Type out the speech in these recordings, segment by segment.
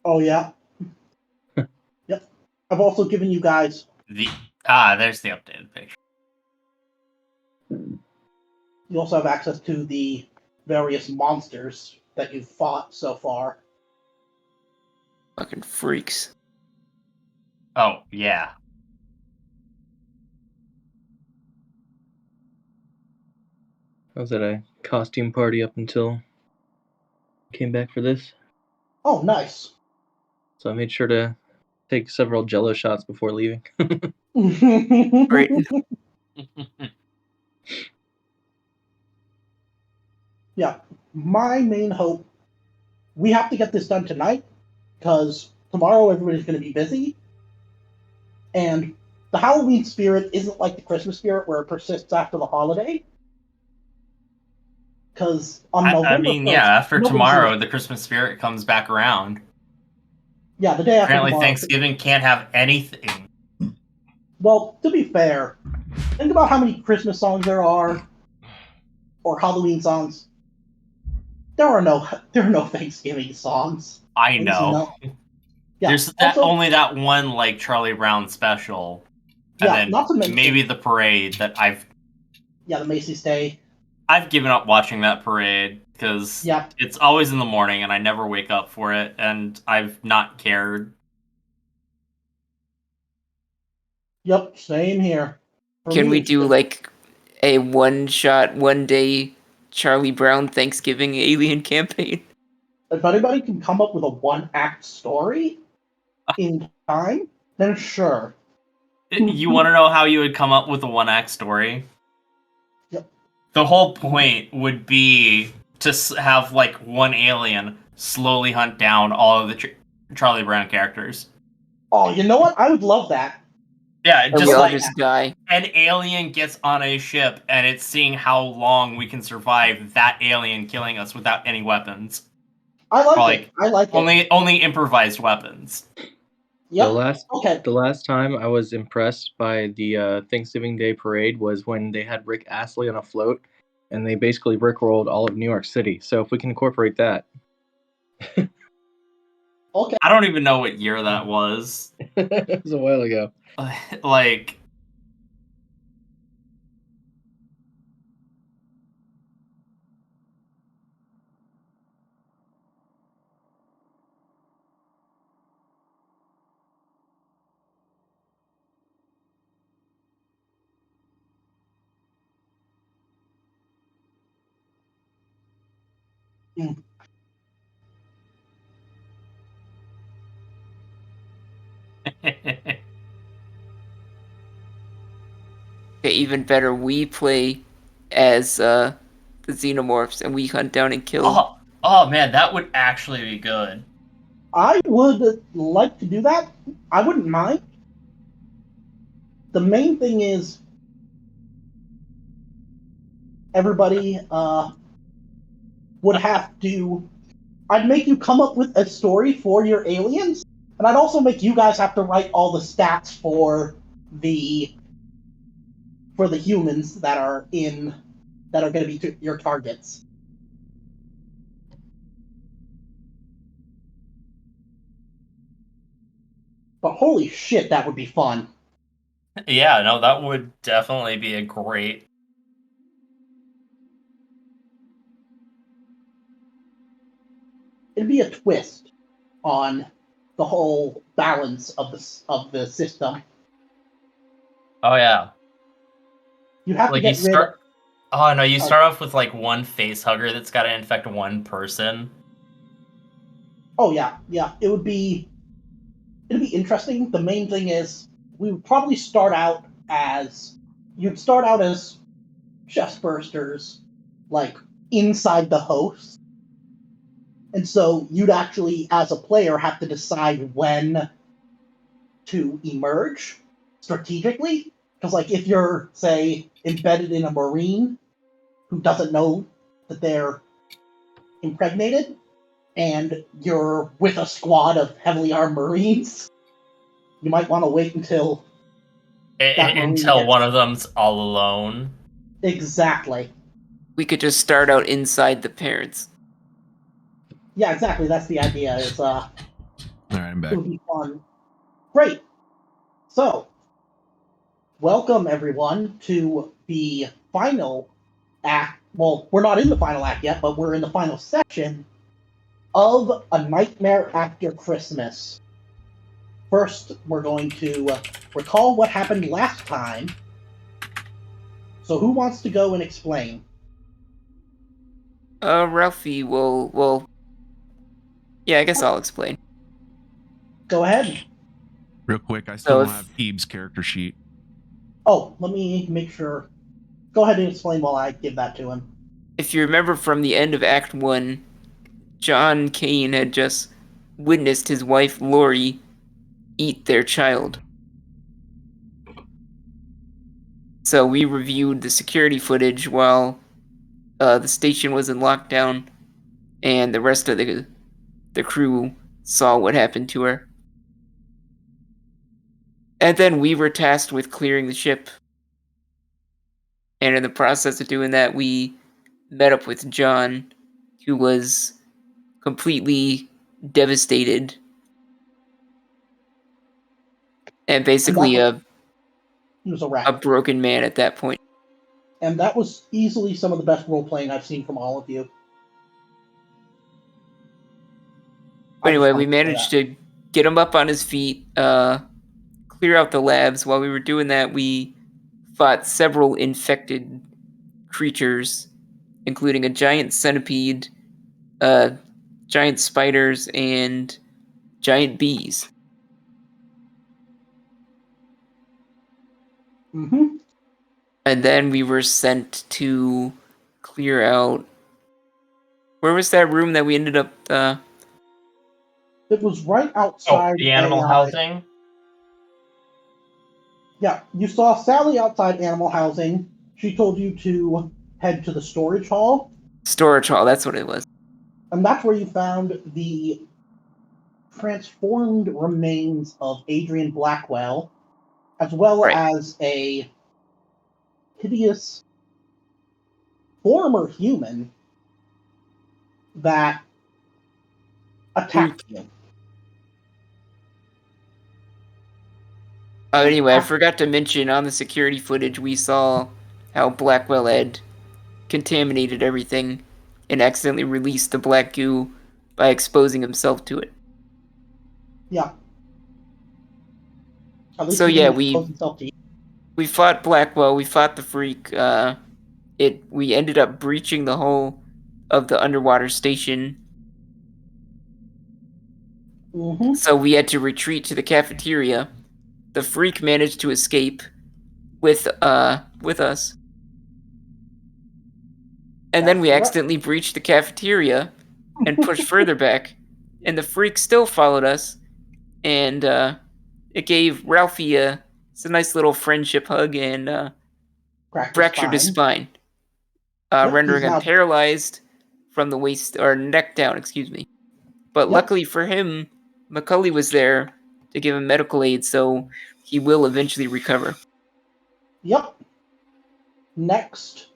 Oh yeah. Yep. I've also given you guys. There's the updated picture. You also have access to the various monsters that you've fought so far. Fucking freaks. Oh, yeah. I was at a costume party up until I came back for this. Oh, nice. So I made sure to take several Jello shots before leaving. Great. Yeah. My main hope, we have to get this done tonight, because tomorrow everybody's going to be busy. And the Halloween spirit isn't like the Christmas spirit where it persists after the holiday. Because on November I mean, 1st, after tomorrow, the Christmas spirit comes back around. Yeah, the day after Apparently tomorrow. Thanksgiving can't have anything. Well, to be fair, think about how many Christmas songs there are, or Halloween songs. There are no Thanksgiving songs. I know. Yeah. There's only that one like Charlie Brown special. Yeah, and then not to mention maybe the parade that the Macy's Day. I've given up watching that parade because it's always in the morning and I never wake up for it and I've not cared. Yep, same here. Can we do like a one-shot, one-day Charlie Brown Thanksgiving alien campaign? If anybody can come up with a one-act story in time, then sure. You want to know how you would come up with a one-act story? Yep. The whole point would be to have like one alien slowly hunt down all of the Charlie Brown characters. Oh, you know what? I would love that. Yeah, just die. An alien gets on a ship and it's seeing how long we can survive that alien killing us without any weapons. I like it. I like it. Only improvised weapons. Yep. The last time I was impressed by the Thanksgiving Day parade was when they had Rick Astley on a float, and they basically rickrolled all of New York City. So if we can incorporate that. Okay. I don't even know what year that was. It was a while ago. Like... Okay, even better, we play as the xenomorphs and we hunt down and kill. Oh man, that would actually be good. I would like to do that. I wouldn't mind. The main thing is everybody would have to... I'd make you come up with a story for your aliens, and I'd also make you guys have to write all the stats for the humans that are going to be your targets. But holy shit, that would be fun. Yeah, no, that would definitely be a great... It'd be a twist on the whole balance of the system. Oh yeah. You have to get rid of... Oh no, you start off with like one face hugger that's got to infect one person. Oh yeah. It'd be interesting. The main thing is we would probably start out as chest bursters, like inside the host. And so you'd actually, as a player, have to decide when to emerge strategically. Because, like, if you're, say, embedded in a Marine who doesn't know that they're impregnated, and you're with a squad of heavily armed Marines, you might want to wait until one of them's all alone. Exactly. We could just start out inside the parents. Yeah, exactly. That's the idea. All right, I'm back. It'll be fun. Great. So, welcome everyone to the final act. Well, we're not in the final act yet, but we're in the final section of A Nightmare After Christmas. First, we're going to recall what happened last time. So, who wants to go and explain? Ralphie will. Yeah, I guess I'll explain. Go ahead. Real quick, I still So don't if- have Peeb's character sheet. Oh, let me make sure. Go ahead and explain while I give that to him. If you remember from the end of Act 1, John Kane had just witnessed his wife Lori eat their child. So we reviewed the security footage while the station was in lockdown, and the rest of the crew saw what happened to her. And then we were tasked with clearing the ship. And in the process of doing that, we met up with John, who was completely devastated. And basically He was a a rat. broken man at that point. And that was easily some of the best role playing I've seen from all of you. But anyway, we managed to get him up on his feet, clear out the labs. While we were doing that, we fought several infected creatures, including a giant centipede, giant spiders, and giant bees. Mm-hmm. And then we were sent to clear out... Where was that room that we ended up... It was right Oh, outside the animal AI. housing? Yeah, you saw Sally outside animal housing. She told you to head to the storage hall. Storage hall, that's what it was. And that's where you found the transformed remains of Adrian Blackwell, as well Right. as a hideous former human that attacked you. Anyway, I forgot to mention on the security footage we saw how Blackwell had contaminated everything and accidentally released the black goo by exposing himself to it. Yeah. At least So he yeah, didn't expose himself to you. we fought Blackwell, we fought the freak. We ended up breaching the hull of the underwater station. Mm-hmm. So we had to retreat to the cafeteria. The freak managed to escape with us. And then That's we correct. accidentally breached the cafeteria and pushed further back. And the freak still followed us. And it gave Ralphie it's a nice little friendship hug and fractured his spine. Yep, Rendering he's him now- paralyzed from the waist or neck down, excuse me. But Yep. luckily for him, Macaulay was there to give him medical aid, so he will eventually recover. Yep. Next,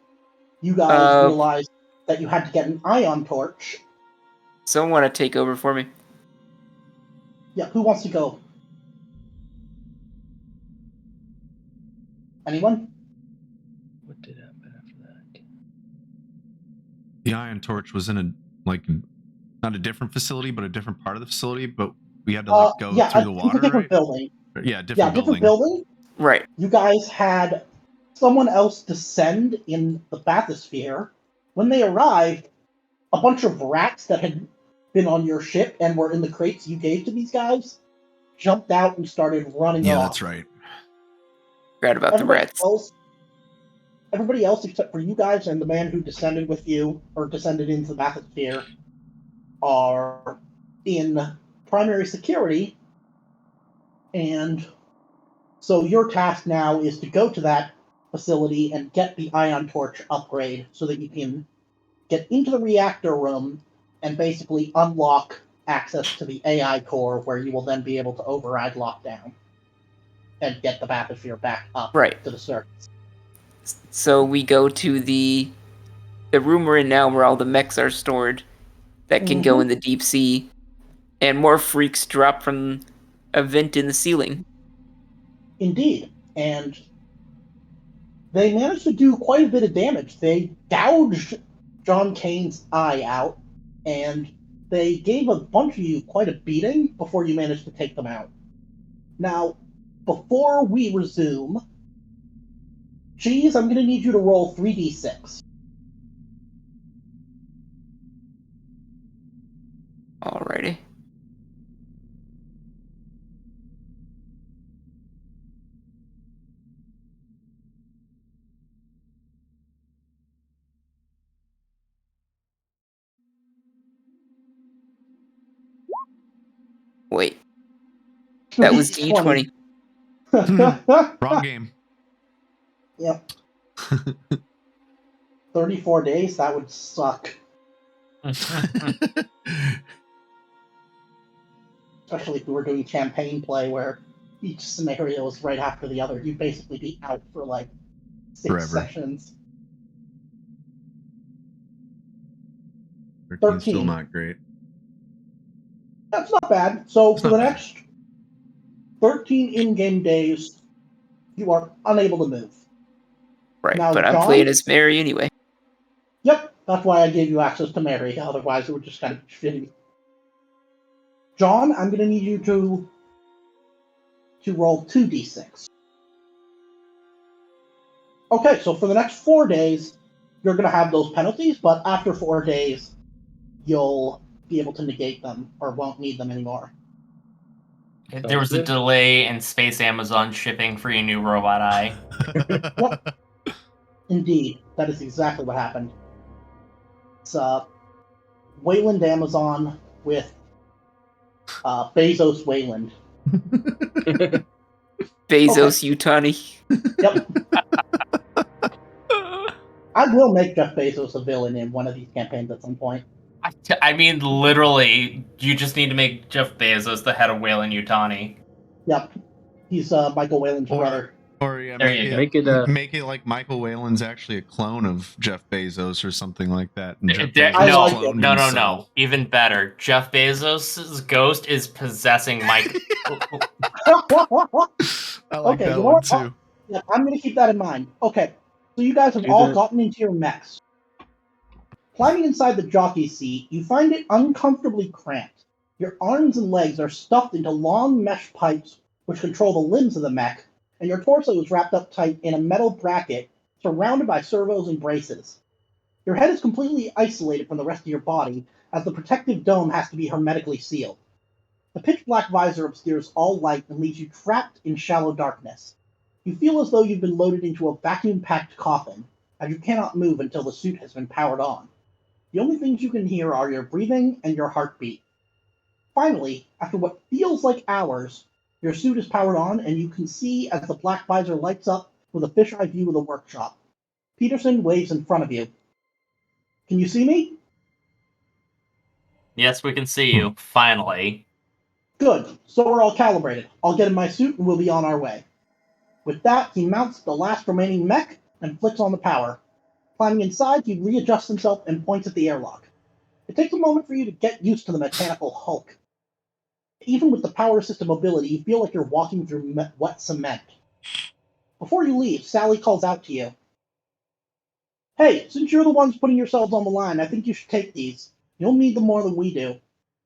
you guys realized that you had to get an ion torch. Someone want to take over for me? Yeah, who wants to go? Anyone? What did happen after that? The ion torch was in not a different facility, but a different part of the facility. But we had to go through the water, it's a different right? building. Yeah, different building. Different building. Right. You guys had someone else descend in the bathysphere. When they arrived, a bunch of rats that had been on your ship and were in the crates you gave to these guys jumped out and started running Yeah, off. that's right. Forgot about the rats. Everybody else except for you guys and the man who descended with you, or descended into the bathysphere, are in primary security. And so your task now is to go to that facility and get the ion torch upgrade so that you can get into the reactor room and basically unlock access to the AI core, where you will then be able to override lockdown and get the bathysphere back up to the surface. So we go to the room we're in now where all the mechs are stored that can go in the deep sea. And more freaks drop from a vent in the ceiling. Indeed. And they managed to do quite a bit of damage. They gouged John Kane's eye out, and they gave a bunch of you quite a beating before you managed to take them out. Now, before we resume, Cheese, I'm going to need you to roll 3d6. Alrighty. Wait. That was D20. Wrong game. Yep. 34 days? That would suck. Especially if we were doing campaign play where each scenario is right after the other. You'd basically be out for like 6 Forever. sessions. 13's still not great. That's not bad. So for the next 13 in-game days, you are unable to move. Right, Now, but I'm John? playing as Mary anyway. Yep, that's why I gave you access to Mary. Otherwise, it would just kind of be shitty. John, I'm going to need you to roll 2d6. Okay, so for the next 4 days, you're going to have those penalties, but after 4 days, you'll be able to negate them or won't need them anymore. There was a delay in Space Amazon shipping for your new robot eye. Yep. Indeed, that is exactly what happened. It's Wayland Amazon with Bezos Wayland. Bezos Utani. Yep. I will make Jeff Bezos a villain in one of these campaigns at some point. I mean, literally, you just need to make Jeff Bezos the head of Wayland Yutani. Yep. He's Michael Wayland's brother. Or yeah, There you go. make it like Michael Wayland's actually a clone of Jeff Bezos or something like that. And Jeff I Bezos like cloned it. No. himself. Even better. Jeff Bezos' ghost is possessing Mike. I like Okay, that you know one what? too. Yeah, I'm going to keep that in mind. Okay, so you guys have all gotten into your mechs. Climbing inside the jockey seat, you find it uncomfortably cramped. Your arms and legs are stuffed into long mesh pipes which control the limbs of the mech, and your torso is wrapped up tight in a metal bracket surrounded by servos and braces. Your head is completely isolated from the rest of your body, as the protective dome has to be hermetically sealed. The pitch-black visor obscures all light and leaves you trapped in shallow darkness. You feel as though you've been loaded into a vacuum-packed coffin, as you cannot move until the suit has been powered on. The only things you can hear are your breathing and your heartbeat. Finally, after what feels like hours, your suit is powered on, and you can see as the black visor lights up with a fisheye view of the workshop. Peterson waves in front of you. Can you see me? Yes, we can see you. Finally. Good. So we're all calibrated. I'll get in my suit and we'll be on our way. With that, he mounts the last remaining mech and flicks on the power. Climbing inside, he readjusts himself and points at the airlock. It takes a moment for you to get used to the mechanical hulk. Even with the power system ability, you feel like you're walking through wet cement. Before you leave, Sally calls out to you. Hey, since you're the ones putting yourselves on the line, I think you should take these. You'll need them more than we do.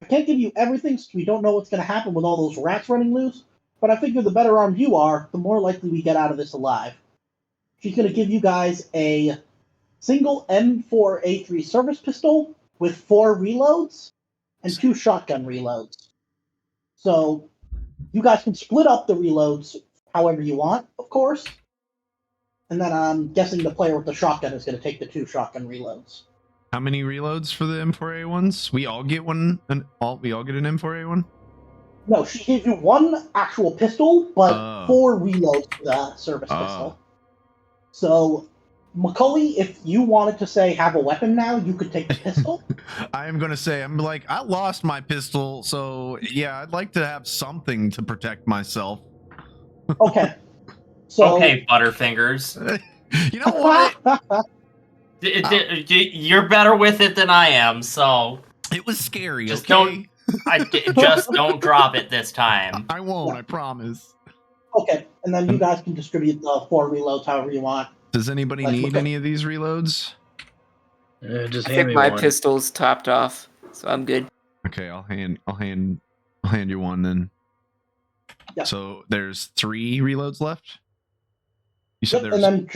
I can't give you everything since we don't know what's going to happen with all those rats running loose, but I figure the better armed you are, the more likely we get out of this alive. She's going to give you guys a single M4A3 service pistol with 4 reloads and 2 shotgun reloads. So you guys can split up the reloads however you want, of course. And then I'm guessing the player with the shotgun is going to take the 2 shotgun reloads. How many reloads for the M4A ones? We all get one. We all get an M4A1. No, she gave you 1 actual pistol, but 4 reloads for the service pistol. So, Macaulay, if you wanted to say have a weapon now, you could take the pistol. I am going to say, I lost my pistol, so yeah, I'd like to have something to protect myself. Okay. So, okay, Butterfingers. You know what? You're better with it than I am, so... It was scary, just okay? Just don't drop it this time. I won't. Yeah. I promise. Okay, and then you guys can distribute the 4 reloads however you want. Does anybody need any of these reloads? Just I hand think me my one. pistol's topped off, so I'm good. Okay, I'll hand you one then. Yeah. So there's 3 reloads left. You said Yep, and then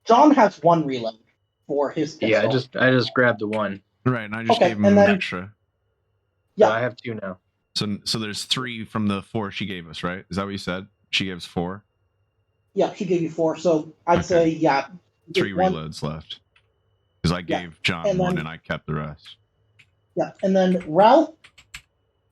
John has 1 reload for his pistol. Yeah, I just grabbed the one. Right, and I just Okay, gave him and an then- extra. Yeah, So I have 2 now. So there's 3 from the 4 she gave us, right? Is that what you said? She gave us 4. yeah, she gave you 4, so I'd say 3 one- reloads left. Because I gave John and 1 then- and I kept the rest. Yeah, and then Ralph,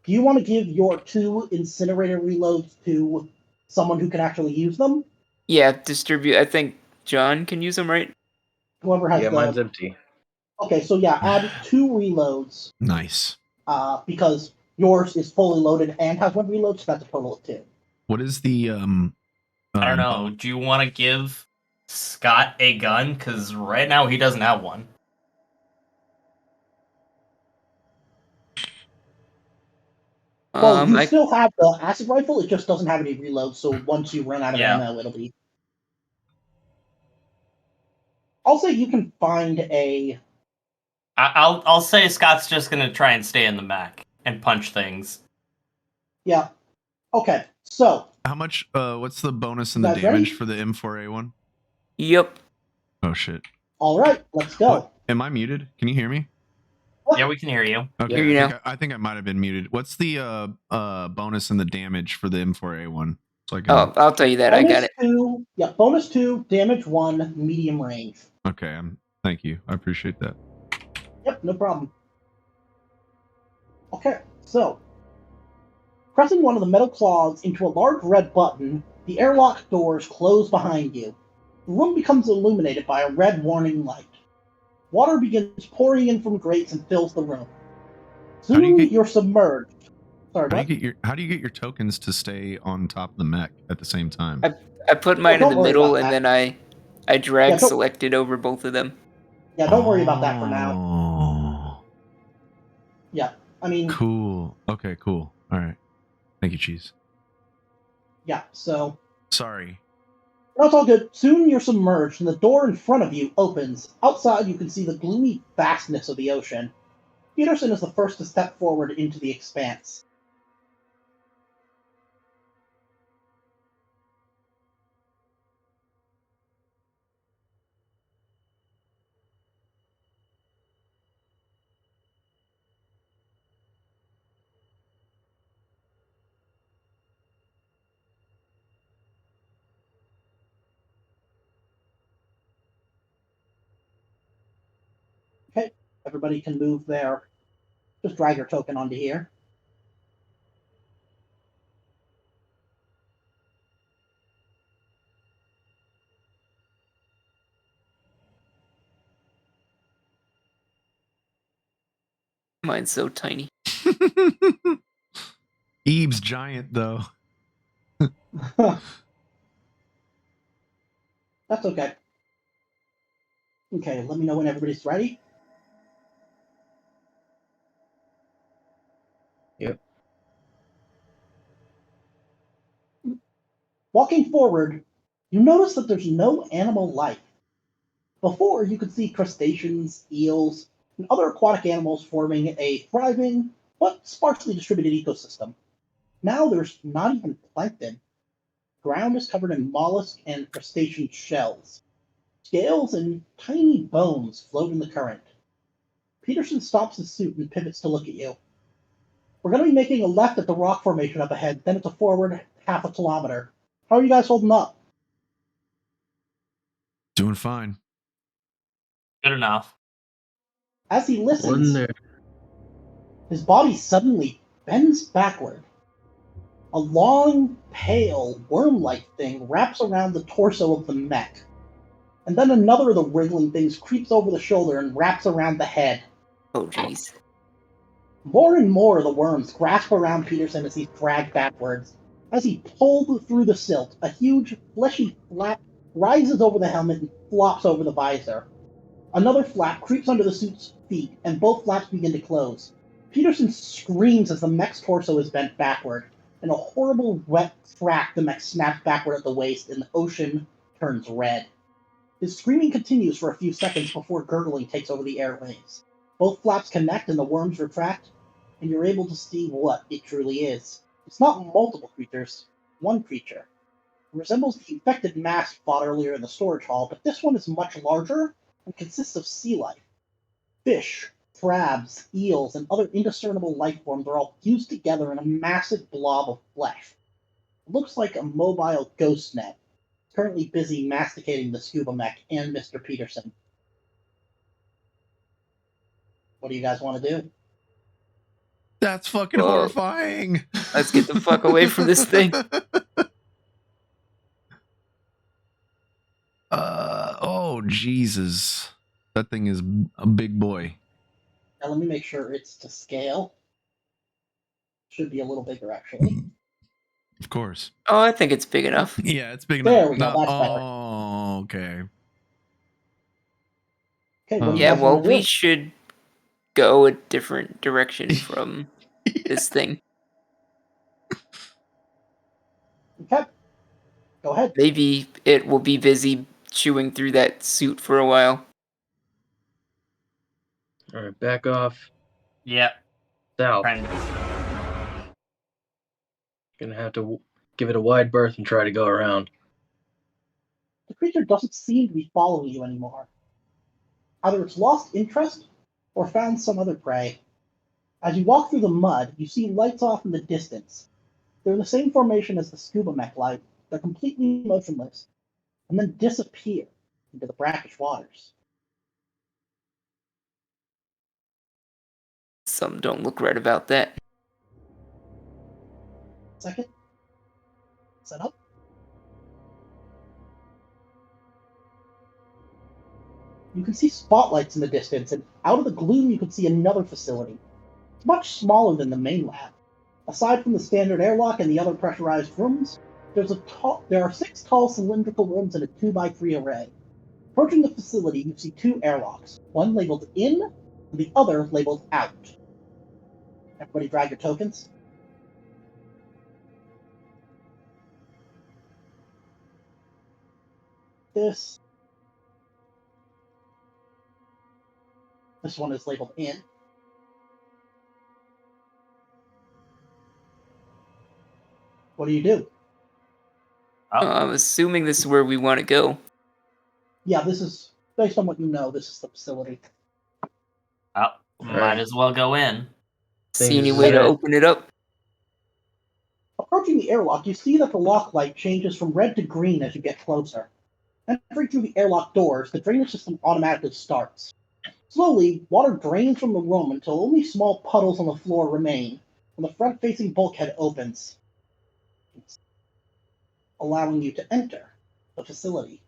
do you want to give your 2 incinerator reloads to someone who can actually use them? Yeah, distribute. I think John can use them, right? Whoever has Mine's empty. Okay, so yeah, add 2 reloads. Nice. Because yours is fully loaded and has 1 reload, so that's a total of 2. What is the I don't know. Do you want to give Scott a gun? Because right now he doesn't have one. Well, you still have the acid rifle, it just doesn't have any reloads, so once you run out of Yeah. ammo, it'll be... I'll say you can find a... I'll say Scott's just gonna try and stay in the mech and punch things. Yeah. Okay, so... How much, what's the bonus in the Guys damage ready? for the M4A1? Yep. Oh, shit. Alright, let's go. What? Am I muted? Can you hear me? Yeah, we can hear you. Okay, Hear you now. I think I might have been muted. What's the bonus in the damage for the M4A1? So I can... Oh, I'll tell you that. I got it. Bonus 2, damage 1, medium range. Okay, thank you. I appreciate that. Yep, no problem. Okay, so... Pressing one of the metal claws into a large red button, the airlock doors close behind you. The room becomes illuminated by a red warning light. Water begins pouring in from grates and fills the room. Soon you're submerged. Sorry, how do you get your tokens to stay on top of the mech at the same time? I put mine in the middle, and that. then I drag selected over both of them. Yeah, don't worry about that for now. Oh. Yeah, I mean... Cool. Okay, cool. All right. Thank you, Cheese. Yeah, so... Sorry. No, it's all good. Soon you're submerged, and the door in front of you opens. Outside, you can see the gloomy vastness of the ocean. Peterson is the first to step forward into the expanse. Okay, everybody can move there. Just drag your token onto here. Mine's so tiny. Eve's giant, though. That's okay. Okay, let me know when everybody's ready. Yep. Walking forward, you notice that there's no animal life. Before, you could see crustaceans, eels, and other aquatic animals forming a thriving but sparsely distributed ecosystem. Now there's not even plankton. Ground is covered in mollusk and crustacean shells. Scales and tiny bones float in the current. Peterson stops his suit and pivots to look at you. We're going to be making a left at the rock formation up ahead, then it's a forward half a kilometer. How are you guys holding up? Doing fine. Good enough. As he listens, his body suddenly bends backward. A long, pale, worm-like thing wraps around the torso of the mech. And then another of the wriggling things creeps over the shoulder and wraps around the head. Oh, jeez. More and more of the worms grasp around Peterson as he's dragged backwards. As he pulled through the silt, a huge, fleshy flap rises over the helmet and flops over the visor. Another flap creeps under the suit's feet, and both flaps begin to close. Peterson screams as the mech's torso is bent backward. In a horrible wet crack, the mech snaps backward at the waist and the ocean turns red. His screaming continues for a few seconds before gurgling takes over the airwaves. Both flaps connect and the worms retract, and you're able to see what it truly is. It's not multiple creatures, one creature. It resembles the infected mass fought earlier in the storage hall, but this one is much larger and consists of sea life. Fish, crabs, eels, and other indiscernible life forms are all fused together in a massive blob of flesh. It looks like a mobile ghost net, currently busy masticating the scuba mech and Mr. Peterson. What do you guys want to do? That's fucking horrifying. Let's get the fuck away from this thing. Oh, Jesus. That thing is a big boy. Now let me make sure it's to scale. Should be a little bigger, actually. Of course. Oh, I think it's big enough. Yeah, it's big There enough. we go, that's better. Oh, okay. Okay, what do you Yeah, guys well, want to do? we should go a different direction from this thing. Okay, go ahead. Maybe it will be busy chewing through that suit for a while. All right, back off. Yep. South. Friend. Gonna have to give it a wide berth and try to go around. The creature doesn't seem to be following you anymore. Either it's lost interest or found some other prey. As you walk through the mud, you see lights off in the distance. They're the same formation as the scuba mech light. They're completely motionless, and then disappear into the brackish waters. Some don't look right about that. Second. Set up. You can see spotlights in the distance, and out of the gloom you can see another facility. It's much smaller than the main lab. Aside from the standard airlock and the other pressurized rooms, there are 6 tall cylindrical rooms in a 2x3 array. Approaching the facility, you see 2 airlocks, one labeled in, and the other labeled out. Everybody drag your tokens. This one is labeled in. What do you do? I'm assuming this is where we want to go. Yeah, this is, based on what you know, this is the facility. Oh, might as well go in. See any way to open it up? Approaching the airlock, you see that the lock light changes from red to green as you get closer. Entering through the airlock doors, the drainage system automatically starts. Slowly, water drains from the room until only small puddles on the floor remain, and the front-facing bulkhead opens, allowing you to enter the facility.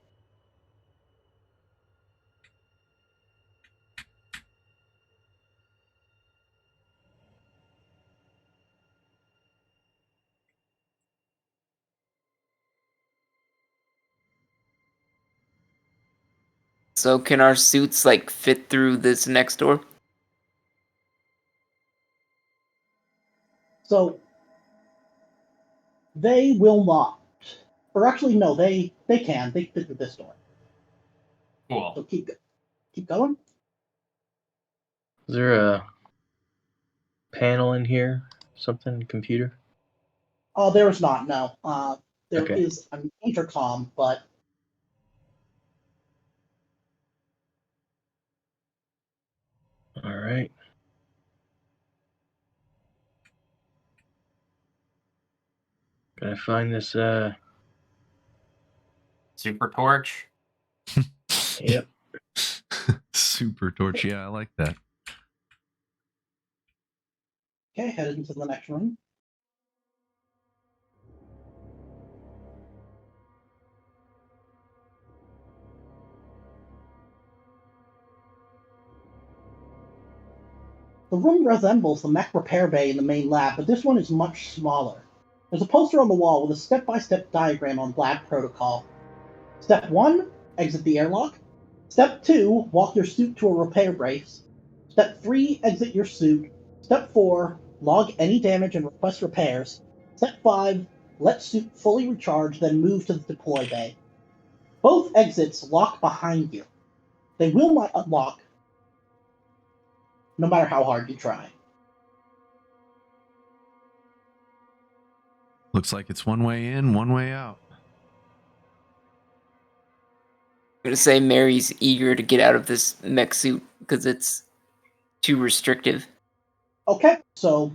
So can our suits like fit through this next door? So they will not. Or actually, no, they can. They fit through this door. Cool. So keep going. Is there a panel in here? Something? Computer? There is not, no. There Okay. is an intercom, but All right. Gotta find this. Super torch. Yep. Super torch. Yeah, I like that. okay, headed into the next room. The room resembles the mech repair bay in the main lab, but this one is much smaller. There's a poster on the wall with a step-by-step diagram on lab protocol. Step 1, exit the airlock. Step 2, walk your suit to a repair brace. Step 3, exit your suit. Step Step 4, log any damage and request repairs. Step 5, let suit fully recharge, then move to the deploy bay. Both exits lock behind you. They will not unlock, no matter how hard you try. Looks like it's one way in, one way out. I'm gonna say Mary's eager to get out of this mech suit because it's too restrictive. Okay, so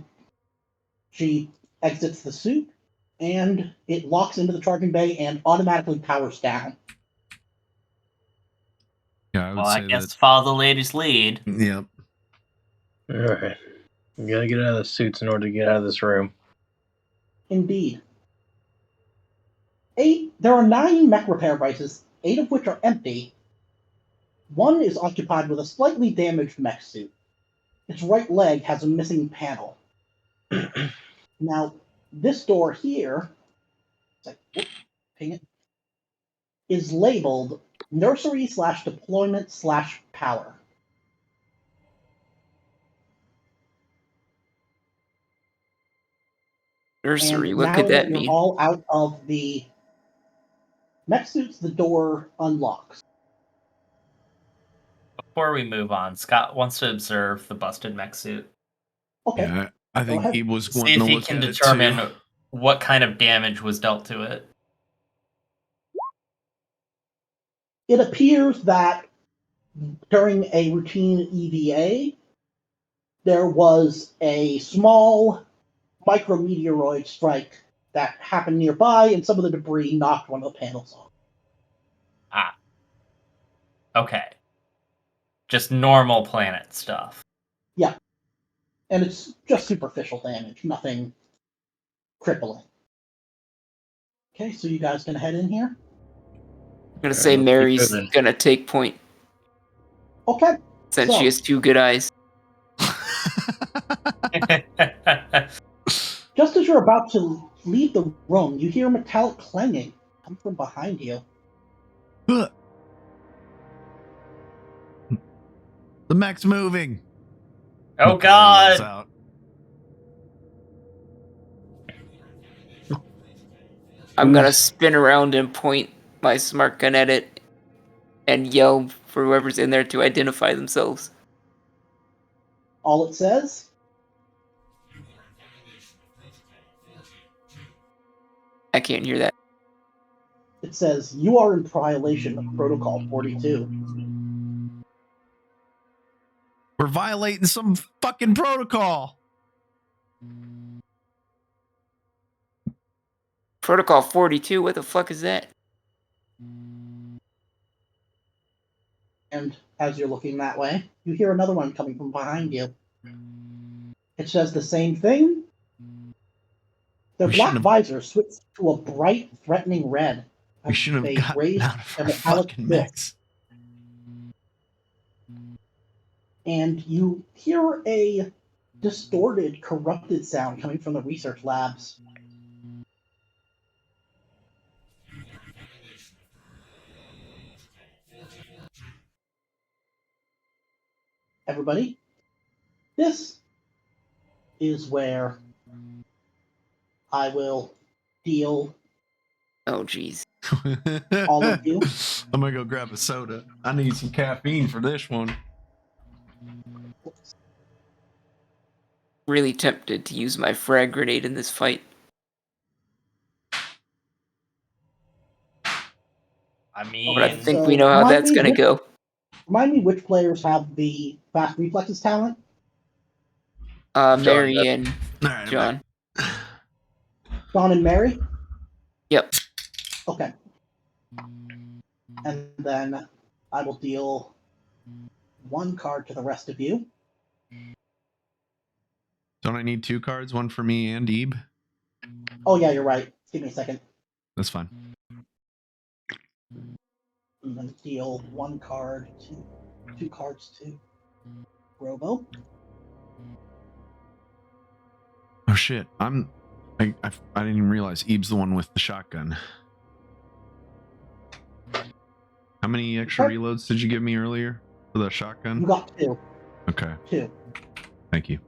she exits the suit, and it locks into the charging bay and automatically powers down. Yeah, I guess follow the lady's lead. Yep. All right. We gotta get out of the suits in order to get out of this room. Indeed. There are 9 mech repair devices, 8 of which are empty. One is occupied with a slightly damaged mech suit. Its right leg has a missing panel. Now, this door here is labeled nursery/deployment/power. Nursery, And what now could that that you're mean? all out of the mech suits, the door unlocks. Before we move on, Scott wants to observe the busted mech suit. Okay. Yeah, I think he was See wanting if to he look can at determine it too. what kind of damage was dealt to it. It appears that during a routine EVA, there was a small micrometeoroid strike that happened nearby, and some of the debris knocked one of the panels off. Ah. Okay. Just normal planet stuff. Yeah. And it's just superficial damage, nothing crippling. Okay, so you guys gonna head in here? I'm gonna say Mary's gonna take point. Okay. Since she has 2 good eyes. Just as you're about to leave the room, you hear metallic clanging come from behind you. The mech's moving. Oh God! Out. I'm gonna spin around and point my smart gun at it and yell for whoever's in there to identify themselves. All it says? I can't hear that. It says, you are in violation of Protocol 42. We're violating some fucking protocol. Protocol 42? What the fuck is that? And as you're looking that way, you hear another one coming from behind you. It says the same thing. Their black visors switch to a bright, threatening red. We should have gotten out of our fucking mechs. And you hear a distorted, corrupted sound coming from the research labs. Everybody, this is where I will deal. Oh, jeez. All of you. I'm gonna go grab a soda. I need some caffeine for this one. Really tempted to use my frag grenade in this fight. I mean, but I think we know how that's gonna go. Remind me which players have the fast reflexes talent? Mary and John. John and Mary? Yep. Okay. And then I will deal 1 card to the rest of you. Don't I need 2 cards? One for me and Ebe? Oh, yeah, you're right. Give me a second. That's fine. And then deal 1 card to 2 cards to Robo. Oh shit! I didn't even realize Ebe's the one with the shotgun. How many extra reloads did you give me earlier for the shotgun? You got 2. Okay. 2. Thank you.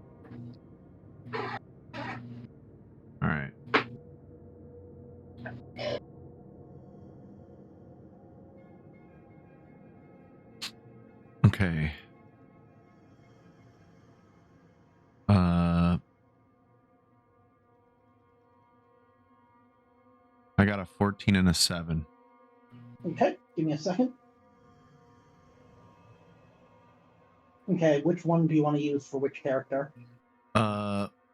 Okay. I got a 14 and a 7. Okay, give me a second. Okay, which one do you want to use for which character?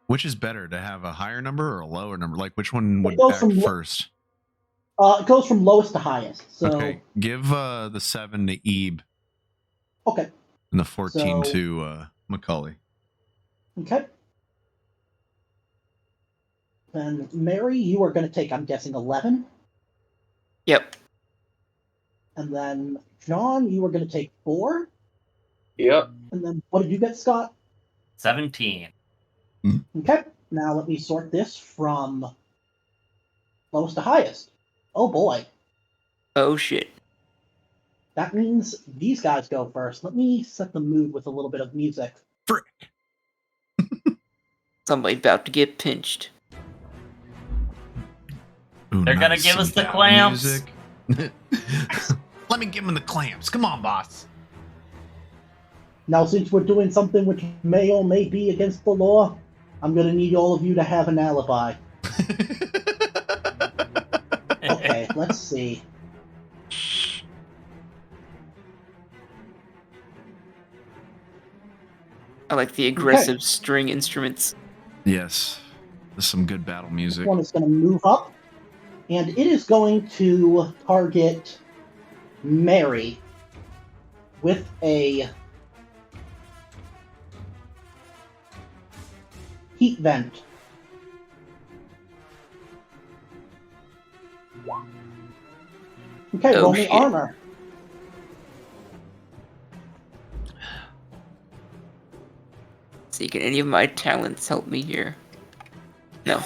Which is better, to have a higher number or a lower number? Like, which one would act first? It goes from lowest to highest. So okay, give the 7 to Ebe. Okay. And the 14 to Macaulay. Okay. Then Mary, you are going to take, I'm guessing, 11. Yep. And then John, you are going to take 4. Yep. And then what did you get, Scott? 17. Okay. Now let me sort this from lowest to highest. Oh boy. Oh shit. That means these guys go first. Let me set the mood with a little bit of music. Frick. Somebody about to get pinched. Ooh, They're gonna give us the clamps. Let me give them the clamps. Come on, boss. Now, since we're doing something which may or may be against the law, I'm going to need all of you to have an alibi. Okay, let's see. I like the aggressive string instruments. Yes. There's some good battle music. This one is going to move up, and it is going to target Mary with a heat vent. Okay, roll me armor. See, can any of my talents help me here? No.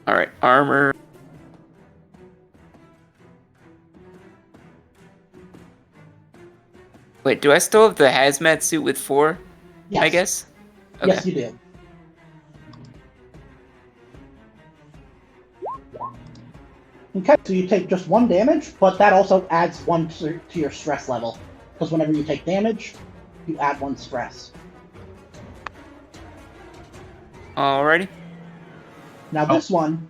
Alright, armor. Wait, do I still have the hazmat suit with 4? Yes. I guess? Okay. Yes, you do. Okay, so you take just 1 damage, but that also adds 1 to your stress level. Because whenever you take damage, you add 1 stress. Alrighty. Now this one...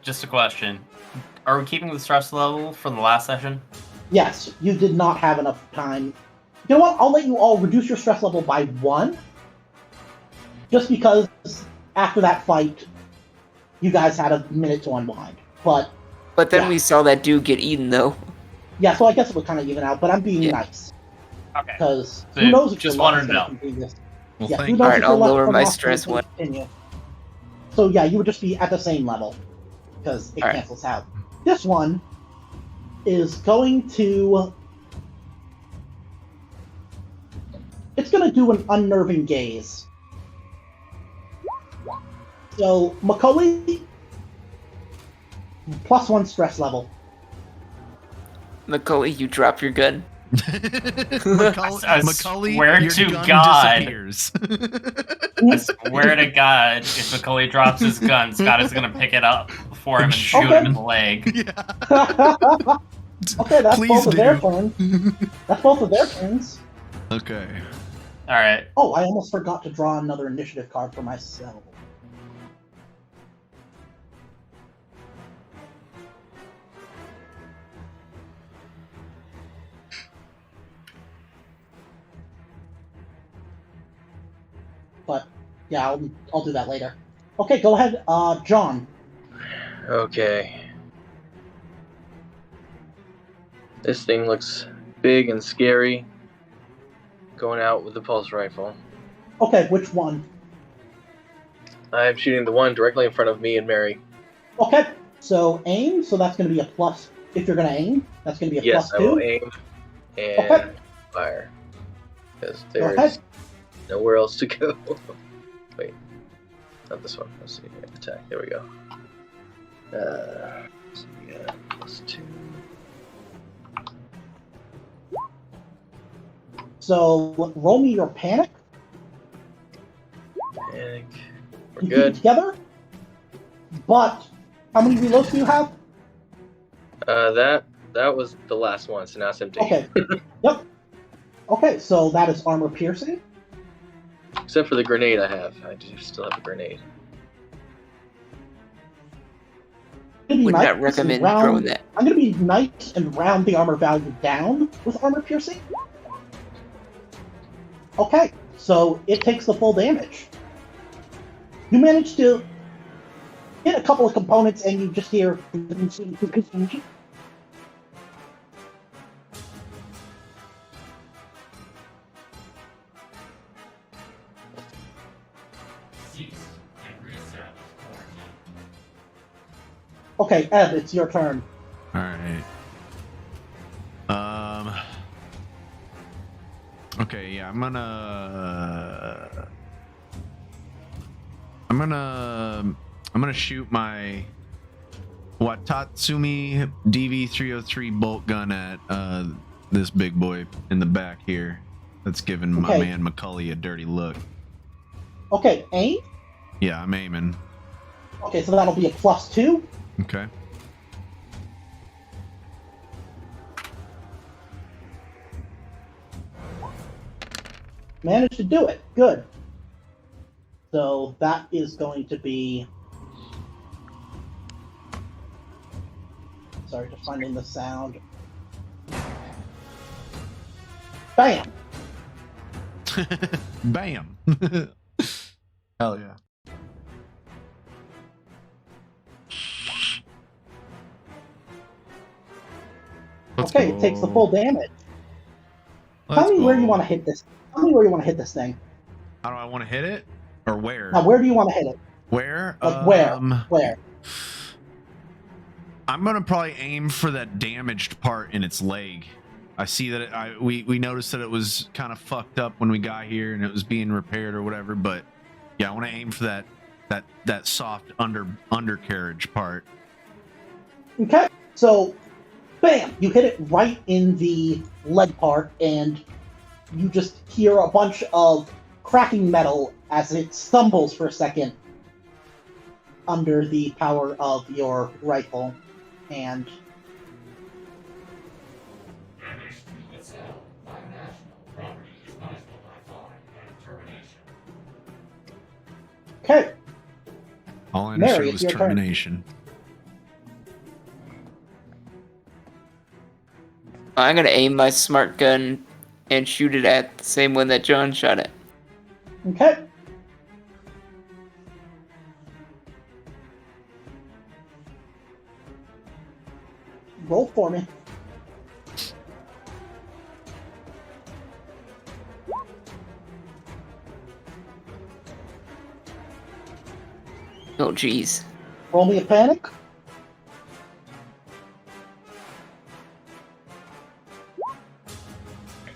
Just a question. Are we keeping the stress level from the last session? Yes, you did not have enough time. You know what? I'll let you all reduce your stress level by 1. Just because after that fight, you guys had a minute to unwind. But then we saw that dude get eaten, though. Yeah, so I guess it would kind of even out, but I'm being nice. Okay. Because So who knows if just your luck wanted is to going know. to continue this. Well, Yeah, thank who you. knows Alright, if your I'll luck lower from my last stress time will 1. continue. So yeah, you would just be at the same level. Because it cancels out. This one is going to... It's going to do an unnerving gaze. So, Macaulay, +1 stress level. Macaulay, you drop your gun. Macaulay, swear your to gun God. disappears. I swear to God, if Macaulay drops his gun, Scott is gonna pick it up for him and shoot him in the leg. Yeah. Okay, that's Please both of their do. turns. That's both of their turns. Okay. Alright. Oh, I almost forgot to draw another initiative card for myself. But, yeah, I'll do that later. Okay, go ahead, John. Okay. This thing looks big and scary. Going out with the pulse rifle. Okay, which one? I'm shooting the one directly in front of me and Mary. Okay, so aim, so that's going to be a plus. If you're going to aim, that's going to be a Yes, +2. I will aim and fire. Because there's nowhere else to go. Wait, not this one. Let's see. Attack. There we go. So we got +2. So roll me your panic. Panic. We're You keep it good. together. But how many reloads do you have? That was the last one, so now it's empty. Okay. Yep. Okay, so that is armor piercing. Except for the grenade I have. I do still have a grenade. Would not recommend throwing that. I'm going to be nice and round the armor value down with armor piercing. Okay, so it takes the full damage. You manage to hit a couple of components and you just hear... Okay, Ed, it's your turn. Alright. Okay, yeah, I'm gonna shoot my Watatsumi DV303 bolt gun at this big boy in the back here. That's giving my man Macaulay a dirty look. Okay, aim? Yeah, I'm aiming. Okay, so that'll be a +2. Okay. Managed to do it. Good. So that is going to be... Sorry, just finding the sound. Bam! Bam! Hell yeah. Okay, it takes the full damage. Tell me where you want to hit this. Tell me where you want to hit this thing. How do I want to hit it? Or where? Now, where do you want to hit it? Where? Like where? Where? I'm gonna probably aim for that damaged part in its leg. I see that we noticed that it was kind of fucked up when we got here and it was being repaired or whatever. But yeah, I want to aim for that soft undercarriage part. Okay, so bam! You hit it right in the leg part, and you just hear a bunch of cracking metal as it stumbles for a second under the power of your rifle, and okay. All I Mary, understood it's was your turn. termination. I'm gonna aim my smart gun and shoot it at the same one that John shot at. Okay. Roll for me. Oh, jeez. Roll me a panic.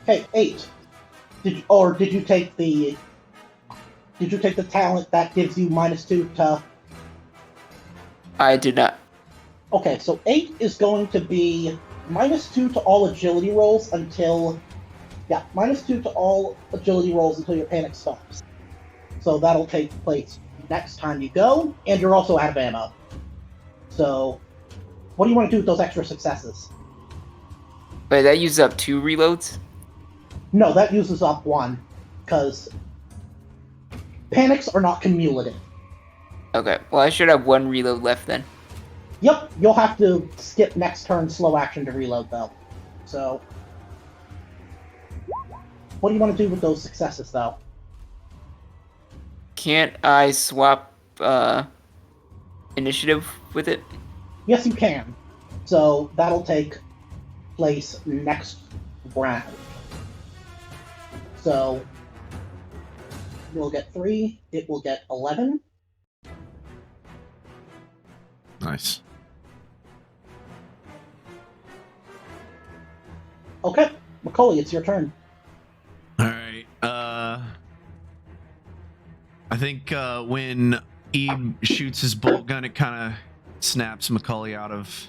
Okay, 8. Did you take the talent that gives you -2 to? I did not. Okay, so 8 is going to be -2 to all agility rolls until... Yeah, -2 to all agility rolls until your panic stops. So that'll take place next time you go, and you're also out of ammo. So, what do you want to do with those extra successes? Wait, that uses up 2 reloads? No, that uses up 1, because panics are not cumulative. Okay, well I should have 1 reload left then. Yep, you'll have to skip next turn slow action to reload, though. So, what do you want to do with those successes, though? Can't I swap initiative with it? Yes, you can. So, that'll take place next round. So, you'll get 3, it will get 11. Nice. Okay, Macaulay, it's your turn. All right. I think when Ebe shoots his bolt gun, it kind of snaps Macaulay out of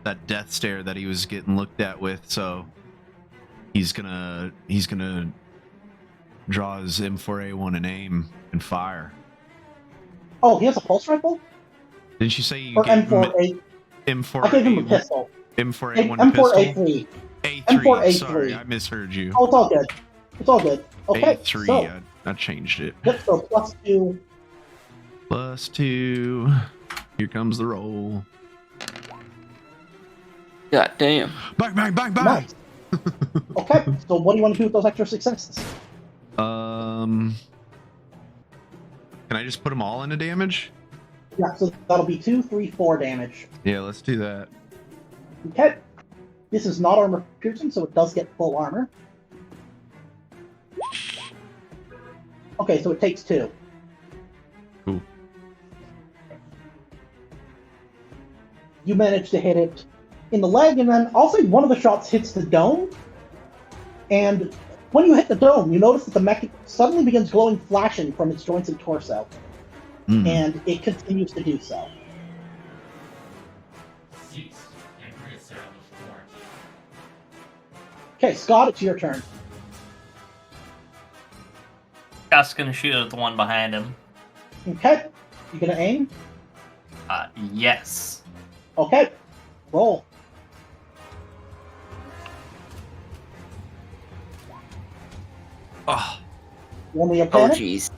that death stare that he was getting looked at with. So he's gonna draw his M4A1 and aim and fire. Oh, he has a pulse rifle? Didn't you say you Or gave him M4A. M4? I gave him a pistol. M4A1 pistol? M4A3. A3. M4A3. Sorry, I misheard you. Oh, it's all good. It's all good. Okay, A3, so, I changed it. yep, so +2. +2. Here comes the roll. God damn. Bang, bang, bang, bang! Nice. Okay, so what do you want to do with those extra successes? Can I just put them all into damage? Yeah, so that'll be 2, 3, 4 damage. Yeah, let's do that. Okay. This is not armor piercing, so it does get full armor. Okay, so it takes 2. Cool. You manage to hit it in the leg, and then I'll say one of the shots hits the dome. And when you hit the dome, you notice that the mech suddenly begins glowing, flashing from its joints and torso. And it continues to do so. Okay, Scott, it's your turn. Scott's gonna shoot at the one behind him. Okay, you gonna aim? Yes. Okay, roll. Oh, Only a Oh, panic? jeez.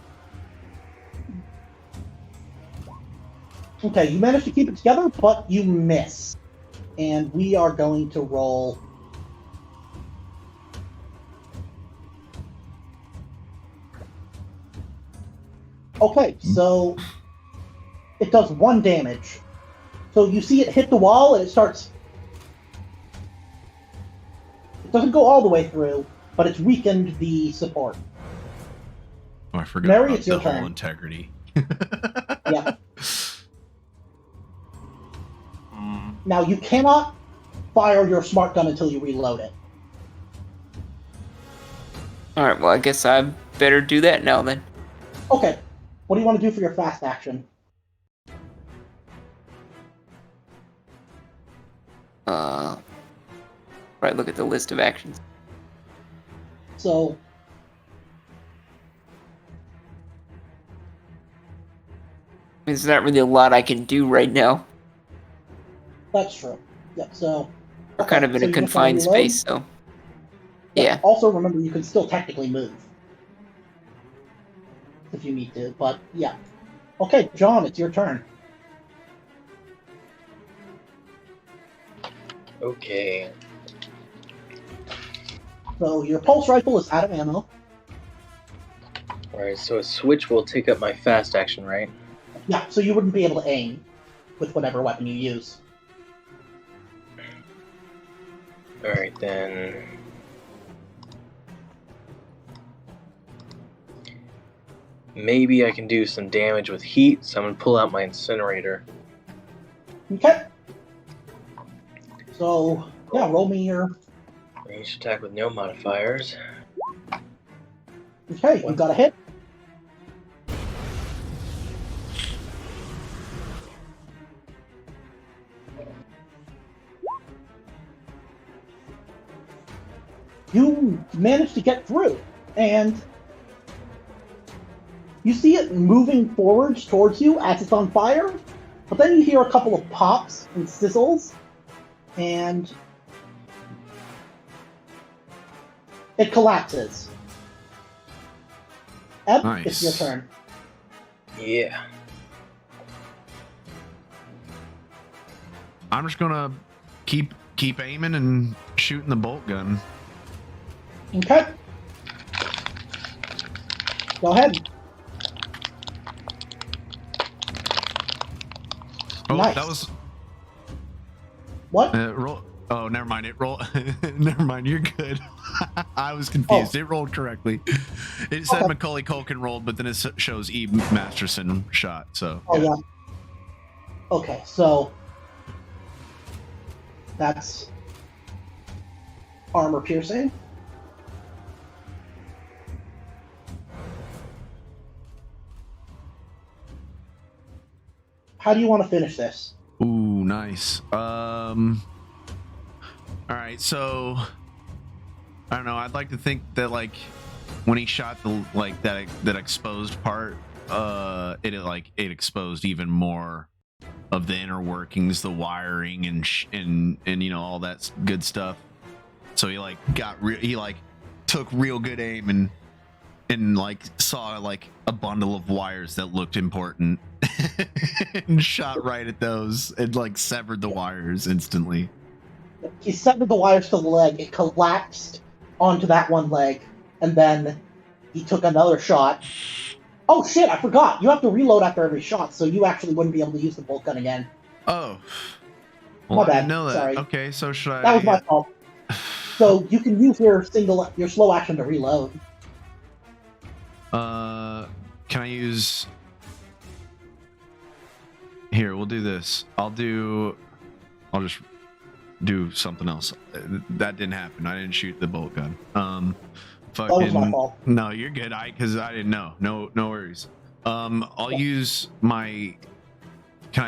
Okay, you manage to keep it together, but you miss. And we are going to roll. Okay, so it does 1 damage. So you see it hit the wall and it starts. It doesn't go all the way through, but it's weakened the support. I forgot Mary, about it's your the whole turn. integrity. Yeah. Now you cannot fire your smart gun until you reload it. Alright, well, I guess I better do that now then. Okay. What do you want to do for your fast action? Right, look at the list of actions. So, There's not really a lot I can do right now. that's true. Yep, so... We're kind of in so a you just wanna confined reload? space, so... Yeah. Also, remember, you can still technically move. If you need to, but yeah. Okay, John, it's your turn. Okay. So, your pulse rifle is out of ammo. Alright, so a switch will take up my fast action, right? Yeah, so you wouldn't be able to aim with whatever weapon you use. Alright then. Maybe I can do some damage with heat, so I'm gonna pull out my incinerator. Okay. So, yeah, roll me your... Range attack with no modifiers. Okay, you got a hit. You managed to get through, and you see it moving forwards towards you as it's on fire, but then you hear a couple of pops and sizzles, and it collapses. Eb, it's your Nice. turn. Yeah. I'm just gonna keep aiming and shooting the bolt gun. Okay. Go ahead. Oh, Nice. that was What? roll. Oh, never mind. It rolled. Never mind. You're good. I was confused. It rolled correctly. It said Okay. Macaulay Culkin rolled, but then it shows E. Masterson shot. So Oh, yeah. Okay, so that's armor piercing. How do you want to finish this? Ooh, nice. All right, so I don't know. I'd like to think that like when he shot the like that exposed part, it exposed even more the inner workings, the wiring, and you know, all that good stuff. So he like he like took real good aim and like saw like a bundle of wires that looked important and shot right at those and like severed the wires instantly. He severed the wires to the leg. It collapsed onto that one leg, and then he took another shot. Oh shit! I forgot. You have to reload after every shot, so you actually wouldn't be able to use the bolt gun again. Oh, My well, I bad. didn't know that. Sorry. Okay, so should I? That was my fault. So you can use your slow action to reload. Can I use? Here, we'll do this. I'll just do something else. That didn't happen. I didn't shoot the bolt gun. That was my fault. No, you're good. Because I didn't know. No worries. I'll use my. Can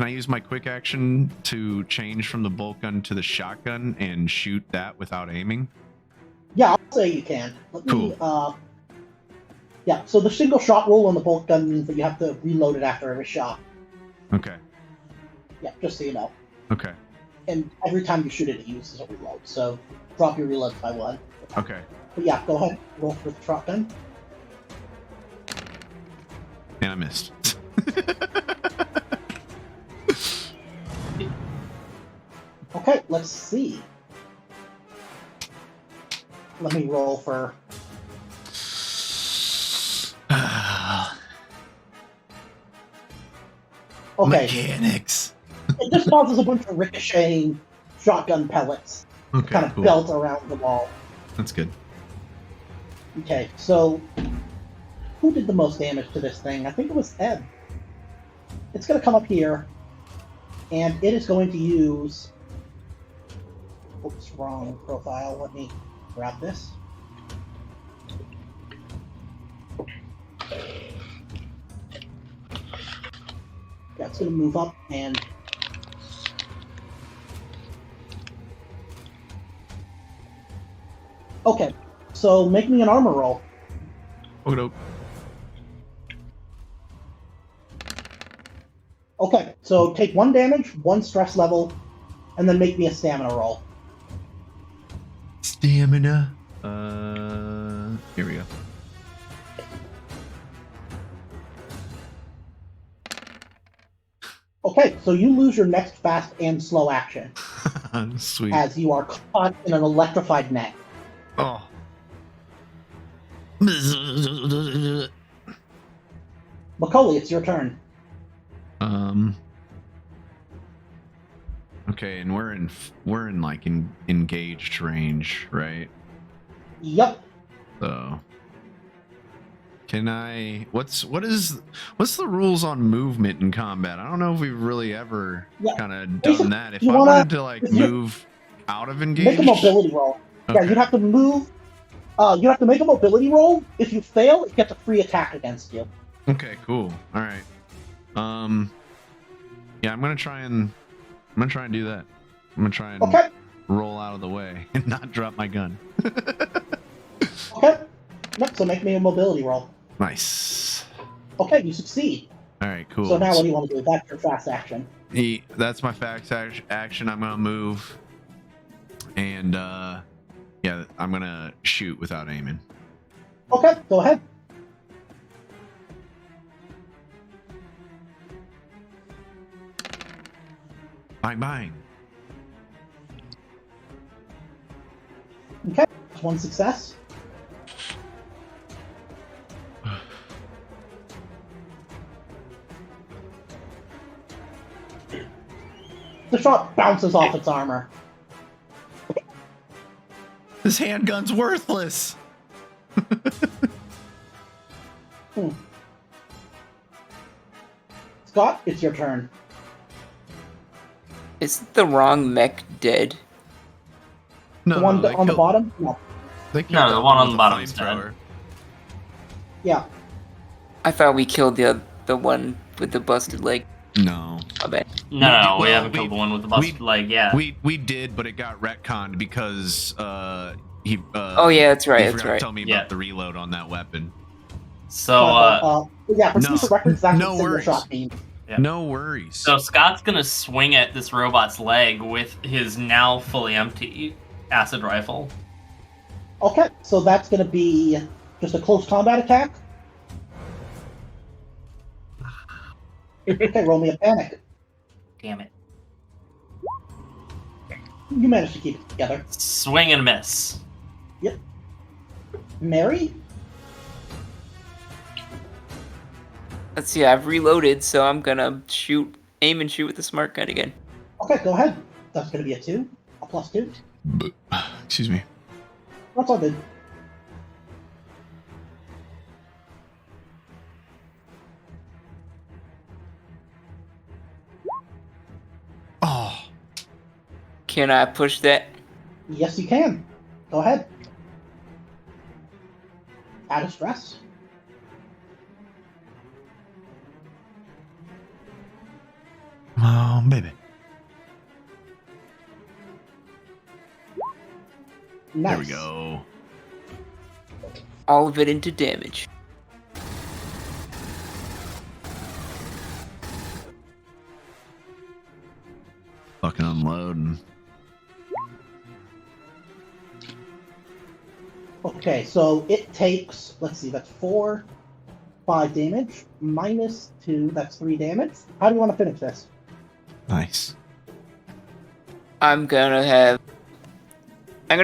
I use my quick action to change from the bolt gun to the shotgun and shoot that without aiming? Yeah, I'll say you can. Let me, Cool. Yeah, so the single shot rule on the bolt gun means that you have to reload it after every shot. Okay. Yeah, just so you know. Okay. And every time you shoot it, it uses a reload. So drop your reloads by 1. Okay. But yeah, go ahead. Roll for the shotgun. And I missed. Okay, let's see. Let me roll for... Okay, Mechanics. it just causes a bunch of ricocheting shotgun pellets Okay, kind of cool. belt around the wall. That's good. Okay, so who did the most damage to this thing? I think it was Ed. It's going to come up here, and it is going to use... Oops, wrong profile. Let me grab this. Yeah, it's going to move up and... Okay, so make me an armor roll. Oh no. Okay, so take 1 damage, 1 stress level, and then make me a stamina roll. Stamina. Here we go. Okay, so you lose your next fast and slow action, Sweet. as you are caught in an electrified net. Oh. Macaulay, it's your turn. Okay, and we're in like engaged range, right? Yep. So can I what's the rules on movement in combat? I don't know if we've really ever kind of done that. If I wanted to like move out of engage, Make a mobility roll. Okay. Yeah, you'd have to move. You have to make a mobility roll. If you fail, it gets a free attack against you. Okay, cool. All right. Yeah, I'm gonna try and do that. I'm gonna try and roll out of the way and not drop my gun. Okay. Yep. So make me a mobility roll. Nice. Okay, you succeed. All right, cool. So now what do you want to do? That's your fast action. That's my fast action. I'm gonna move, and yeah, I'm gonna shoot without aiming. Okay, go ahead. Bang bang. Okay, 1 success. The shot bounces off its armor. This handgun's worthless. Scott, it's your turn. Is the wrong mech dead? No, The one they on the killed- bottom? No. They killed No, the that one on with the a bottom is flamethrower. Yeah. I thought we killed the one with the busted leg. No. My bad. No, we Well, haven't killed the one with the bust. Like, yeah. We did, but it got retconned because he. Oh yeah, that's right. he That's forgot right. to tell me Yeah. about the reload on that weapon. So, Yeah, for No. future reference, that's No what single worries. shot means. Yep. No worries. So Scott's gonna swing at this robot's leg with his now fully empty acid rifle. Okay, so that's going to be just a close combat attack. Okay, roll me a panic. Damn it. You managed to keep it together. Swing and miss. Yep. Mary? Let's see, I've reloaded, so I'm gonna aim and shoot with the smart gun again. Okay, go ahead. That's going to be a 2. A +2. Excuse me. That's all good. Oh, Can I push that? Yes, you can. Go ahead. Add a stress. oh, baby. Nice. There we go. All of it into damage. Fucking unloading. Okay, so it takes, let's see, that's 4, 5 damage, -2, that's 3 damage. How do you want to finish this? Nice. I'm gonna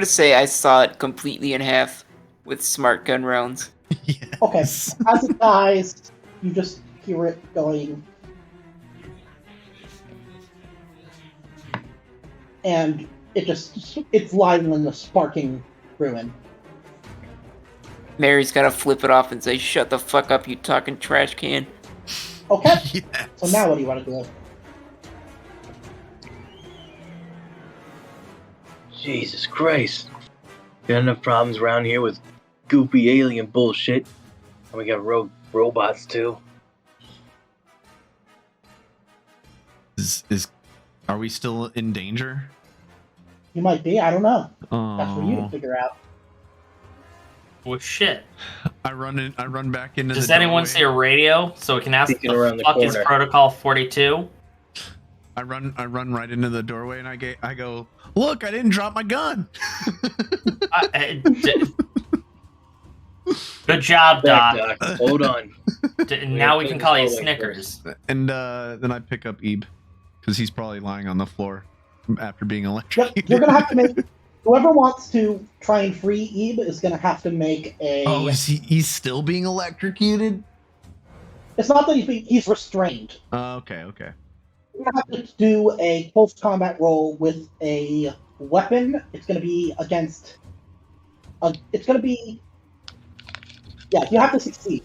say I saw it completely in half with smart gun rounds. Yes. Okay, as it dies, you just hear it going. And it's lying in the sparking ruin. Mary's gonna flip it off and say, "Shut the fuck up, you talking trash can." Okay, Yes. so now what do you want to do? Jesus Christ. Got enough problems around here with goopy alien bullshit. And we got rogue robots too. Are we still in danger? You might be, I don't know. Oh. That's for you to figure out. Well, shit. I run back into Does the anyone doorway. see a radio so we can ask Peeking around the the fuck is corner. Protocol 42? I run right into the doorway and I go, look, I didn't drop my gun. Good job, Back, Doc. Doc. Hold on. Now we can call you Hallway Snickers. And then I pick up Ebe because he's probably lying on the floor after being Yep, electrocuted. you're gonna have to make. Whoever wants to try and free Ebe is gonna have to make a. Oh, is he's still being electrocuted? It's not that he's restrained. Okay. You're gonna have to do a close combat roll with a weapon. It's gonna be against. It's gonna be. Yeah, you have to succeed.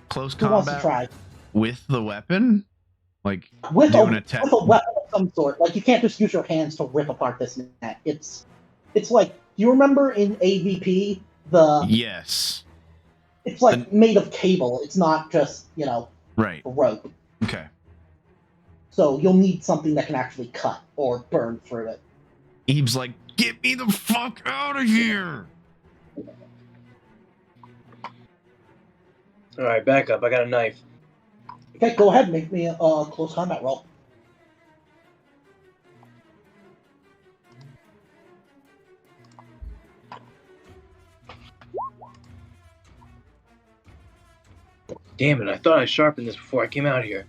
Close Who wants to combat try? with the weapon? Like With do an attack? with a weapon of some sort. Like, you can't just use your hands to rip apart this net. It's like, do you remember in AVP Yes. it's like made of cable. It's not just, Right. rope. Okay. So you'll need something that can actually cut or burn through it. Ebe's like, get me the fuck out of here. Alright, back up. I got a knife. Okay, go ahead and make me a close combat roll. Damn it, I thought I sharpened this before I came out here.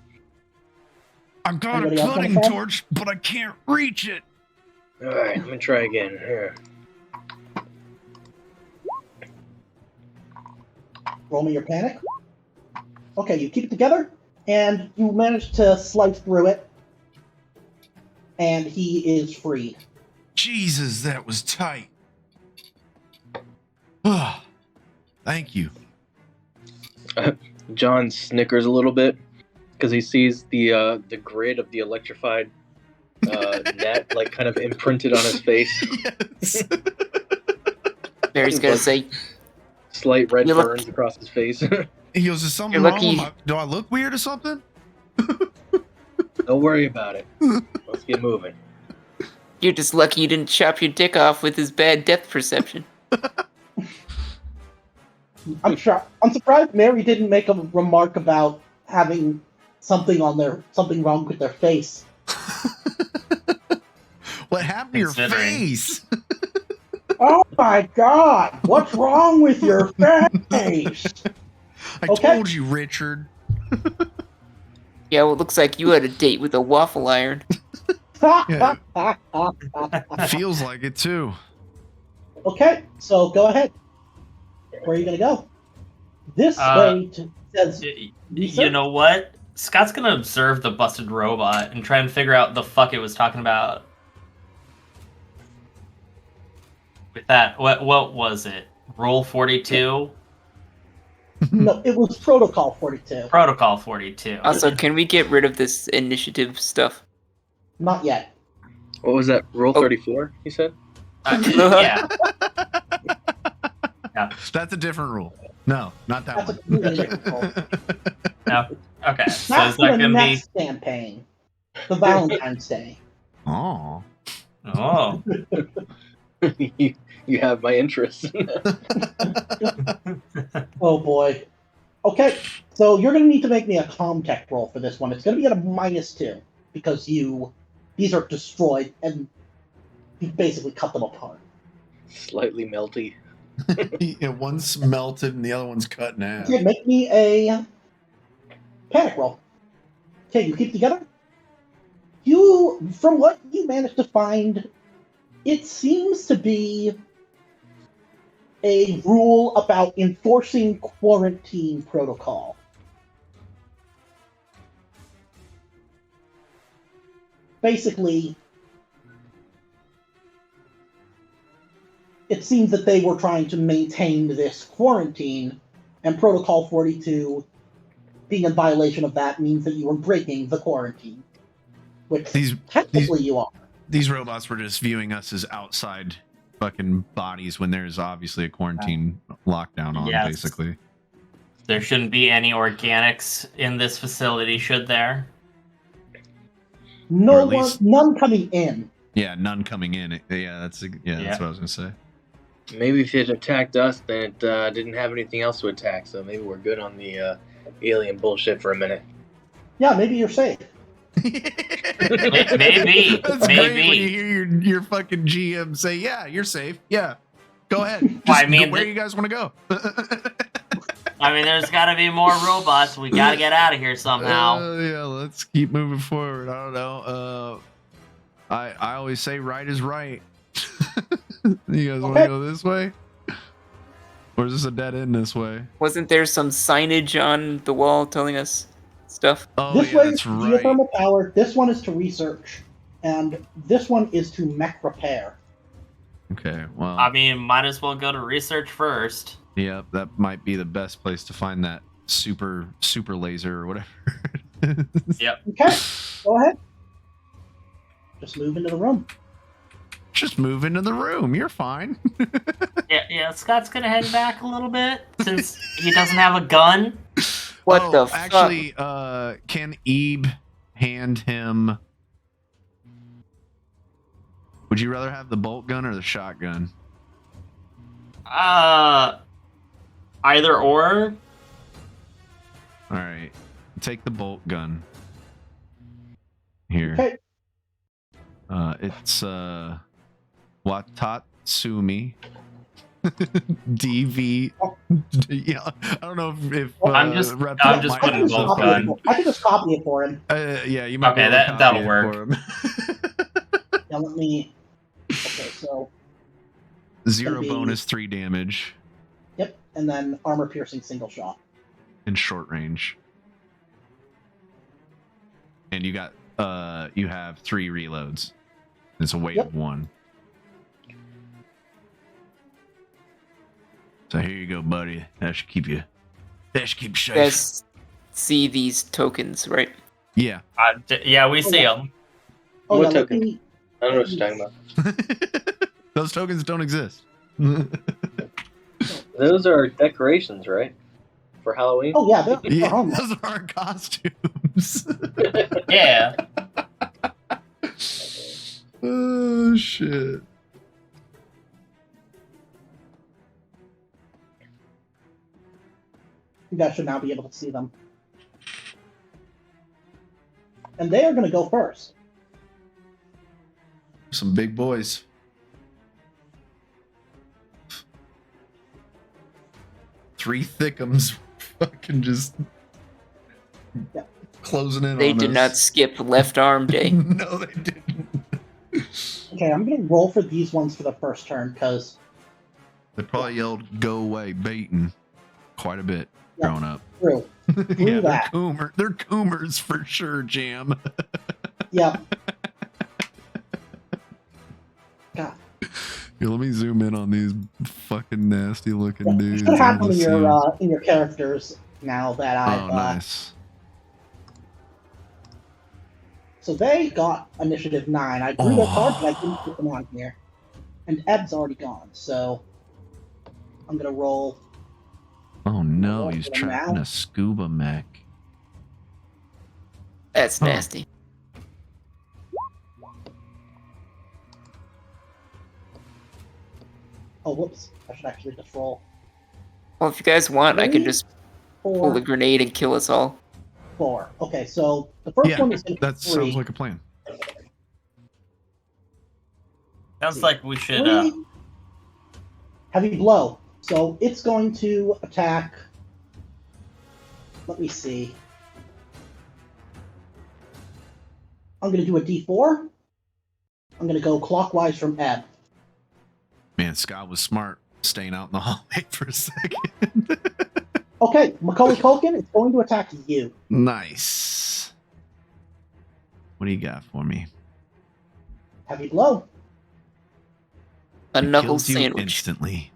I've got Anybody a else cutting wanna try? torch, but I can't reach it. Alright, let me try again. Here. Roll me your panic. Okay, you keep it together, and you manage to slice through it, and he is freed. Jesus, that was tight. Ah, thank you. John snickers a little bit because he sees the grid of the electrified net like kind of imprinted on his face. Yes. Mary's gonna say, Slight red You look- burns across his face. He goes, is something You're wrong? lucky- Do I look weird or something? Don't worry about it. Let's get moving. "You're just lucky you didn't chop your dick off with his bad depth perception." I'm surprised Mary didn't make a remark about having something wrong with their face. What happened to your Considering. face? Oh my god! What's wrong with your face? I Okay. told you, Richard. Yeah, well, it looks like you had a date with a waffle iron. Yeah. Feels like it too. Okay, so go ahead. Where are you gonna go? This way says You research? know what? Scott's gonna observe the busted robot and try and figure out the fuck it was talking about. With that, what was it? Rule 42? No, it was Protocol 42. Protocol 42. Also, can we get rid of this initiative stuff? Not yet. What was that? Rule Oh. 34, you said? Yeah. That's a different rule. No, not that That's a one. completely different rule. No. Okay. So That's is that the gonna be? next campaign. The Valentine's Day. Oh. Oh. you have my interest. Oh boy. Okay, so you're gonna need to make me a Comtech roll for this one. It's gonna be at a -2 because these are destroyed and you basically cut them apart. Slightly melty. Yeah, one's melted and the other one's cut in half. Okay, make me a panic roll. Okay, you keep together. From what you managed to find, it seems to be a rule about enforcing quarantine protocol. Basically, it seems that they were trying to maintain this quarantine, and Protocol 42, being in violation of that, means that you are breaking the quarantine. Which, technically, you are. These robots were just viewing us as outside fucking bodies when there's obviously a quarantine lockdown on, Yes. basically. There shouldn't be any organics in this facility, should there? Or at least- None coming in. Yeah, none coming in. That's what I was gonna say. Maybe if it attacked us, then it didn't have anything else to attack, so maybe we're good on the alien bullshit for a minute. Yeah, maybe you're safe. Maybe. That's great when Maybe. you hear your fucking GM say, "Yeah, you're safe. Yeah, go ahead. Just I mean, go where you guys want to go." I mean, there's got to be more robots. We got to get out of here somehow. Yeah, let's keep moving forward. I don't know. I always say right is right. You guys want to go this way, or is this a dead end this way? Wasn't there some signage on the wall telling us stuff? Oh This yeah, way that's is right. geothermal power, this one is to research, and this one is to mech repair. Okay, well, I mean, might as well go to research first. yeah, that might be the best place to find that super laser or whatever. Yep. Okay, go ahead. Just move into the room. Just move into the room. You're fine. Yeah. Scott's gonna head back a little bit since he doesn't have a gun. What the fuck? Actually, can Ebe hand him? Would you rather have the bolt gun or the shotgun? Either or. All right, take the bolt gun. Here. Okay. It's Watatsumi. DV. Yeah, I don't know if I'm just Reptile I'm just might putting have both both gun. I can just copy it for him. Yeah, you might. Okay, be able to that'll copy it work. for him. Now let me. Okay, so 0 be- bonus, 3 damage yep, and then armor piercing single shot. in short range. And you got you have 3 reloads. It's a weight Yep. of 1. So here you go, buddy. That should keep you safe. You guys see these tokens, right? Yeah. Yeah, we see them. Oh What yeah, let token? me. I don't know what you're talking about. Those tokens don't exist. Those are decorations, right? For Halloween? Oh yeah, they're Yeah, harmless. those are our costumes. Yeah. Oh shit. You guys should now be able to see them. and they are going to go first. Some big boys. Three thickums fucking just closing in They on us. did not skip left arm day. No, they didn't. Okay, I'm going to roll for these ones for the first turn, because... They probably yelled, "Go away," baiting quite a bit growing up. True. Yeah, that. they're coomers for sure, Jam. Yep. God. Here, let me zoom in on these fucking nasty looking You dudes. should have them Let's in your characters now that I've... Oh, nice. So they got initiative 9. I drew their cards, but I didn't put them on here. And Ed's already gone, so... I'm going to roll... Oh no, he's for them trapped in now. a scuba mech. That's nasty. Oh, whoops. I should actually just roll. Well, if you guys want, I can 3, just pull the 4, grenade and kill us all. 4. Okay, so the first Yeah, one is going to be that 3. sounds like a plan. Sounds like we should. 3. Heavy blow. So it's going to attack... Let me see. I'm going to do a D4. I'm going to go clockwise from Ed. Man, Scott was smart staying out in the hallway for a second. Okay, Macaulay Culkin is going to attack you. Nice. What do you got for me? Heavy blow. A It knuckle kills you sandwich. instantly.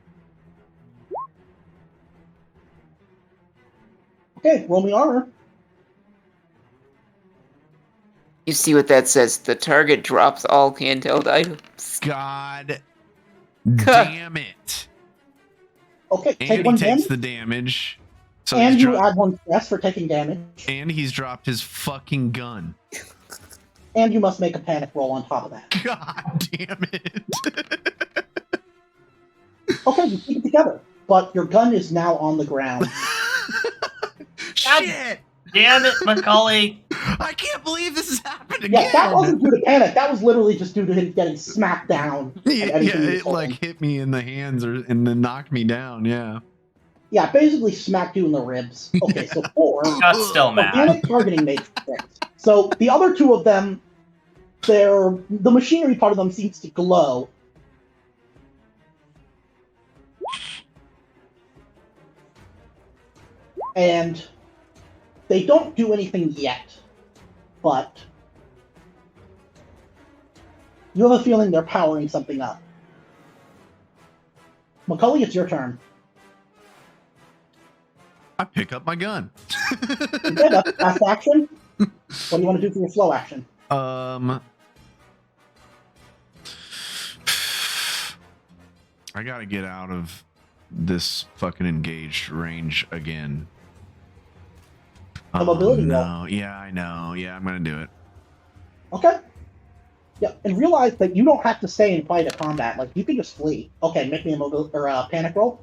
Okay, roll me armor. You see what that says? The target drops all handheld items. God damn it. Okay, And take he 1 takes damage. the damage. So And he's you dro- add 1 stress for taking damage. and he's dropped his fucking gun. And you must make a panic roll on top of that. God damn it. Okay, you keep it together. But your gun is now on the ground. Shit! Damn it, Macaulay! I can't believe this has happened again. Yeah, that wasn't due to panic. That was literally just due to him getting smacked down. Yeah, everything he was it like holding. hit me in the hands and then knocked me down. Yeah. Yeah, basically smacked you in the ribs. Okay, so 4. Got still mad. Organic targeting matrix. So the other 2 of them, the machinery part of them seems to glow. And they don't do anything yet, but you have a feeling they're powering something up. Macaulay, it's your turn. I pick up my gun. Okay, that's fast action. What do you want to do for your slow action? I gotta get out of this fucking engaged range again. A mobility roll. No, yeah, I know. Yeah, I'm gonna do it. Okay. Yeah, and realize that you don't have to stay and fight a combat. Like, you can just flee. Okay, make me a panic roll.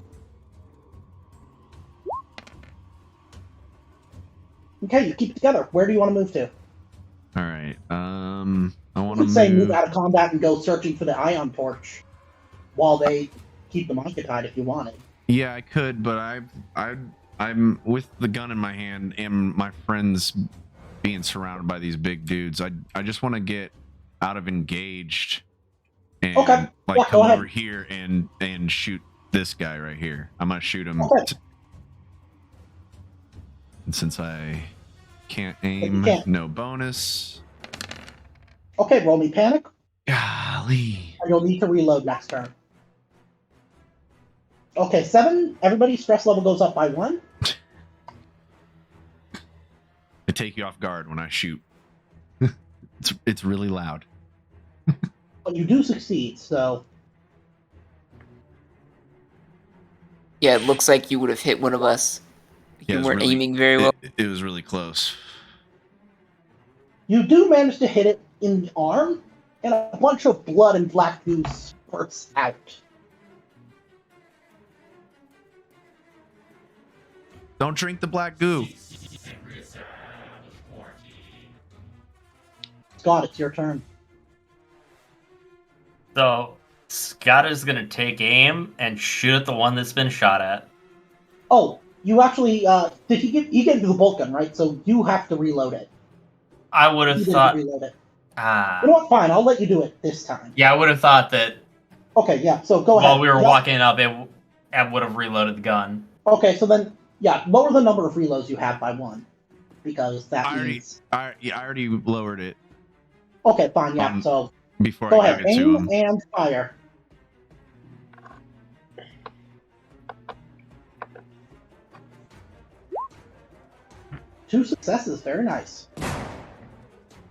Okay, you keep it together. Where do you want to move to? All right. I You want to could say move move. out of combat and go searching for the ion torch while they keep them occupied if you wanted. Yeah, I could, but I'm with the gun in my hand and my friends being surrounded by these big dudes. I just want to get out of engaged and Okay. like Yeah, come go ahead. over here and shoot this guy right here. I'm gonna shoot him. Okay. And since I can't aim, can't. no bonus. Okay, roll me panic, Golly. and you'll need to reload next turn. Okay, 7. Everybody's stress level goes up by 1. I take you off guard when I shoot. It's really loud. But you do succeed, so... Yeah, it looks like you would have hit one of us. Yeah, it You was weren't really- aiming very well. It was really close. You do manage to hit it in the arm, and a bunch of blood and black goo spurts out. Don't drink the black goo. Scott, it's your turn. So Scott is gonna take aim and shoot at the one that's been shot at. Oh, you actually did he gave you the bolt gun, right? So you have to reload it. I would have You didn't thought. reload it. You know what? Fine, I'll let you do it this time. Yeah, I would have thought that Okay, yeah. So go ahead. while we were Yep. walking up, it would have reloaded the gun. Okay, so then yeah, lower the number of reloads you have by 1, because that means. I already lowered it Okay, fine. Yeah. So before go I ahead, gave it to aim him. and fire. Two successes. Very nice.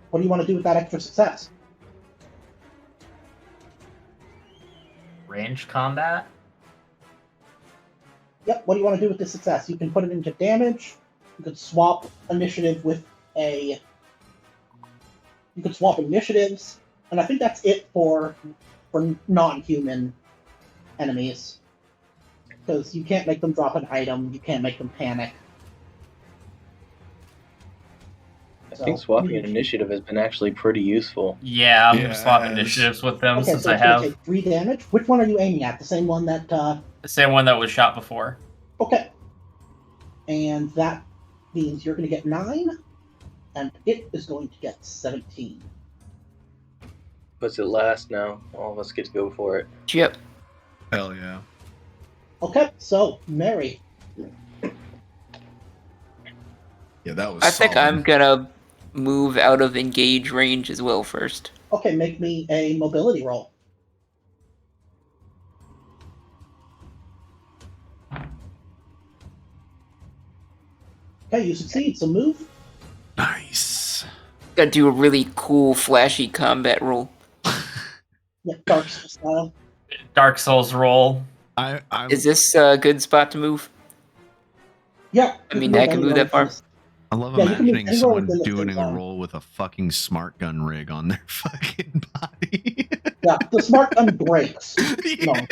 What do you want to do with that extra success? Ranged combat? Yep, what do you want to do with this success? You can put it into damage. You could swap initiative with a... You could swap initiatives. And I think that's it for non-human enemies. Because you can't make them drop an item, you can't make them panic. I think swapping an initiative has been actually pretty useful. Yeah, I'm Yes. swapping initiatives with them Okay, since so I it's going to have take 3 damage. Which one are you aiming at? The same one that... the same one that was shot before. Okay. And that means you're going to get 9, and it is going to get 17. Puts it last now. All of us get to go for it. Yep. Hell yeah. Okay, so, Mary. Yeah, that was I think solid. I'm gonna move out of engage range as well first. Okay, make me a mobility roll. Okay, you succeed, so move. Nice. Gotta do a really cool, flashy combat roll. Yeah, Dark Souls style. Dark Souls roll. I'm Is this a good spot to move? Yeah. I mean, I can move that far. I love Yeah, you can move imagining anywhere someone within the doing free a zone. roll with a fucking smart gun rig on their fucking body. Yeah, the smart gun breaks. Yeah.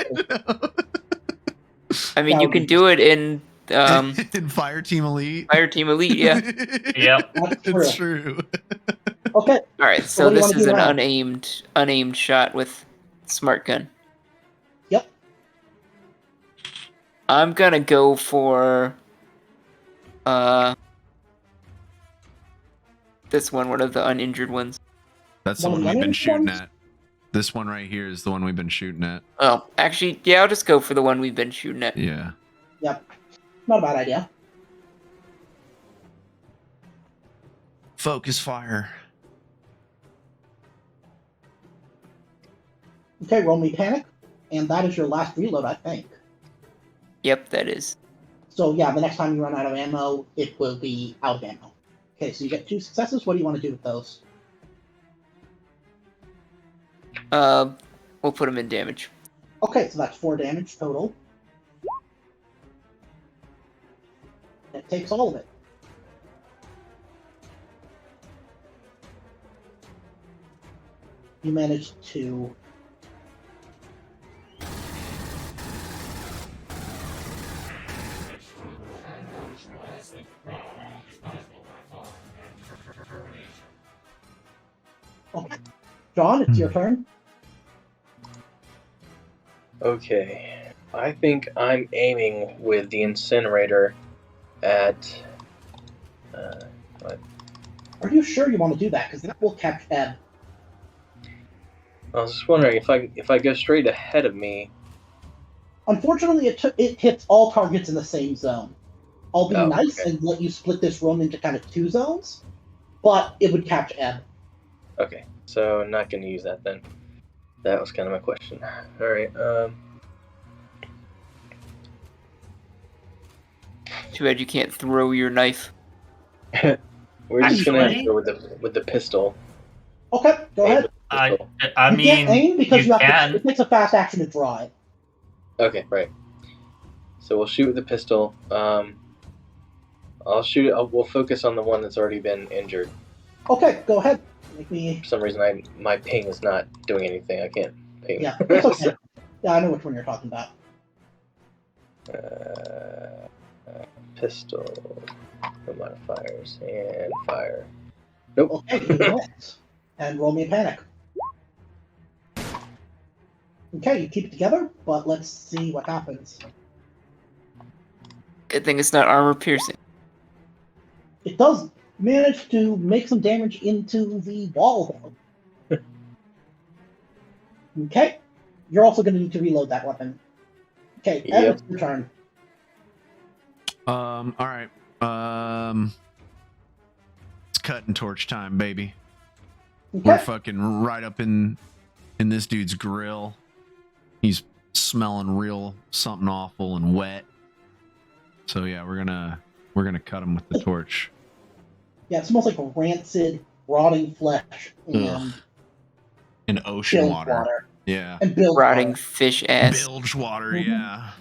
I mean, That you would can be- do it in In Fire Team Elite. Fire Team Elite, yeah. Yep. That's It's true. Okay, All right, So so what do you this wanna is do an now? unaimed shot with smart gun. yep. I'm gonna go for this one of the uninjured ones. That's the One of one the we've been uninjured shooting ones? at. This one right here is the one we've been shooting at. Oh, actually, yeah, I'll just go for the one we've been shooting at. Yeah. Yep. Not a bad idea. Focus fire. Okay, roll me panic, and that is your last reload, I think. Yep, that is. So yeah, the next time you run out of ammo, it will be out of ammo. Okay, so you get 2 successes. What do you want to do with those? We'll put them in damage. Okay, so that's 4 damage total. That takes all of it. You managed to... Okay. John, it's your turn. Okay. I think I'm aiming with the incinerator at... Are you sure you want to do that? Because that will catch Ed. I was just wondering if I go straight ahead of me. Unfortunately, it hits all targets in the same zone. I'll be Oh, nice okay. and let you split this room into kind of 2 zones, but it would catch Ed. Okay, so not going to use that then. That was kind of my question. All right. Too bad you can't throw your knife. We're just going to have to Actually- go with the pistol. Okay, go Aim ahead. with the pistol. I You mean, can't aim because you you have can. to, it takes a fast action to draw it. Okay, right. So we'll shoot with the pistol. I'll shoot it. We'll focus on the one that's already been injured. Okay, go ahead. Make me. For some reason, my ping is not doing anything. I can't ping. Yeah, it's okay. Yeah, I know which one you're talking about. Pistol. No modifiers and fire. Nope. Okay, you hit. and roll me a panic. Okay, you keep it together, but let's see what happens. Good thing it's not armor piercing. It does manage to make some damage into the wall, though. Okay, you're also going to need to reload that weapon. Okay, Ed, Yep. it's your turn. All right. It's cutting torch time, baby. We're Okay, fucking right up in this dude's grill. He's smelling real something awful and wet. So yeah, we're gonna cut him with the torch. yeah, it smells like rancid, rotting flesh and Ugh. And ocean bilge water. Yeah. And bilge Rotting water. fish ass. Bilge water, Mhm. yeah.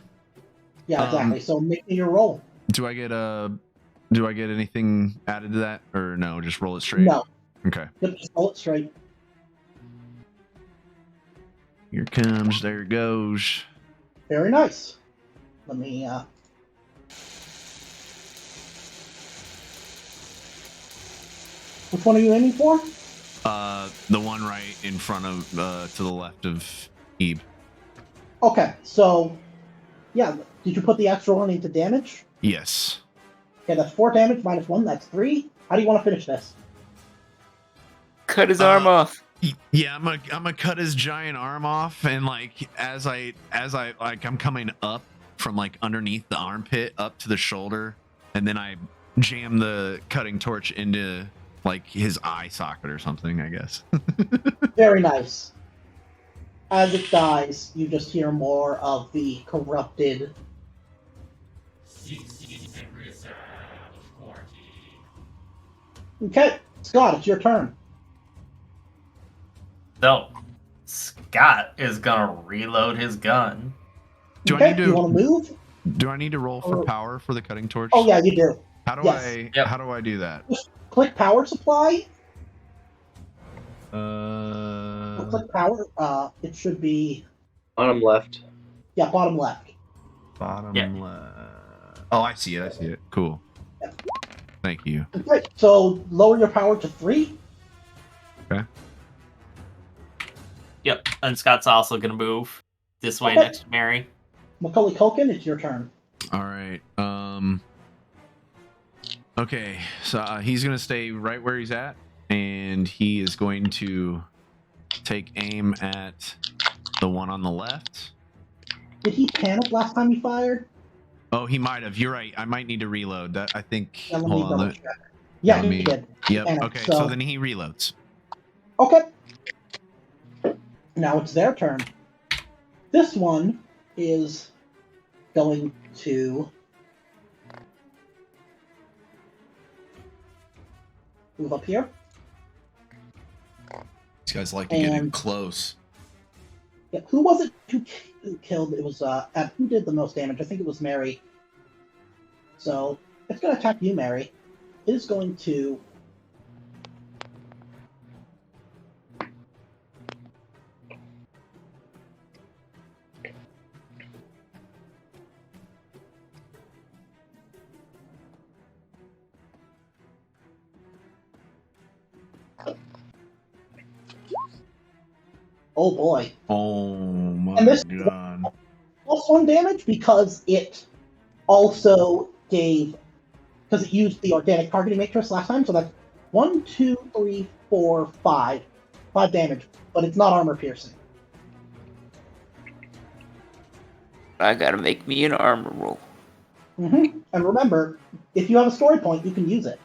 Yeah, exactly. So make me your roll. Do I get anything added to that, or no? Just roll it straight. No, Okay. yep, just roll it straight. Here comes. There it goes. Very nice. Let me. Which one are you aiming for? The one right in front of, to the left of Ebe. Okay, so yeah, did you put the extra one into damage? Yes. Okay, that's 4 damage minus 1. That's 3. How do you want to finish this? Cut his arm off. Yeah, I'm gonna cut his giant arm off, and like as I like I'm coming up from like underneath the armpit up to the shoulder, and then I jam the cutting torch into like his eye socket or something, I guess. Very nice. As it dies, you just hear more of the corrupted. Okay, Scott, it's your turn. So, Scott is gonna reload his gun. Do Okay, I need you want to move? Do I need to roll for Or- power for the cutting torch? Oh yeah, you do. How do yes. Yep. How do I do that? Click power supply. Click power. It should be Bottom left. bottom left. Bottom Yeah. left. Oh, I see it. Cool. Yeah. Thank you. Okay, so lower your power to 3. Yep, and Scott's also gonna move this way Okay. next to Mary. Macaulay Culkin, it's your turn. All right. Okay, so he's gonna stay right where he's at, and he is going to take aim at the one on the left. Did he panic last time he fired? Oh, he might have. You're right. I might need to reload. That I think. Yeah, let me Hold on. double let- check. Yeah, let he me- did. Yep. Panic, Okay. so- So then he reloads. Okay. Now it's their turn. This one is going to move up here. These guys like to get in close. Yeah, who was it who killed? It was who did the most damage? I think it was Mary. So it's going to attack you, Mary. It is going to. Oh boy. Oh my And this- god. +1 damage because it also gave, because it used the organic targeting matrix last time, so that's 1, 2, 3, 4, 5. 5 damage, but it's not armor piercing. I gotta make me an armor roll. And remember, if you have a story point, you can use it.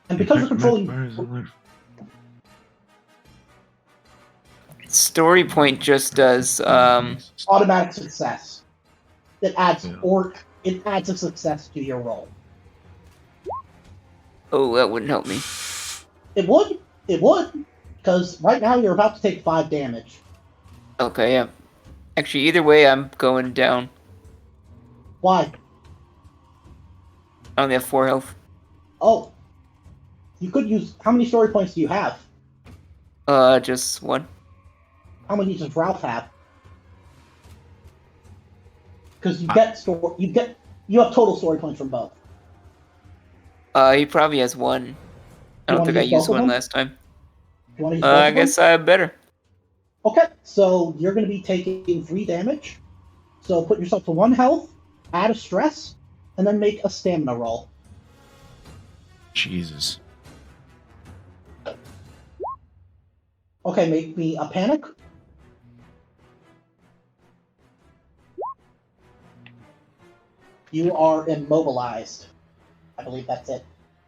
And because you're controlling. Story point just does Automatic success. It adds Yeah. it adds a success to your roll. oh, that wouldn't help me. It would, because right now you're about to take 5 damage. Okay, yeah. Actually, either way, I'm going down. Why? I only have 4 health. Oh, you could use. How many story points do you have? Just 1. How many does Ralph have? Because you have total story points from both. He probably has one. I don't think I use used both of one them? last time. You want to use both I of them? guess I better. Okay, so you're going to be taking 3 damage. So put yourself to 1 health, add a stress, and then make a stamina roll. Jesus. Okay, make me a panic. You are immobilized. I believe that's it.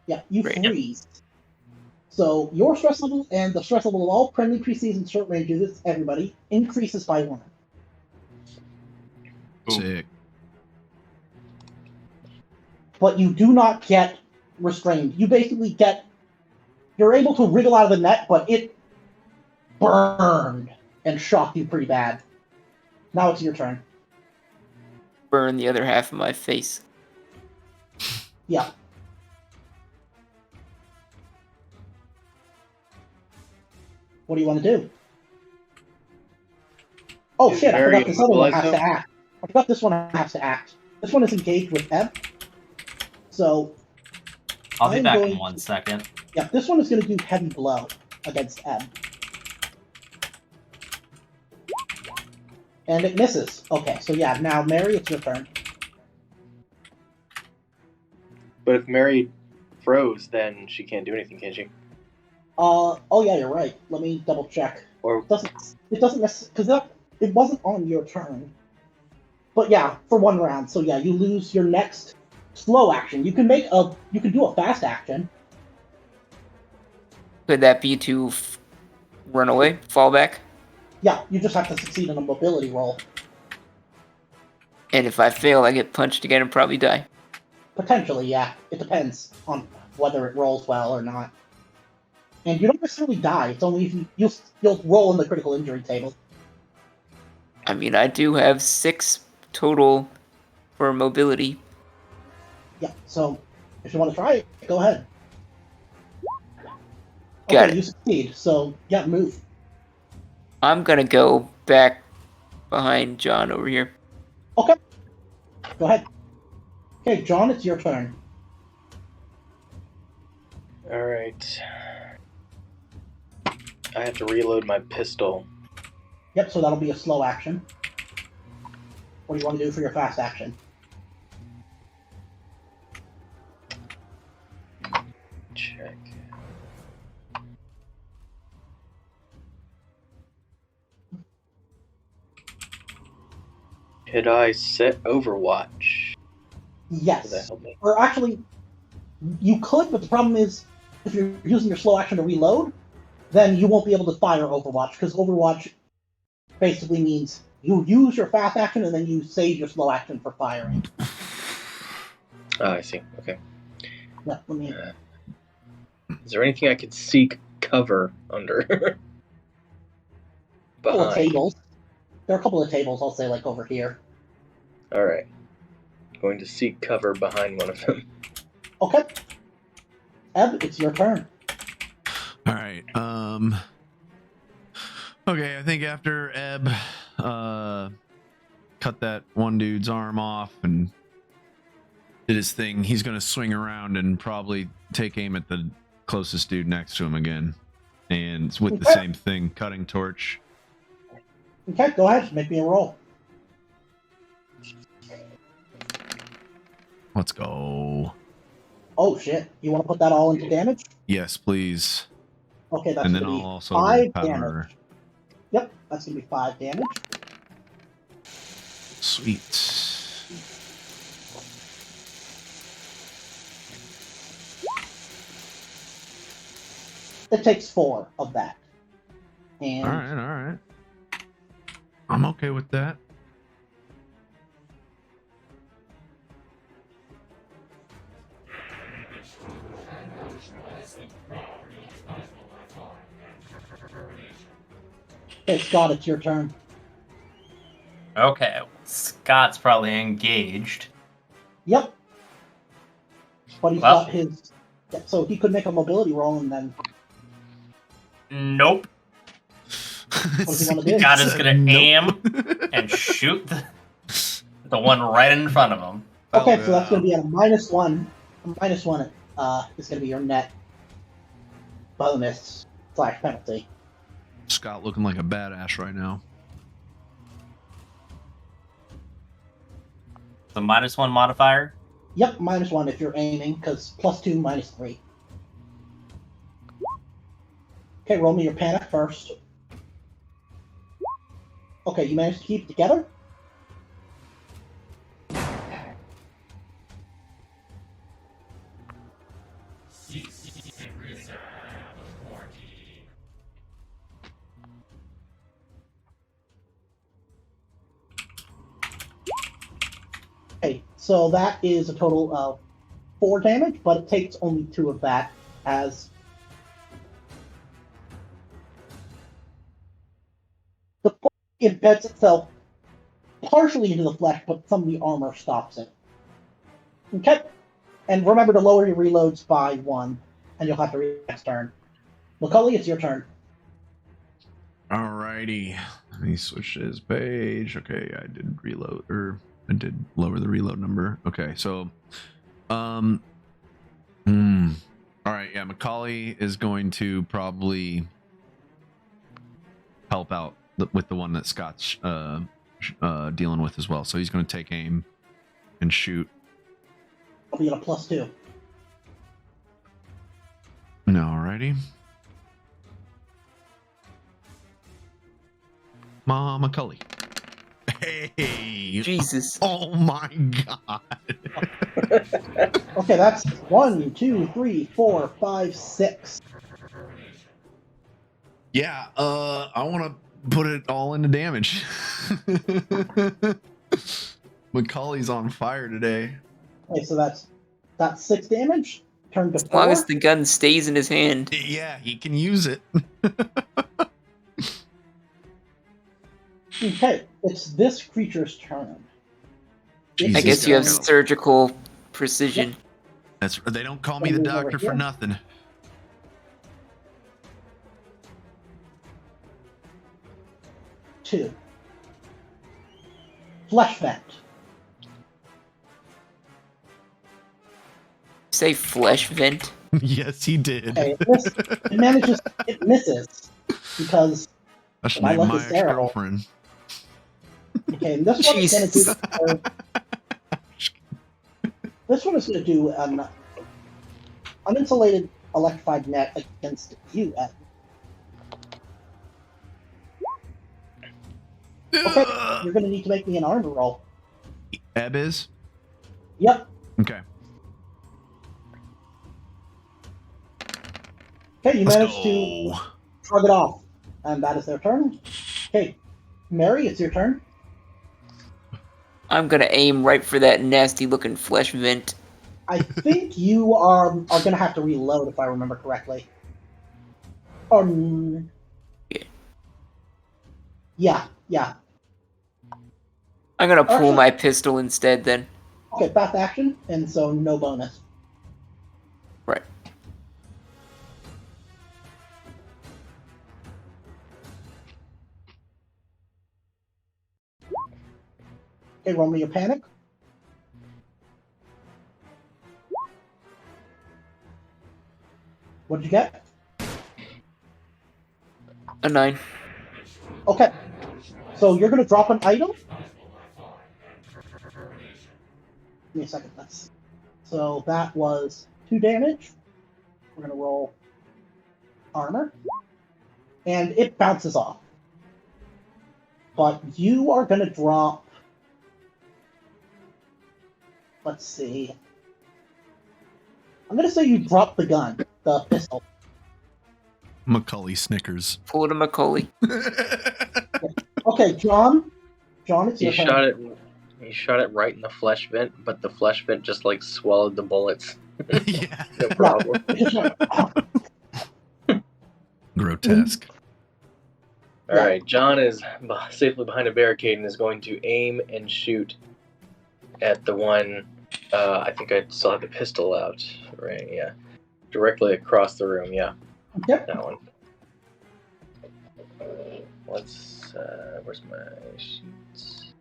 Yeah, you Right. freeze. So your stress level and the stress level of all friendly PCs in short ranges, it's everybody, increases by 1. Sick. But you do not get restrained. You basically get... You're able to wriggle out of the net, but it burned and shocked you pretty bad. Now it's your turn. Burn the other half of my face. Yeah. What do you want to do? Oh Is shit, I Mary forgot this other one has immobilized to act. I forgot this one has to act. This one is engaged with Eb. So I'll be I'm back going in 1 second. Yeah, this one is going to do heavy blow against Eb. And it misses. Okay, so yeah, now Mary, it's your turn. But if Mary froze, then she can't do anything, can she? Oh yeah, you're right. Let me double check. Or It doesn't because it wasn't on your turn. But yeah, for 1 round. So yeah, you lose your next slow action. You can do a fast action. Could that be to run away, fall back? Yeah, you just have to succeed in a mobility roll. And if I fail, I get punched again and probably die. Potentially, yeah. It depends on whether it rolls well or not. And you don't necessarily die. It's only if you'll roll in the critical injury table. I mean, I do have 6 total for mobility. Yeah, so if you want to try it, go ahead. Got Okay, it. you succeed. So yeah, move. I'm gonna go back behind John over here. Okay. Go ahead. Okay, John, it's your turn. alright. I have to reload my pistol. Yep, so that'll be a slow action. What do you want to do for your fast action? Check. Could I set Overwatch? Would that Yes. help me? Or actually, you could, but the problem is, if you're using your slow action to reload, then you won't be able to fire Overwatch, because Overwatch basically means you use your fast action and then you save your slow action for firing. Oh, I see. Okay. Yeah, let me... Is there anything I could seek cover under? couple of Behind. tables. There are a couple of tables, I'll say, like over here. Alright. Going to seek cover behind one of them. Okay. Eb, it's your turn. All right. Okay, I think after Ebb cut that one dude's arm off and did his thing, he's gonna swing around and probably take aim at the closest dude next to him again. And with the Okay. same thing, cutting torch. Okay, go ahead. Make me a roll. Let's go. Oh, shit. You want to put that all into damage? Yes, please. Okay, that's And going then to I'll be also 5 powder. damage. Yep, that's going to be 5 damage. Sweet. It takes 4 of that. And All right. I'm okay with that. hey, Scott, it's your turn. Okay, Scott's probably engaged. Yep. But he's Well. got his... Yeah, so he could make a mobility roll and then... Nope. What does he want to do? Scott is gonna Nope. aim and shoot the one right in front of him. Okay, so that's going to be a -1. A -1 is going to be your net bonus / penalty. Scott looking like a badass right now. The -1 modifier. Yep, -1 if you're aiming, because +2, -3. Okay, roll me your panic first. Okay, you managed to keep it together? Okay, so that is a total of 4 damage, but it takes only 2 of that as the point embeds itself partially into the flesh, but some of the armor stops it. Okay, and remember to lower your reloads by 1, and you'll have to read next turn. Macaulay, it's your turn. Alrighty. Let me switch this page. Okay, I did reload, or I did lower the reload number. Okay, so, all right, yeah, Macaulay is going to probably help out with the one that Scott's dealing with as well. So he's going to take aim and shoot. I'll be at a +2. Alrighty. Macaulay. Hey! Jesus. Oh my god! Okay, that's 1, 2, 3, 4, 5, 6. Yeah, I want to put it all into damage. Macaulay's on fire today. Okay, so that's 6 damage. Turn to 4. As long as the gun stays in his hand. Yeah, he can use it. Okay, it's this creature's turn. Jesus I guess you have God. surgical precision. They don't call me the doctor for nothing. Two. Flesh vent. Say flesh vent. Yes, he did. Okay, it misses because I should my name luck my is terrible. ex-girlfriend. Okay, and this one is going to Jesus. do. This one is going to do an uninsulated electrified net against you, Ed. Okay, you're going to need to make me an armor roll. Eb is? Yep. Okay. Okay, you Let's managed to go. shrug it off, and that is their turn. Okay, Mary, it's your turn. I'm gonna aim right for that nasty looking flesh vent. I think you are going to have to reload, if I remember correctly. Yeah. I'm gonna pull Actually- my pistol instead then. Okay, fast action, and so no bonus. Right. Okay, roll me your panic. What did you get? A 9. Okay. So you're gonna drop an item? Give me a second. So that was 2 damage. We're gonna roll armor. And it bounces off. But you are gonna drop. Let's see. I'm gonna say you drop the gun, the pistol. Macaulay Snickers. Pull it to Macaulay. Okay, John. John, it's He your turn. shot it. He shot it right in the flesh vent, but the flesh vent just like swallowed the bullets. Yeah. No problem. Grotesque. All right, John is safely behind a barricade and is going to aim and shoot at the one. I think I still have the pistol out, right? Yeah, directly across the room. Yeah, Yep. that one. Let's. Where's my sheets?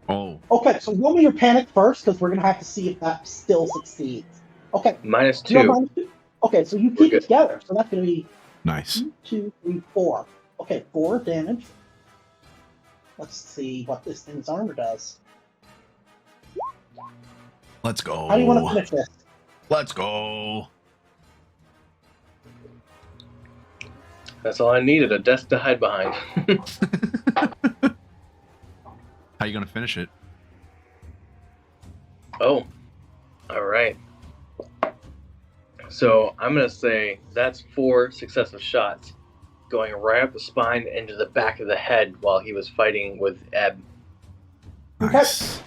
Oh. Okay, so roll me your panic first, because we're going to have to see if that still succeeds. Okay. -2. You have -2. Okay, so you keep good. it together. So that's going to be Nice. 1, 2, 3, 4. Okay, 4 damage. Let's see what this thing's armor does. Let's go. How do you want to finish this? Let's go. That's all I needed, a desk to hide behind. How you gonna finish it? Oh, all right. So I'm going to say that's 4 successive shots going right up the spine into the back of the head while he was fighting with Ebb. Nice.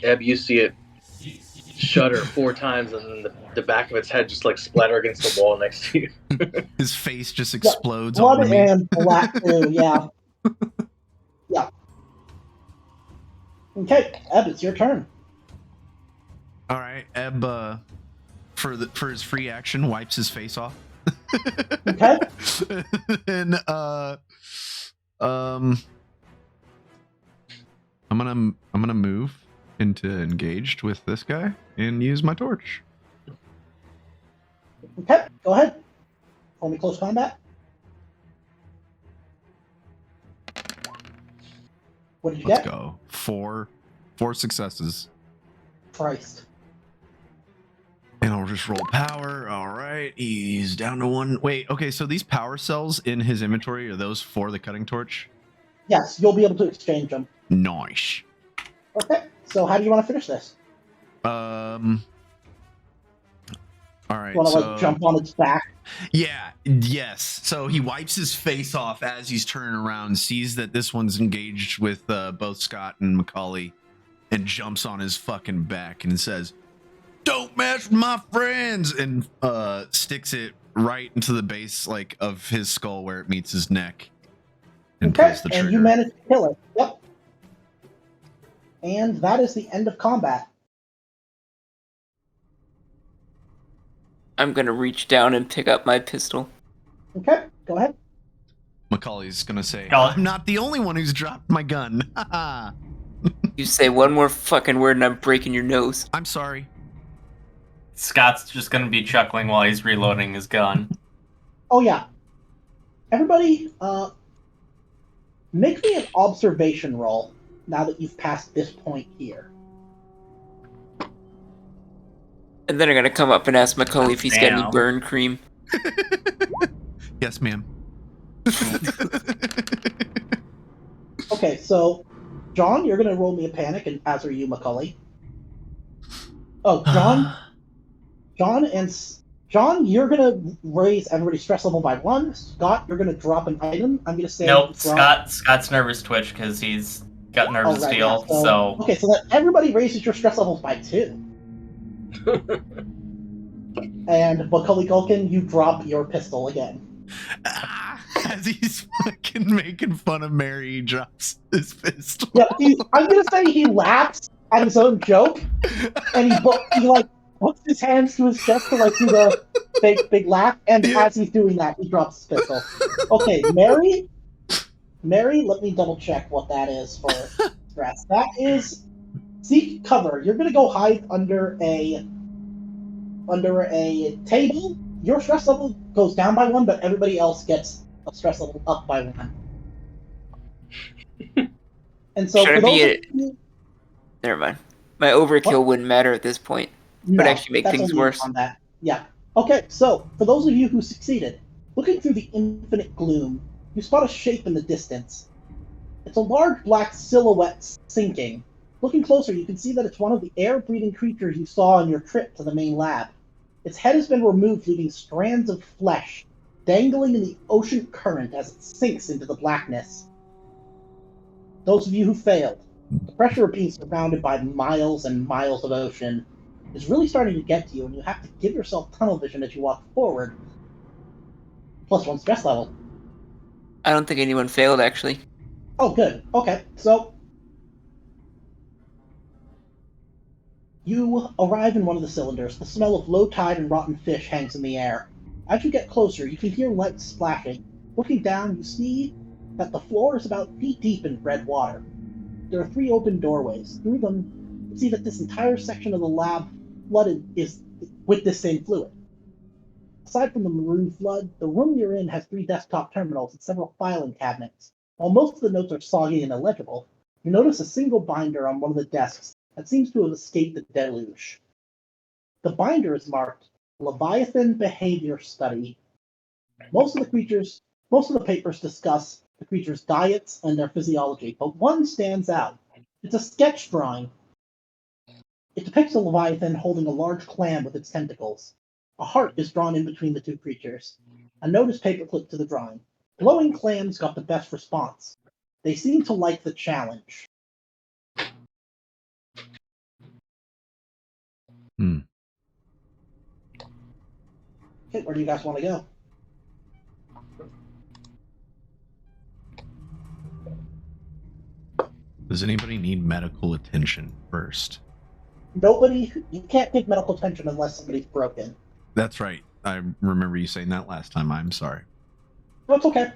Ebb, you see it shudder 4 times, and then the back of its head just like splatter against the wall next to you. His face just explodes Blood onto me. and black too, yeah. Yeah. Okay, Ebb, it's your turn. All right, Ebb, for his free action, wipes his face off. Okay. And I'm gonna move into engaged with this guy and use my torch. Okay, go ahead. Roll me close combat. What did you Let's get? go. Four successes. Christ. And I'll just roll power. All right, he's down to 1. Wait, okay, so these power cells in his inventory, are those for the cutting torch? Yes, you'll be able to exchange them. Nice. Okay, so how do you want to finish this? All right, You want to so jump on its back? yeah, yes. So he wipes his face off as he's turning around, sees that this one's engaged with both Scott and Macaulay, and jumps on his fucking back and says, "Don't mess with my friends!" and sticks it right into the base like of his skull where it meets his neck, and Okay, pulls the trigger. and you managed to kill it. Yep. And that is the end of combat. I'm gonna reach down and pick up my pistol. Okay, go ahead. Macaulay's gonna say, Oh. "I'm not the only one who's dropped my gun." Haha. You say one more fucking word and I'm breaking your nose. I'm sorry. Scott's just gonna be chuckling while he's reloading his gun. Oh yeah. Everybody, make me an observation roll now that you've passed this point here. And then I'm gonna come up and ask Macaulay if he's got any Damn. burn cream. Yes, ma'am. Okay, so John, you're gonna roll me a panic, and as are you, Macaulay. Oh, John, you're gonna raise everybody's stress level by 1. Scott, you're gonna drop an item. I'm gonna say Nope, drop... Scott's nervous twitch because he's got nervous right, steel. yeah, So okay, so that everybody raises your stress levels by 2. And Macaulay Culkin, you drop your pistol again. As he's fucking making fun of Mary, he drops his pistol. Yeah, I'm gonna say he laughs at his own joke, and he like puts his hands to his chest to like do the big laugh, and as he's doing that, he drops his pistol. Okay, Mary, let me double check what that is for stress. That is seek cover. You're gonna go hide under a table. Your stress level goes down by 1, but everybody else gets a stress level up by 1. And so Should for I those be of it? you, Never mind. My overkill What? wouldn't matter at this point. no, actually make that's things only worse. on that. Yeah. Okay, so for those of you who succeeded, looking through the infinite gloom, you spot a shape in the distance. It's a large black silhouette sinking. Looking closer, you can see that it's one of the air-breathing creatures you saw on your trip to the main lab. Its head has been removed, leaving strands of flesh dangling in the ocean current as it sinks into the blackness. Those of you who failed, the pressure of being surrounded by miles and miles of ocean is really starting to get to you, and you have to give yourself tunnel vision as you walk forward. Plus 1 stress level. I don't think anyone failed, actually. Oh, good. Okay, so You arrive in one of the cylinders. The smell of low tide and rotten fish hangs in the air. As you get closer, you can hear lights splashing. Looking down, you see that the floor is about feet deep in red water. There are 3 open doorways. Through them, you see that this entire section of the lab flooded is with this same fluid. Aside from the maroon flood, the room you're in has 3 desktop terminals and several filing cabinets. While most of the notes are soggy and illegible, you notice a single binder on one of the desks that seems to have escaped the deluge. The binder is marked Leviathan Behavior Study. Most of the papers discuss the creatures' diets and their physiology, but one stands out. It's a sketch drawing. It depicts a Leviathan holding a large clam with its tentacles. A heart is drawn in between the 2 creatures. A note is paperclipped to the drawing. Glowing clams got the best response. They seem to like the challenge. Okay, where do you guys want to go? Does anybody need medical attention first? Nobody. You can't take medical attention unless somebody's broken. That's right. I remember you saying that last time. I'm sorry. That's okay.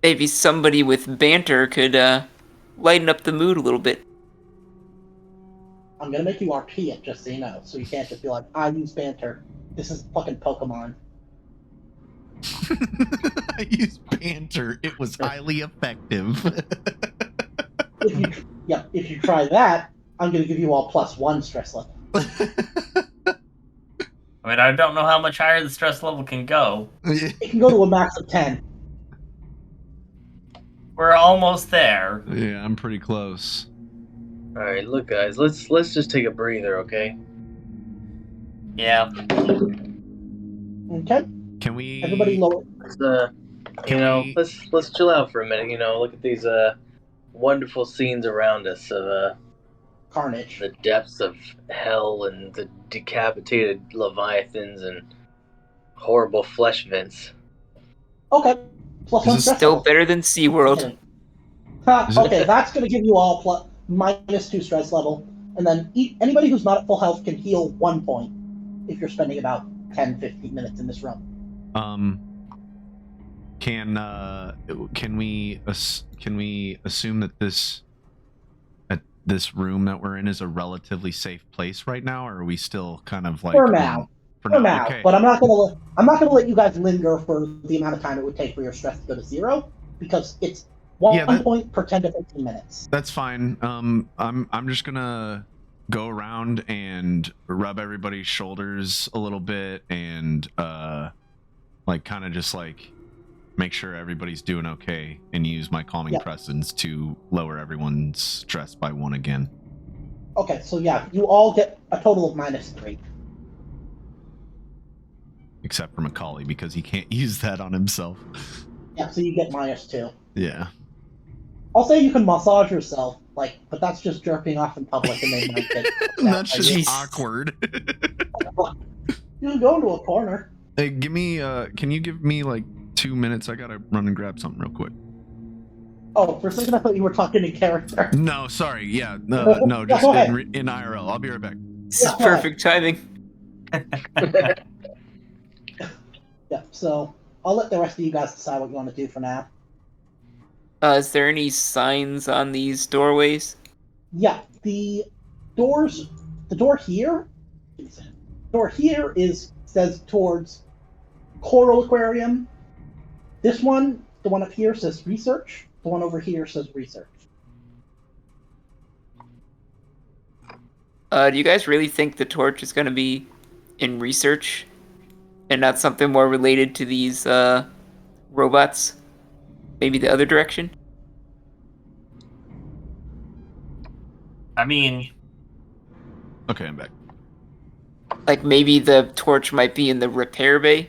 Maybe somebody with banter could lighten up the mood a little bit. I'm gonna make you RP it, just so you know, so you can't just be like, I use banter. This is fucking Pokemon. I used banter. It was highly effective. If you try that, I'm gonna give you all +1 stress level. I mean, I don't know how much higher the stress level can go. It can go to a max of 10. We're almost there. Yeah, I'm pretty close. All right, look, guys. Let's just take a breather, okay? Yeah. Okay. Can we? Everybody lower. Let's chill out for a minute. Look at these wonderful scenes around us of Carnage. the depths of hell and the decapitated leviathans and horrible flesh vents. Okay. +1 Is this stress Still level. better than SeaWorld. Okay, that's gonna give you all -2 stress level, and then anybody who's not at full health can heal 1 point if you're spending about 10-15 minutes in this room. Can we assume that this room that we're in is a relatively safe place right now, or are we still kind of like For now. For now, okay. but I'm not gonna let you guys linger for the amount of time it would take for your stress to go to 0, because it's one point per 10 to 15 minutes. That's fine. I'm just gonna go around and rub everybody's shoulders a little bit and kind of just make sure everybody's doing okay and use my calming presence to lower everyone's stress by 1 again. Okay, so yeah, you all get a total of -3. Except for Macaulay, because he can't use that on himself. Yeah, so you get -2. Yeah. I'll say you can massage yourself, but that's just jerking off in public and they might get That's just Jeez. awkward. You can go into a corner. Hey, can you give me 2 minutes? I gotta run and grab something real quick. Oh, for a second I thought you were talking in character. No, sorry. Yeah, no, just in IRL. I'll be right back. This is perfect timing. Yeah, so I'll let the rest of you guys decide what you want to do for now. Is there any signs on these doorways? Yeah, the door here says towards Coral Aquarium. This one, the one up here, says research. The one over here says research. Do you guys really think the torch is going to be in research and not something more related to these robots? Maybe the other direction? I mean... Okay, I'm back. Maybe the torch might be in the repair bay?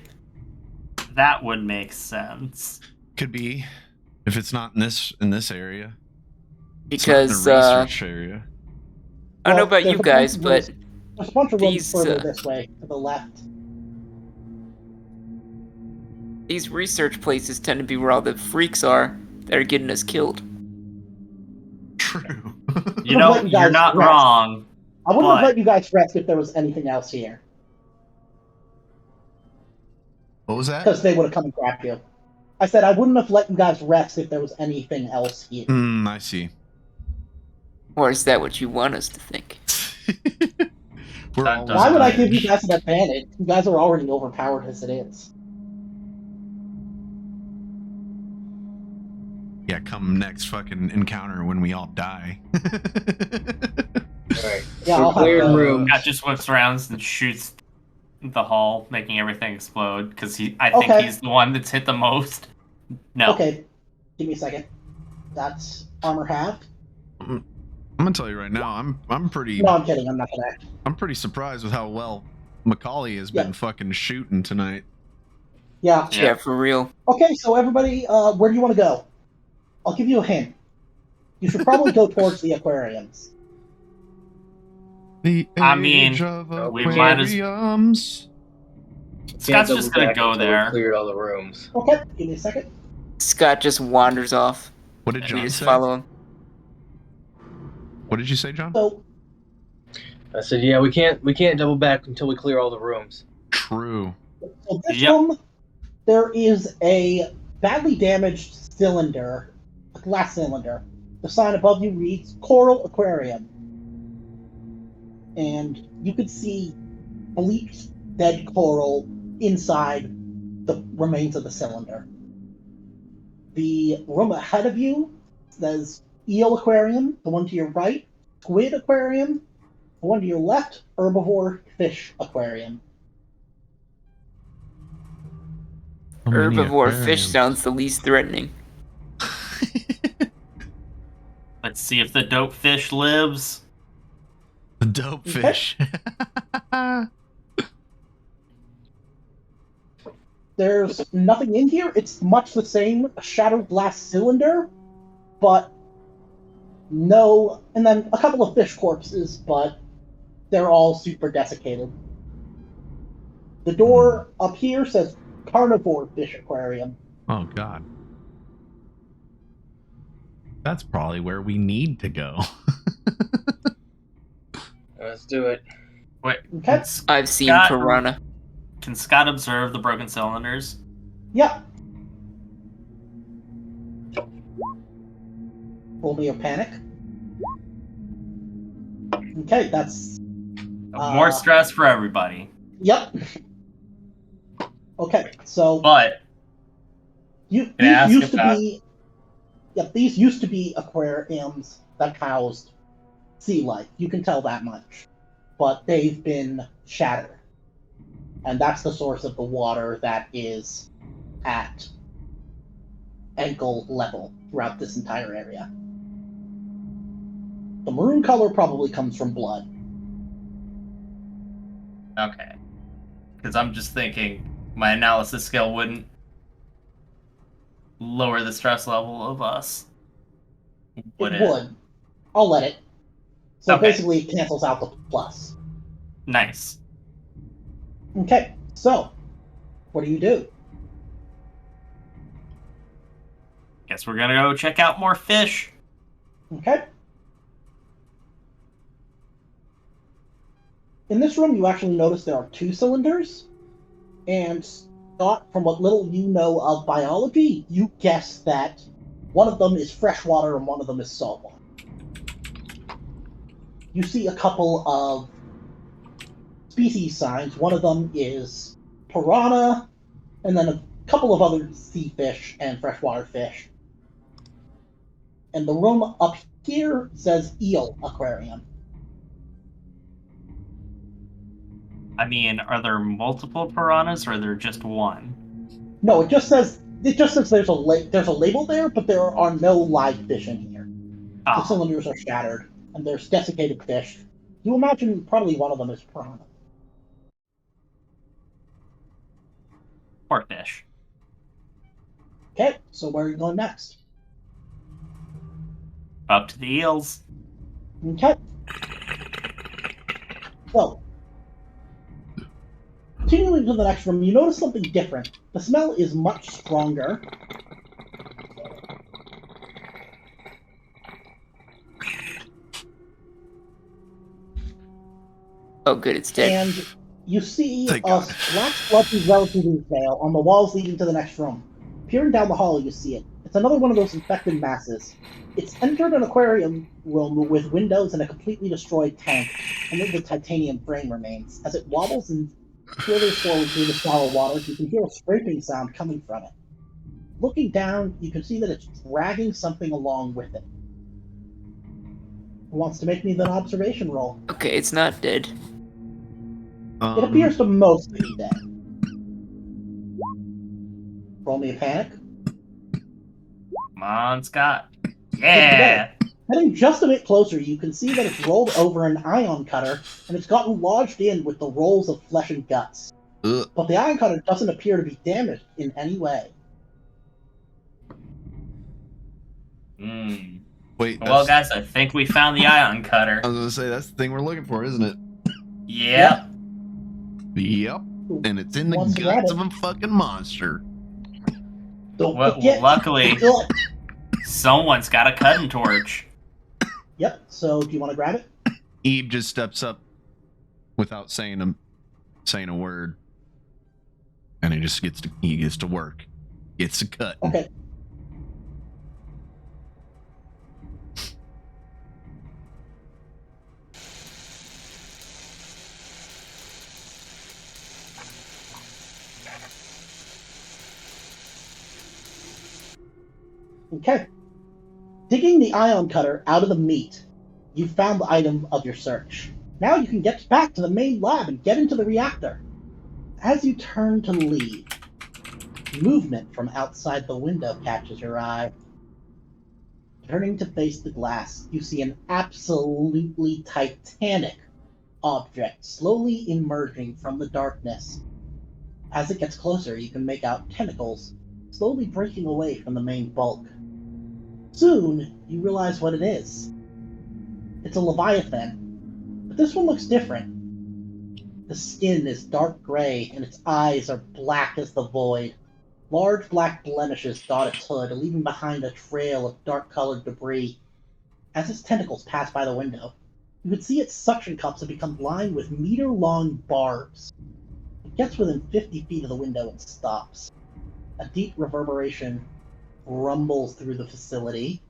That would make sense. Could be. If it's not in this area. Because, it's not in the research area. I don't know about you guys, but there's a bunch of rooms these, further this way, to the left. these research places tend to be where all the freaks are that are getting us killed. True. You're not wrong. I wouldn't have But- let you guys rest if there was anything else here, What was that? because they would have come and grabbed you. I said I wouldn't have let you guys rest if there was anything else here. I see. Or is that what you want us to think? We're Dun, always dun, Why would I on give you edge. guys an advantage? You guys are already overpowered as it is. Yeah, come next fucking encounter when we all die. Alright. Yeah, We're I'll have clearing to- rooms. Scott just whips around and shoots the hall, making everything explode, because I think Okay. he's the one that's hit the most. No. Okay, give me a second. That's armor halved. I'm gonna tell you right now, I'm pretty No, I'm kidding. I'm not gonna. I'm pretty surprised with how well Macaulay has been Yeah. fucking shooting tonight. Yeah. Yeah. Yeah, for real. Okay, so everybody, where do you want to go? I'll give you a hint. You should probably go towards the aquariums. The I mean, age of we might as- aquariums. Can't Scott's double just gonna back go until we there. cleared all the rooms. Okay, give me a second. Scott just wanders off. What did We John just say? follow him. What did you say, John? So, I said, yeah, we can't double back until we clear all the rooms. True. so this Yep. room, there is a badly damaged cylinder, a glass cylinder. The sign above you reads Coral Aquarium. And you could see bleached, dead coral inside the remains of the cylinder. The room ahead of you says Eel Aquarium, the one to your right, Squid Aquarium, the one to your left, Herbivore Fish Aquarium. So many Herbivore fish aquariums. sounds the least threatening. Let's see if the dope fish lives. The dope Okay. fish. There's nothing in here. It's much the same, a shattered glass cylinder, but no. And then a couple of fish corpses, but they're all super desiccated. The door up here says Carnivore Fish Aquarium. Oh god. That's probably where we need to go. Let's do it. Wait, Okay? I've seen Scott- piranha. can Scott observe the broken cylinders? Yep. Roll me a panic. Okay, that's. More stress for everybody. Yep. Okay, so But these Can I ask used to about- be. Yep, these used to be aquariums that housed sea life. You can tell that much. But they've been shattered. And that's the source of the water that is at ankle level throughout this entire area. The maroon color probably comes from blood. okay, because I'm just thinking my analysis skill wouldn't lower the stress level of us. Would It would. I'll let it. So Okay. basically it cancels out the plus. Nice. Okay, so what do you do? Guess we're gonna go check out more fish. Okay. In this room, you actually notice there are two cylinders, and Scott, from what little you know of biology, you guess that one of them is freshwater and one of them is saltwater. You see a couple of species signs. One of them is piranha, and then a couple of other sea fish and freshwater fish. And the room up here says Eel Aquarium. I mean, are there multiple piranhas or are there just one? No, it just says there's a label there, but there are no live fish in here. The Oh, cylinders are shattered, and there's desiccated fish. You imagine probably one of them is piranha. poor fish. Okay, so where are you going next? Up to the eels. Okay. So, continuing to the next room, you notice something different. The smell is much stronger. Oh, good, it's dead. And you see Thank a God. black sludgy relatively veil on the walls leading to the next room. Peering down the hall, you see it. It's another one of those infected masses. It's entered an aquarium room with windows and a completely destroyed tank. Only the titanium frame remains. As it wobbles and slithers forward through the shallow waters, you can hear a scraping sound coming from it. Looking down, you can see that it's dragging something along with it. Who wants to make me an observation roll? Okay, it's not dead. It appears to mostly be dead. Roll me a panic. Come on, Scott. Yeah. Heading just a bit closer, you can see that it's rolled over an ion cutter, and it's gotten lodged in with the rolls of flesh and guts. Ugh. But the ion cutter doesn't appear to be damaged in any way. Wait. Well, guys, I think we found the ion cutter. I was gonna say that's the thing we're looking for, isn't it? Yep. Yep. And it's in the Wants to grab guts it. of a fucking monster. Don't Well, forget. luckily, Good. someone's got a cutting torch. Yep. So, do you want to grab it? Eve just steps up without saying a word, and he gets to work, gets to cut. Okay. Okay. Digging the ion cutter out of the meat, you've found the item of your search. Now you can get back to the main lab and get into the reactor. As you turn to leave, movement from outside the window catches your eye. Turning to face the glass, you see an absolutely titanic object slowly emerging from the darkness. As it gets closer, you can make out tentacles slowly breaking away from the main bulk. Soon, you realize what it is. It's a leviathan, but this one looks different. The skin is dark gray, and its eyes are black as the void. Large black blemishes dot its hood, leaving behind a trail of dark-colored debris. As its tentacles pass by the window, you can see its suction cups have become lined with meter-long barbs. It gets within 50 feet of the window and stops. A deep reverberation rumbles through the facility.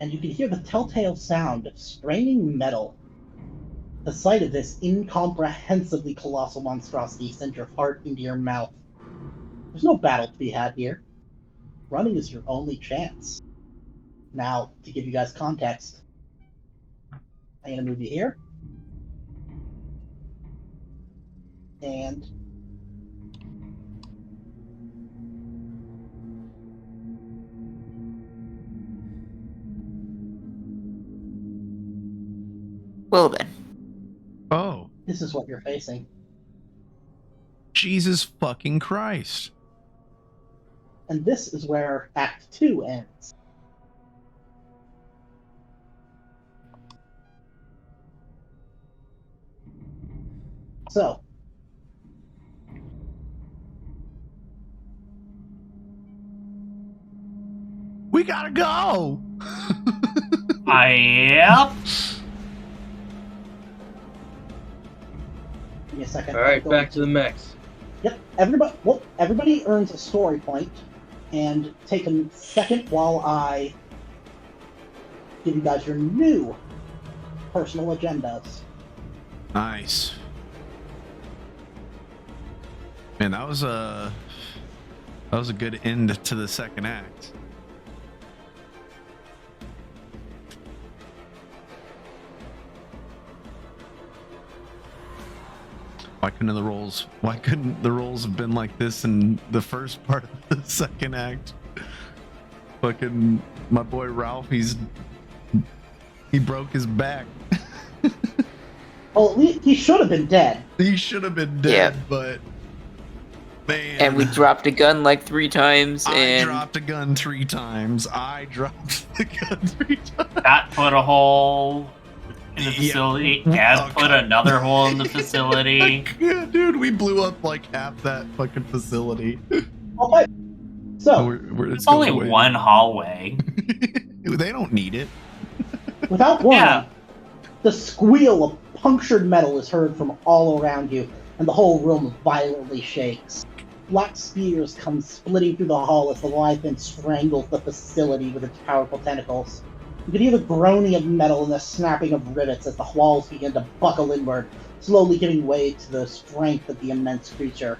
And you can hear the telltale sound of straining metal. The sight of this incomprehensibly colossal monstrosity sends your heart into your mouth. There's no battle to be had here. Running is your only chance. Now, to give you guys context, I'm going to move you here. And Well then. Oh, this is what you're facing. Jesus fucking Christ. And this is where Act 2 ends. So, We gotta go. Yep. give me a second. All right, back to the mechs. Yep. Everybody earns a story point, and take a second while I give you guys your new personal agendas. Nice. Man, that was a good end to the second act. Why couldn't the roles have been like this in the first part of the second act? Fucking my boy Ralph, he broke his back. Well, at least he should have been dead. He should have been dead, Yeah. but man. And we dropped a gun like 3 times, I and dropped a gun 3 times. I dropped the gun 3 times. That put a whole in the facility and put another hole in the facility. Yeah, dude, we blew up like half that fucking facility. Okay. So, It's only one hallway. They don't need it. without warning, Yeah. the squeal of punctured metal is heard from all around you, and the whole room violently shakes. Black spears come splitting through the hall as the Leviathan strangles the facility with its powerful tentacles. You can hear the groaning of metal and the snapping of rivets as the walls begin to buckle inward, slowly giving way to the strength of the immense creature.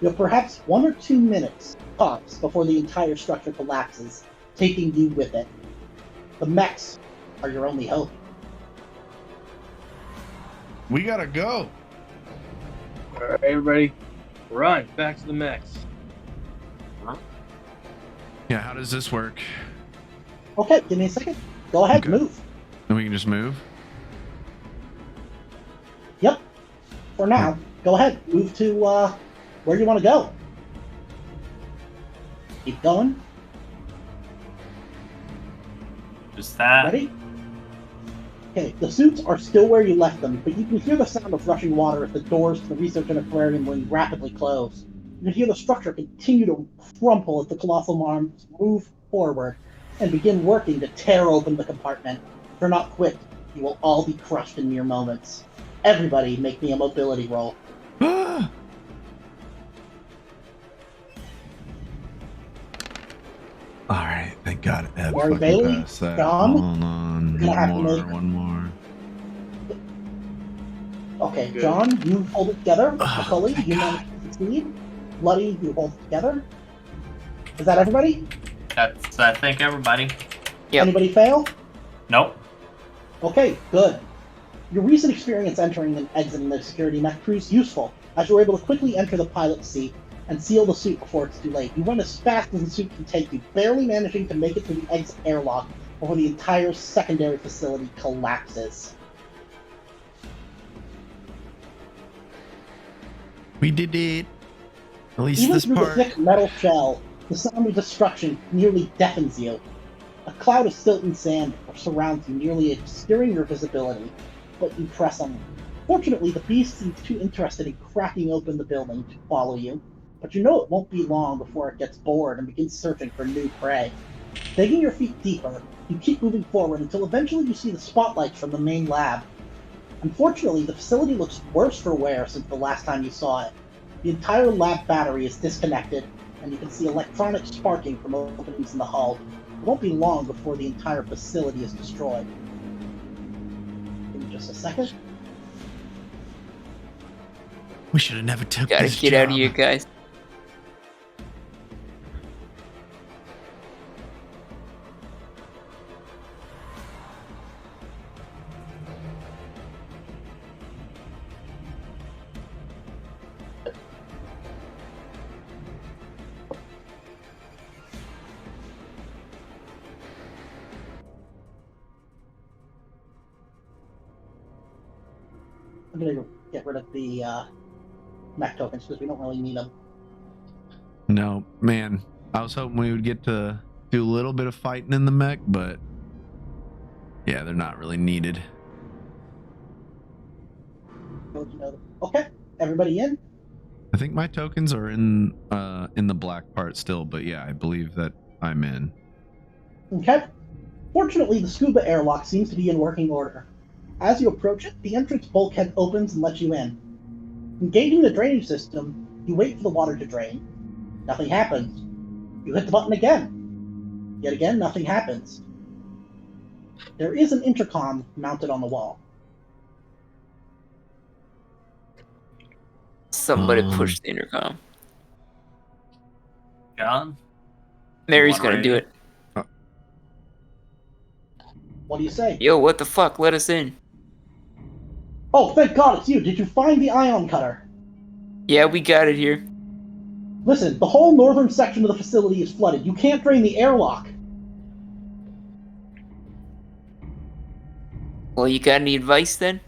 You have perhaps 1 or 2 minutes, tops, before the entire structure collapses, taking you with it. The mechs are your only hope. We gotta go. All right, everybody, run back to the mechs. Yeah, how does this work? Okay, give me a second. Go ahead, Okay. move. And we can just move? Yep. For now, go ahead. Move to where you want to go. Keep going. Just that. Ready? Okay, the suits are still where you left them, but you can hear the sound of rushing water as the doors to the research and aquarium wing rapidly close. You can hear the structure continue to crumple as the colossal arms move forward and begin working to tear open the compartment. If you're not quick, you will all be crushed in mere moments. Everybody make me a mobility roll. Alright, thank God it had Warren fucking Bailey, passed that. John, Hold on. you're gonna have to One more. Okay, Good. John, you hold it together. Oh, McCully, thank you God. manage to succeed. Bloody, you hold it together. Is that everybody? That's, I think, everybody. Yep. Anybody fail? Nope. Okay, good. Your recent experience entering and exiting the security mech proves useful, as you were able to quickly enter the pilot's seat and seal the suit before it's too late. You run as fast as the suit can take you, barely managing to make it through the exit airlock before the entire secondary facility collapses. We did it. At least Even this through part. the thick metal shell, the sound of destruction nearly deafens you. A cloud of silt and sand surrounds you, nearly obscuring your visibility, but you press on. Fortunately, the beast seems too interested in cracking open the building to follow you, but you know it won't be long before it gets bored and begins searching for new prey. Digging your feet deeper, you keep moving forward until eventually you see the spotlights from the main lab. Unfortunately, the facility looks worse for wear since the last time you saw it. The entire lab battery is disconnected, and you can see electronics sparking from openings in the hull. It won't be long before the entire facility is destroyed. Give me just a second. We should have never took Gotta this get job. out of here, guys. I'm gonna get rid of the mech tokens because we don't really need them. No, man. I was hoping we would get to do a little bit of fighting in the mech, but yeah, they're not really needed. Okay, everybody in? I think my tokens are in the black part still, but yeah, I believe that I'm in. Okay. Fortunately, the scuba airlock seems to be in working order. As you approach it, the entrance bulkhead opens and lets you in. Engaging the drainage system, you wait for the water to drain. Nothing happens. You hit the button again. Yet again, nothing happens. There is an intercom mounted on the wall. Somebody push the intercom. John? Mary's gonna do it. What do you say? Yo, what the fuck? Let us in. Oh, thank God it's you! Did you find the ion cutter? Yeah, we got it here. Listen, the whole northern section of the facility is flooded. You can't drain the airlock. Well, you got any advice then?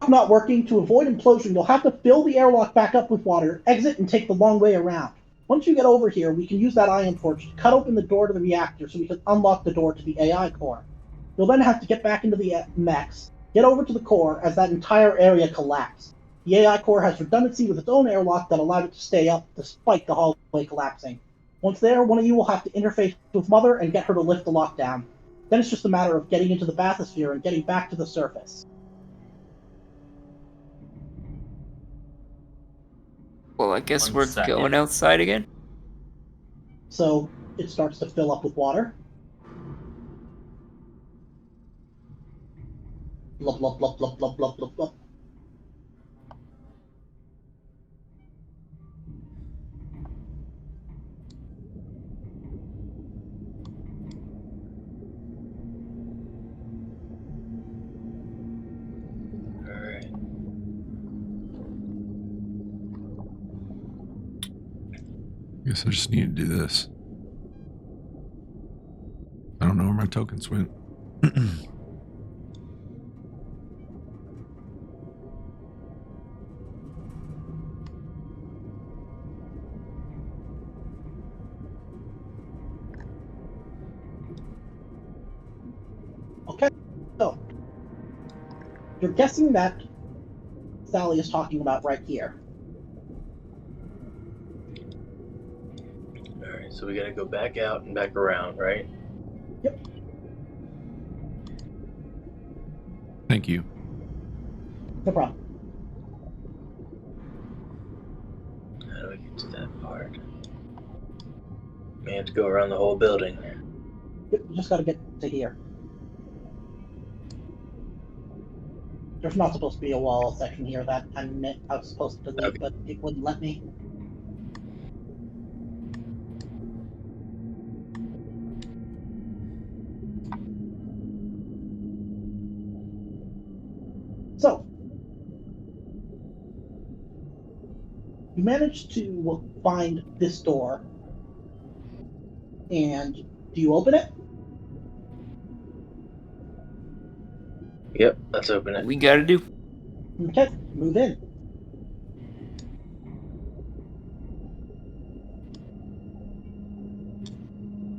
Not working. To avoid implosion, you'll have to fill the airlock back up with water, exit, and take the long way around. Once you get over here, we can use that ion torch to cut open the door to the reactor so we can unlock the door to the AI core. You'll then have to get back into the mechs, get over to the core as that entire area collapsed. The AI core has redundancy with its own airlock that allowed it to stay up despite the hallway collapsing. Once there, one of you will have to interface with Mother and get her to lift the lockdown. Then it's just a matter of getting into the bathysphere and getting back to the surface. Well, I guess One we're second. going outside again. So it starts to fill up with water. Blub, blub, blub, blub, blub, blub, blub, blub. Alright. Guess I just need to do this. I don't know where my tokens went. Okay, so you're guessing that Sally is talking about right here. Alright, so we gotta go back out and back around, right? Yep. Thank you. No problem. How do we get to that part? We have to go around the whole building. Yep, you just gotta get to here. There's not supposed to be a wall section here that I was supposed to delete, Okay. but it wouldn't let me. So, you managed to find this door, and do you open it? Yep, let's open it. We gotta do. Okay, move in.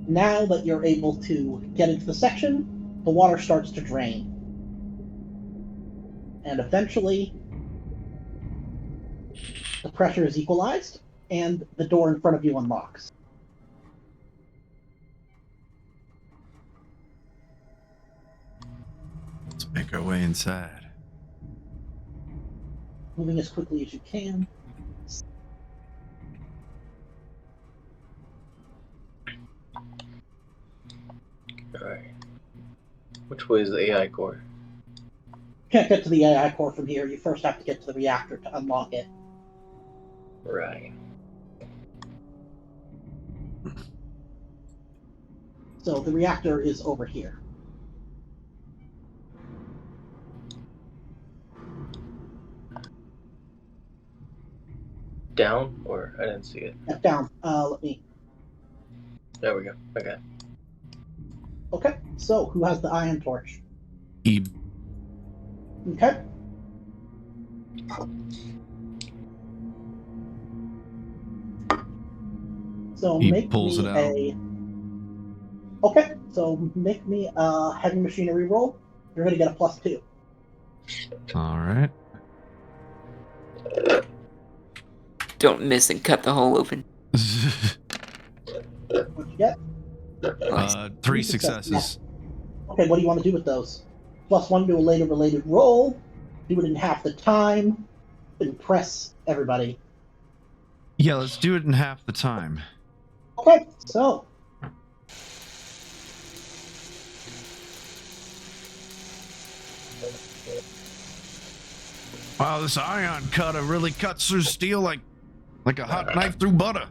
Now that you're able to get into the section, the water starts to drain. And eventually, the pressure is equalized, and the door in front of you unlocks. Let's make our way inside. Moving as quickly as you can. Alright. Which way is the AI core? Can't get to the AI core from here. You first have to get to the reactor to unlock it. Right. So the reactor is over here. Down? Or I didn't see it. Now down. Let me. There we go. Okay. Okay. So who has the ion torch? Ebe. Okay. So He make pulls me it out. a. Okay. So make me a heavy machinery roll. You're gonna get a +2. All right. Don't miss and cut the hole open. What'd you get? 3 successes. Okay. What do you want to do with those? +1 to a later related roll. Do it in half the time. Impress everybody. Yeah, let's do it in half the time. Okay. So. Wow, this ion cutter really cuts through steel like a hot knife through butter.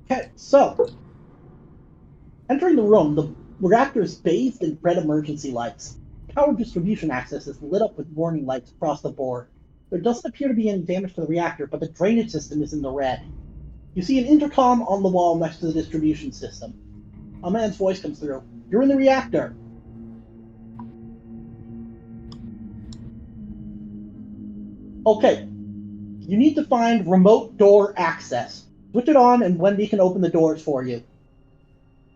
Okay, so entering the room, the reactor is bathed in red emergency lights. Power distribution access is lit up with warning lights across the board. There doesn't appear to be any damage to the reactor, but the drainage system is in the red. You see an intercom on the wall next to the distribution system. A man's voice comes through. You're in the reactor. Okay. You need to find remote door access. Switch it on and Wendy can open the doors for you.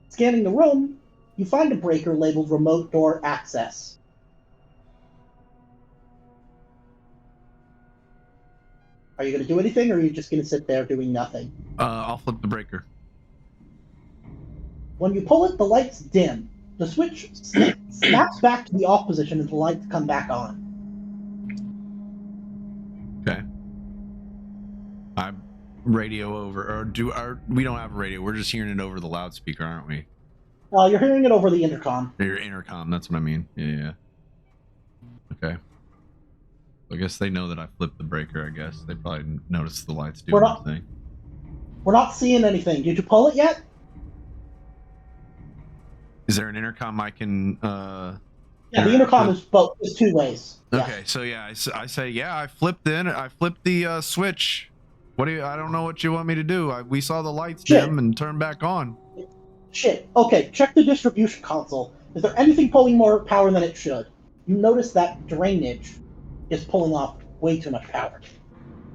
Scanning the room, you find a breaker labeled remote door access. Are you going to do anything, or are you just going to sit there doing nothing? I'll flip the breaker. When you pull it, the lights dim. The switch snaps back to the off position and the lights come back on. Okay. I radio over, or we don't have a radio. We're just hearing it over the loudspeaker, aren't we? You're hearing it over the intercom. Your intercom. That's what I mean. Yeah. Okay. I guess they know that I flipped the breaker. I guess they probably noticed the lights doing anything. We're not seeing anything. Did you pull it yet? Is there an intercom I can? Yeah, the intercom is two ways. Okay, Yeah. so yeah, I say yeah. I flipped the switch. What do you? I don't know what you want me to do. We saw the lights dim and turn back on. Shit. Okay, check the distribution console. Is there anything pulling more power than it should? You notice that drainage is pulling off way too much power.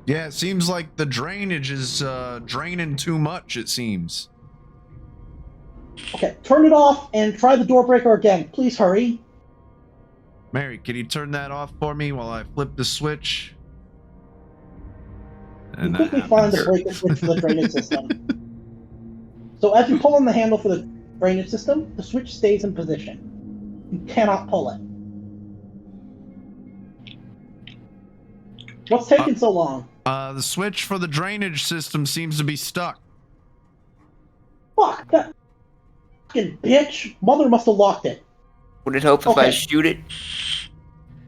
Yeah, it seems like the drainage is draining too much. It seems. Okay, turn it off and try the door breaker again. Please hurry. Mary, can you turn that off for me while I flip the switch? You quickly find the breaker switch for the drainage system. So as you pull on the handle for the drainage system, the switch stays in position. You cannot pull it. What's taking so long? The switch for the drainage system seems to be stuck. Fuck! That fucking bitch! Mother must have locked it. Would it help if I shoot it?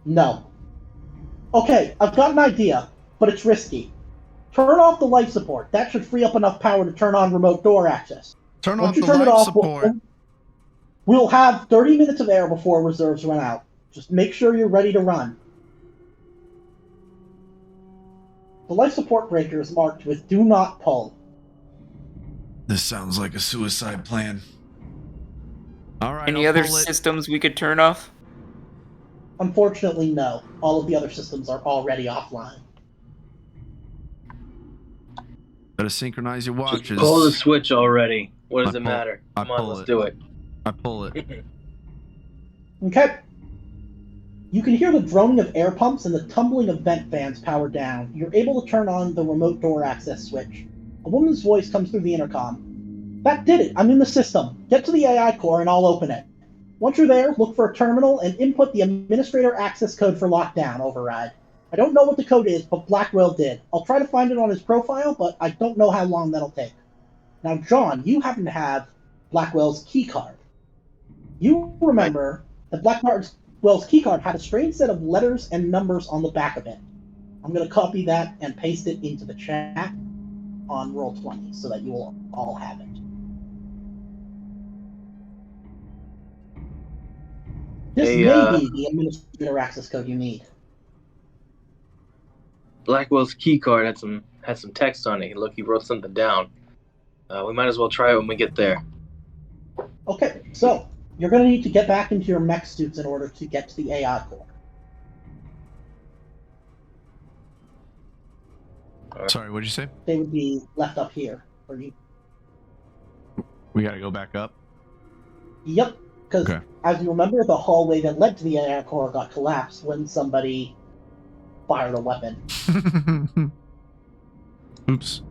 No. Okay, I've got an idea, but it's risky. Turn off the life support. That should free up enough power to turn on remote door access. Turn off the life support. We'll have 30 minutes of air before reserves run out. Just make sure you're ready to run. The life support breaker is marked with "Do Not Pull." This sounds like a suicide plan. All right. Any other systems we could turn off? Unfortunately, no. All of the other systems are already offline. Better synchronize your watches. Just pull the switch already. What does it matter? Come on, let's do it. I pull it. Okay. You can hear the droning of air pumps and the tumbling of vent fans powered down. You're able to turn on the remote door access switch. A woman's voice comes through the intercom. That did it. I'm in the system. Get to the AI core and I'll open it. Once you're there, look for a terminal and input the administrator access code for lockdown override. I don't know what the code is, but Blackwell did. I'll try to find it on his profile, but I don't know how long that'll take. Now, John, you happen to have Blackwell's keycard. You remember that Blackwell's keycard had a strange set of letters and numbers on the back of it. I'm going to copy that and paste it into the chat on Roll20 so that you will all have it. This may be the administrator access code you need. Blackwell's keycard had some text on it. Look, he wrote something down. We might as well try it when we get there. Okay, so you're going to need to get back into your mech suits in order to get to the AI core. Sorry, what'd you say? They would be left up here for you. We gotta go back up? Yep, because as you remember, the hallway that led to the AI core got collapsed when somebody fired a weapon. Oops.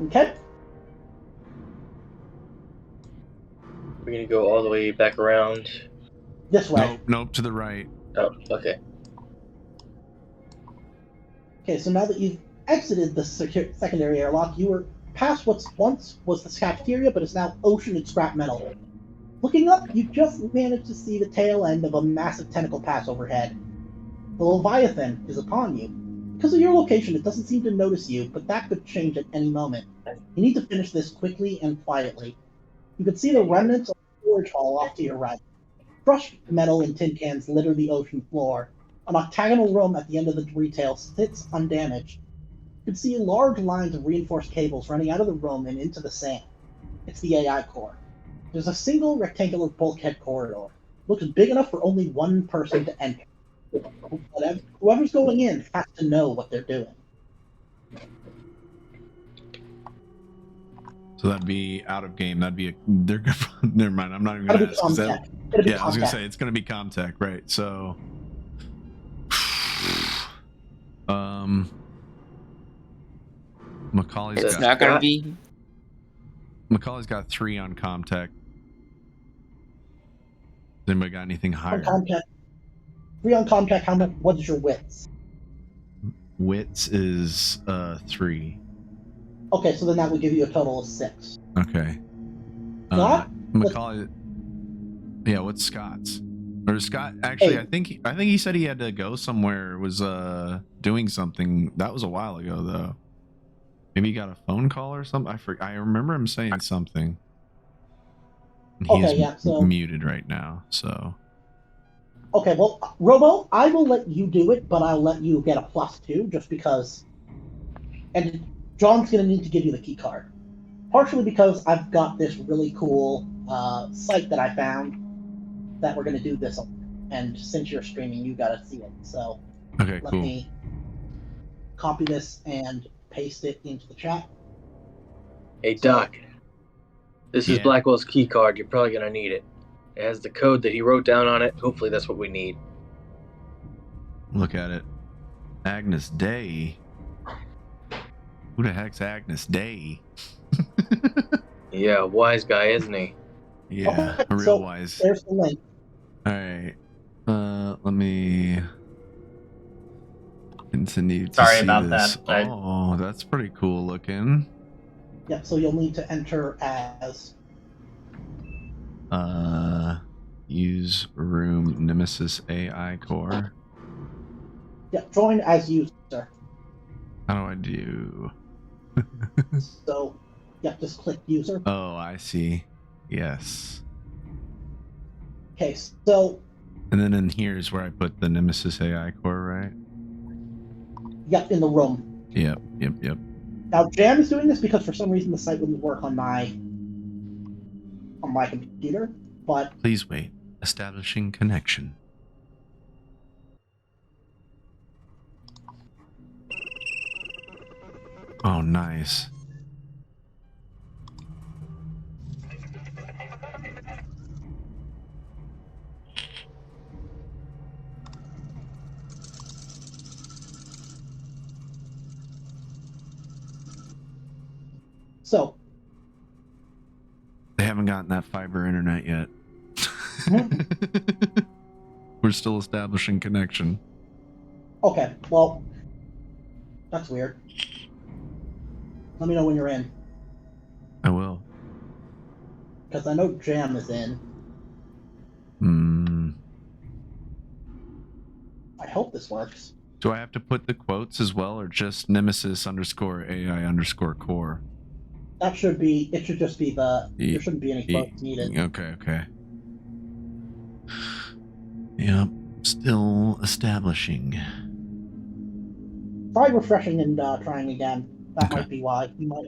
Okay. We're gonna go all the way back around. This way. Nope, to the right. Oh, okay. Okay, so now that you've exited the secondary airlock, you were past what once was the cafeteria, but is now ocean and scrap metal. Looking up, you just managed to see the tail end of a massive tentacle pass overhead. The Leviathan is upon you. Because of your location, it doesn't seem to notice you, but that could change at any moment. You need to finish this quickly and quietly. You can see the remnants of the storage hall off to your right. Crushed metal and tin cans litter the ocean floor. An octagonal room at the end of the retail sits undamaged. You can see large lines of reinforced cables running out of the room and into the sand. It's the AI core. There's a single rectangular bulkhead corridor. Looks big enough for only one person to enter. Whoever's going in has to know what they're doing. So that'd be out of game. That'd be they're gonna never mind. I'm not even Gotta gonna be ask. 'Cause Comtech. I was gonna say it's gonna be Comtech, right? So Macaulay's It's got not gonna be. Macaulay's got 3 on Comtech. Has anybody got anything higher? On Comtech. 3 on Comtech, how much? What is your wits? Wits is 3. Okay, so then that would give you a total of 6. Okay. Scott? Macaulay. Yeah, what's Scott's? Or Scott? Actually, Hey. I think he said he had to go somewhere. Was doing something. That was a while ago, though. Maybe he got a phone call or something. I remember him saying something. And Okay, yeah, so- muted right now. So. Okay, well, Robo, I will let you do it, but I'll let you get a +2 just because. And John's going to need to give you the key card. Partially because I've got this really cool site that I found that we're going to do this on. And since you're streaming, you got to see it. So Okay, let cool. me copy this and paste it into the chat. Hey, Doc. This is Yeah. Blackwell's key card. You're probably going to need it. It has the code that he wrote down on it. Hopefully that's what we need. Look at it. Agnes Day. Who the heck's Agnes Day? Yeah, wise guy, isn't he? Yeah, Okay, a real so wise. There's the link. All right. Let me continue to Sorry see about this. that. Oh, that's pretty cool looking. Yeah, so you'll need to enter as. Use room Nemesis AI core. Yeah, join as user. How do I do? So, yeah, just click user. Oh, I see. Yes. Okay, so, And then in here is where I put the Nemesis AI core, right? yeah, in the room. Yep. Now, Jam is doing this because for some reason the site wouldn't work on my computer, but Please wait. Establishing connection. Oh, nice. so, They haven't gotten that fiber internet yet. Mhm. We're still establishing connection. okay, well, that's weird. Let me know when you're in, I will. because I know Jam is in. I hope this works. Do I have to put the quotes as well, or just Nemesis _ AI _ core? That should be, it should just be there shouldn't be any quotes needed. Okay. Yep. Still establishing. Try refreshing and trying again. That Okay. might be why. You might.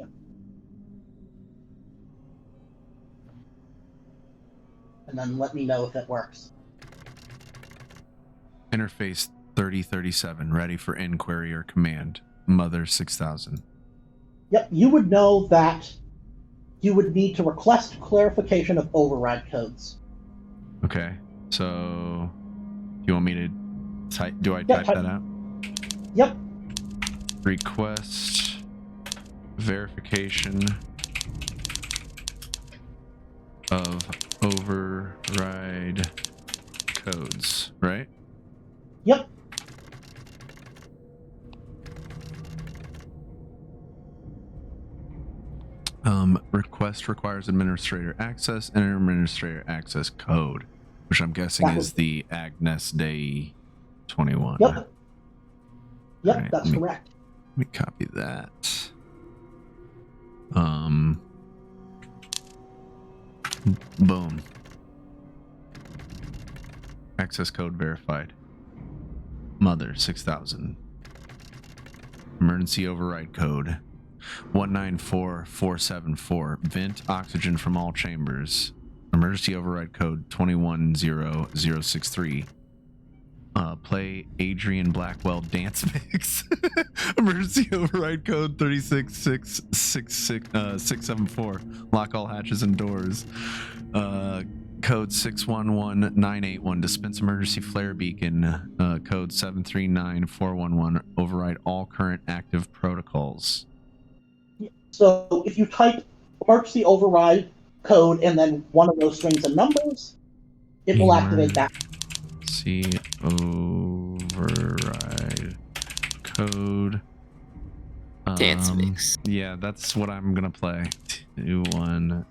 And then let me know if it works. Interface 3037, ready for inquiry or command. Mother 6000. Yep, you would know that you would need to request clarification of override codes. Okay. So, do you want me to type? Do I Yeah, type that out? Yep, Request verification of override codes, right? yep. Request requires administrator access and an administrator access code, which I'm guessing That is was- the Agnes Day 21. Yep. Yep, Alright, that's let me- correct. Let me copy that. Boom. Access code verified. Mother 6000. Emergency override code 194474. Vent oxygen from all chambers. Emergency override code 210063. play Adrian Blackwell dance mix. Emergency override code 3666674. Lock all hatches and doors. Code 611981. Dispense emergency flare beacon. Code 739411. Override all current active protocols. So if you type emergency override code and then one of those strings of numbers, it will activate that. See override code. Dance mix. Yeah, that's what I'm gonna play. 21.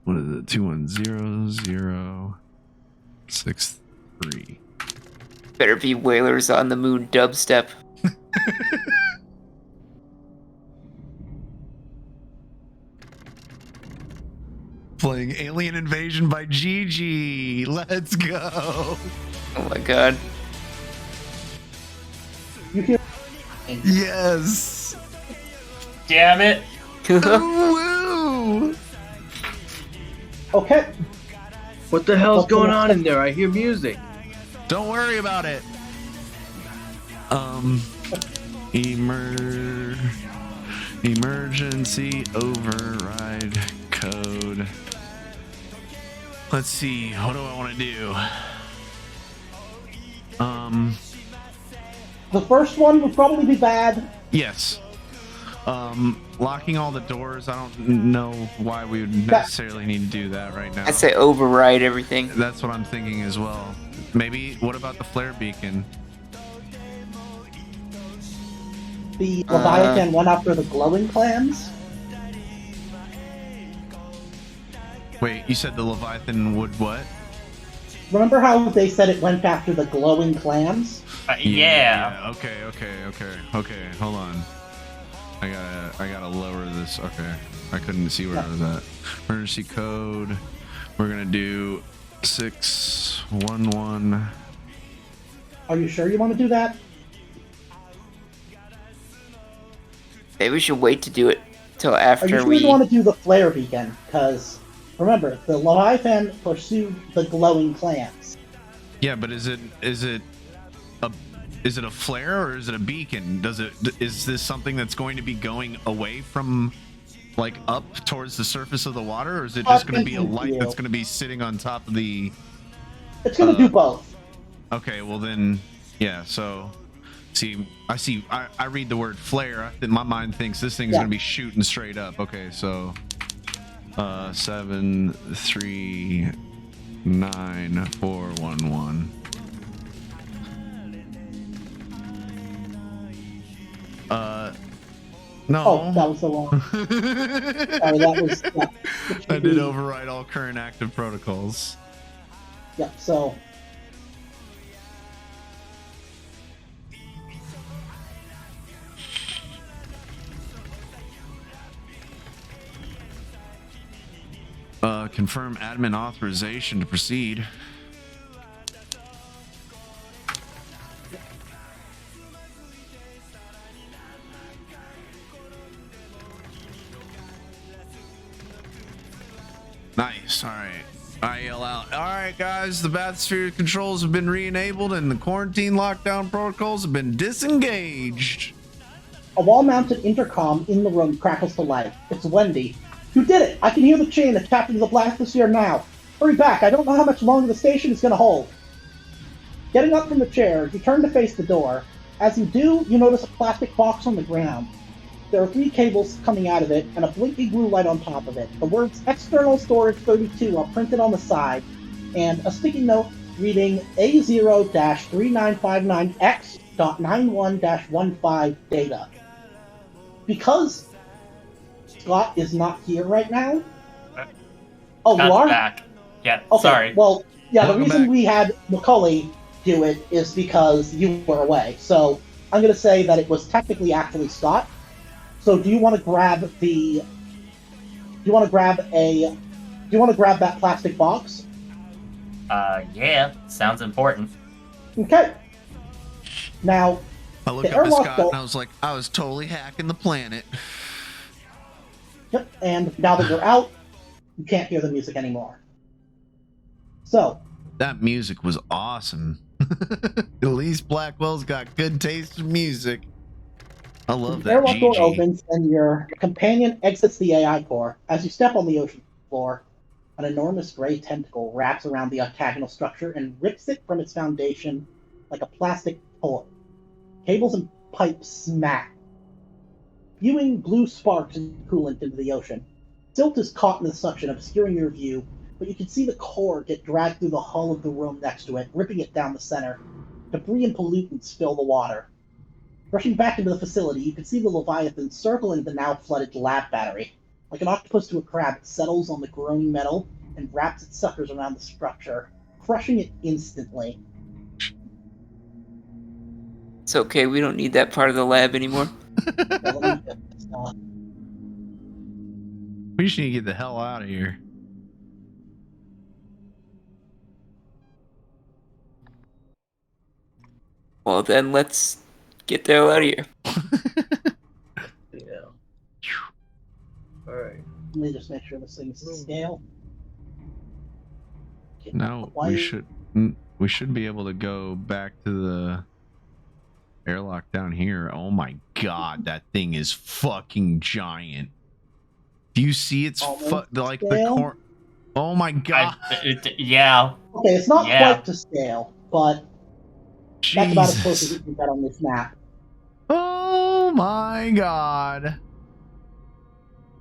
What is it? 210063. Better be Whalers on the Moon dubstep. Playing Alien Invasion by Gigi. Let's go. Oh my god. You hear? Yes. Damn it. Woo. Okay. What the hell's going on in there? I hear music. Don't worry about it. Emergency override code. Let's see. What do I want to do? The first one would probably be bad. Yes. Locking all the doors. I don't know why we would necessarily need to do that right now. I say override everything. That's what I'm thinking as well. Maybe. What about the flare beacon? The Leviathan went after the glowing clams. Wait, you said the Leviathan would what? Remember how they said it went after the glowing clams? Yeah. Okay. Hold on. I gotta lower this. Okay. I couldn't see where I was at. Emergency code. We're gonna do 611. Are you sure you want to do that? Maybe we should wait to do it till Are after you sure we. you want to do the flare beacon? Because remember, the Leviathan pursued the glowing clams. Yeah, but is it a flare or is it a beacon? Is this something that's going to be going away from, like, up towards the surface of the water, or is it just going to be a light that's going to be sitting on top of the? It's going to do both. Okay, well then, yeah. So, I read the word flare. My mind thinks this thing's going to be shooting straight up. Okay, so 739411. No. Oh, that was the wrong. Sorry, that was. Yeah, I did override all current active protocols. Yeah, so. Confirm admin authorization to proceed. Nice. All right. I yell out, all right, guys, the bathysphere controls have been re-enabled and the quarantine lockdown protocols have been disengaged. A wall-mounted intercom in the room crackles to life. It's Wendy. You did it! I can hear the chain attacking the bathysphere now. Hurry back, I don't know how much longer the station is going to hold. Getting up from the chair, you turn to face the door. As you do, you notice a plastic box on the ground. There are 3 cables coming out of it, and a blinking blue light on top of it. The words External Storage 32 are printed on the side, and a sticky note reading A0-3959X.91-15 data. Because Scott is not here right now. Oh, you are? Back. Yeah, Okay, sorry. well, yeah, Welcome the reason back. we had Macaulay do it is because you were away. So I'm going to say that it was technically actually Scott. So do you want to grab the? Do you want to grab that plastic box? Yeah, sounds important. Okay. Now, I looked the up at airlock Scott door. and I was like, I was totally hacking the planet. Yep. And now that you're out, you can't hear the music anymore. So, That music was awesome. At least Blackwell's got good taste in music. I love The that airlock door GG. opens, and your companion exits the AI core. As you step on the ocean floor, an enormous gray tentacle wraps around the octagonal structure and rips it from its foundation like a plastic toy. Cables and pipes smack, spewing blue sparks and coolant into the ocean. Silt is caught in the suction, obscuring your view, but you can see the core get dragged through the hull of the room next to it, ripping it down the center. Debris and pollutants fill the water. Rushing back into the facility, you can see the Leviathan circling the now flooded lab battery. Like an octopus to a crab, it settles on the groaning metal and wraps its suckers around the structure, crushing it instantly. It's okay, we don't need that part of the lab anymore. Well, let me get this We just need to get the hell out of here. Well, then let's get the hell out of here. Yeah. All right. Let me just make sure this thing's to scale. Okay, No, why- we should be able to go back to the airlock down here. Oh my god, that thing is fucking giant. Do you see its like the scale? core? Oh my god. Yeah. Okay, it's not Yeah. quite to scale, but that's about as close as Jesus. you can get on this map. Oh my god.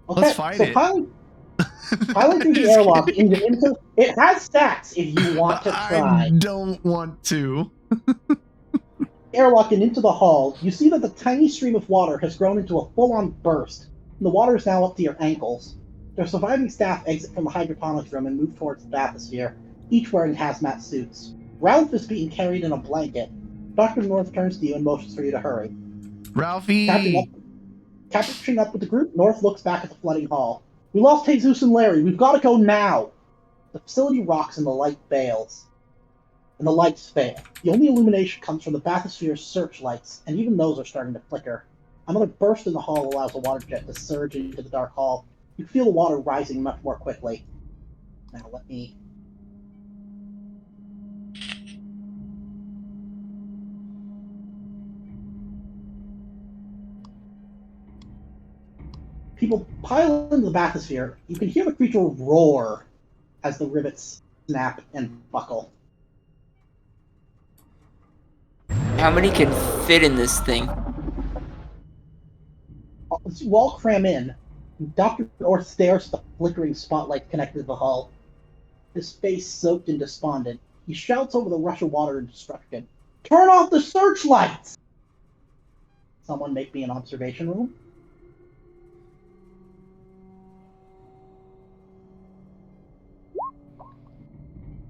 Okay, Let's fight so it. pilot through the Just airlock kidding. into it has stats if you want to I try. don't want to. Airlock and into the hull, you see that the tiny stream of water has grown into a full-on burst, and the water is now up to your ankles. Their surviving staff exit from the hydroponics room and move towards the bathysphere, each wearing hazmat suits. Ralph is being carried in a blanket. Dr. North turns to you and motions for you to hurry. Ralphie. Catching up with the group, North looks back at the flooding hall. We lost Jesus and Larry. We've got to go now. The facility rocks and the light fails. And the lights fail. The only illumination comes from the bathysphere's searchlights, and even those are starting to flicker. Another burst in the hall allows a water jet to surge into the dark hall. You can feel the water rising much more quickly. Now let me... People pile into the bathysphere. You can hear the creature roar as the rivets snap and buckle. How many can fit in this thing? You all cram in. Dr. North stares at the flickering spotlight connected to the hull. His face soaked and despondent. He shouts over the rush of water and destruction. Turn off the searchlights! Someone make me an observation room.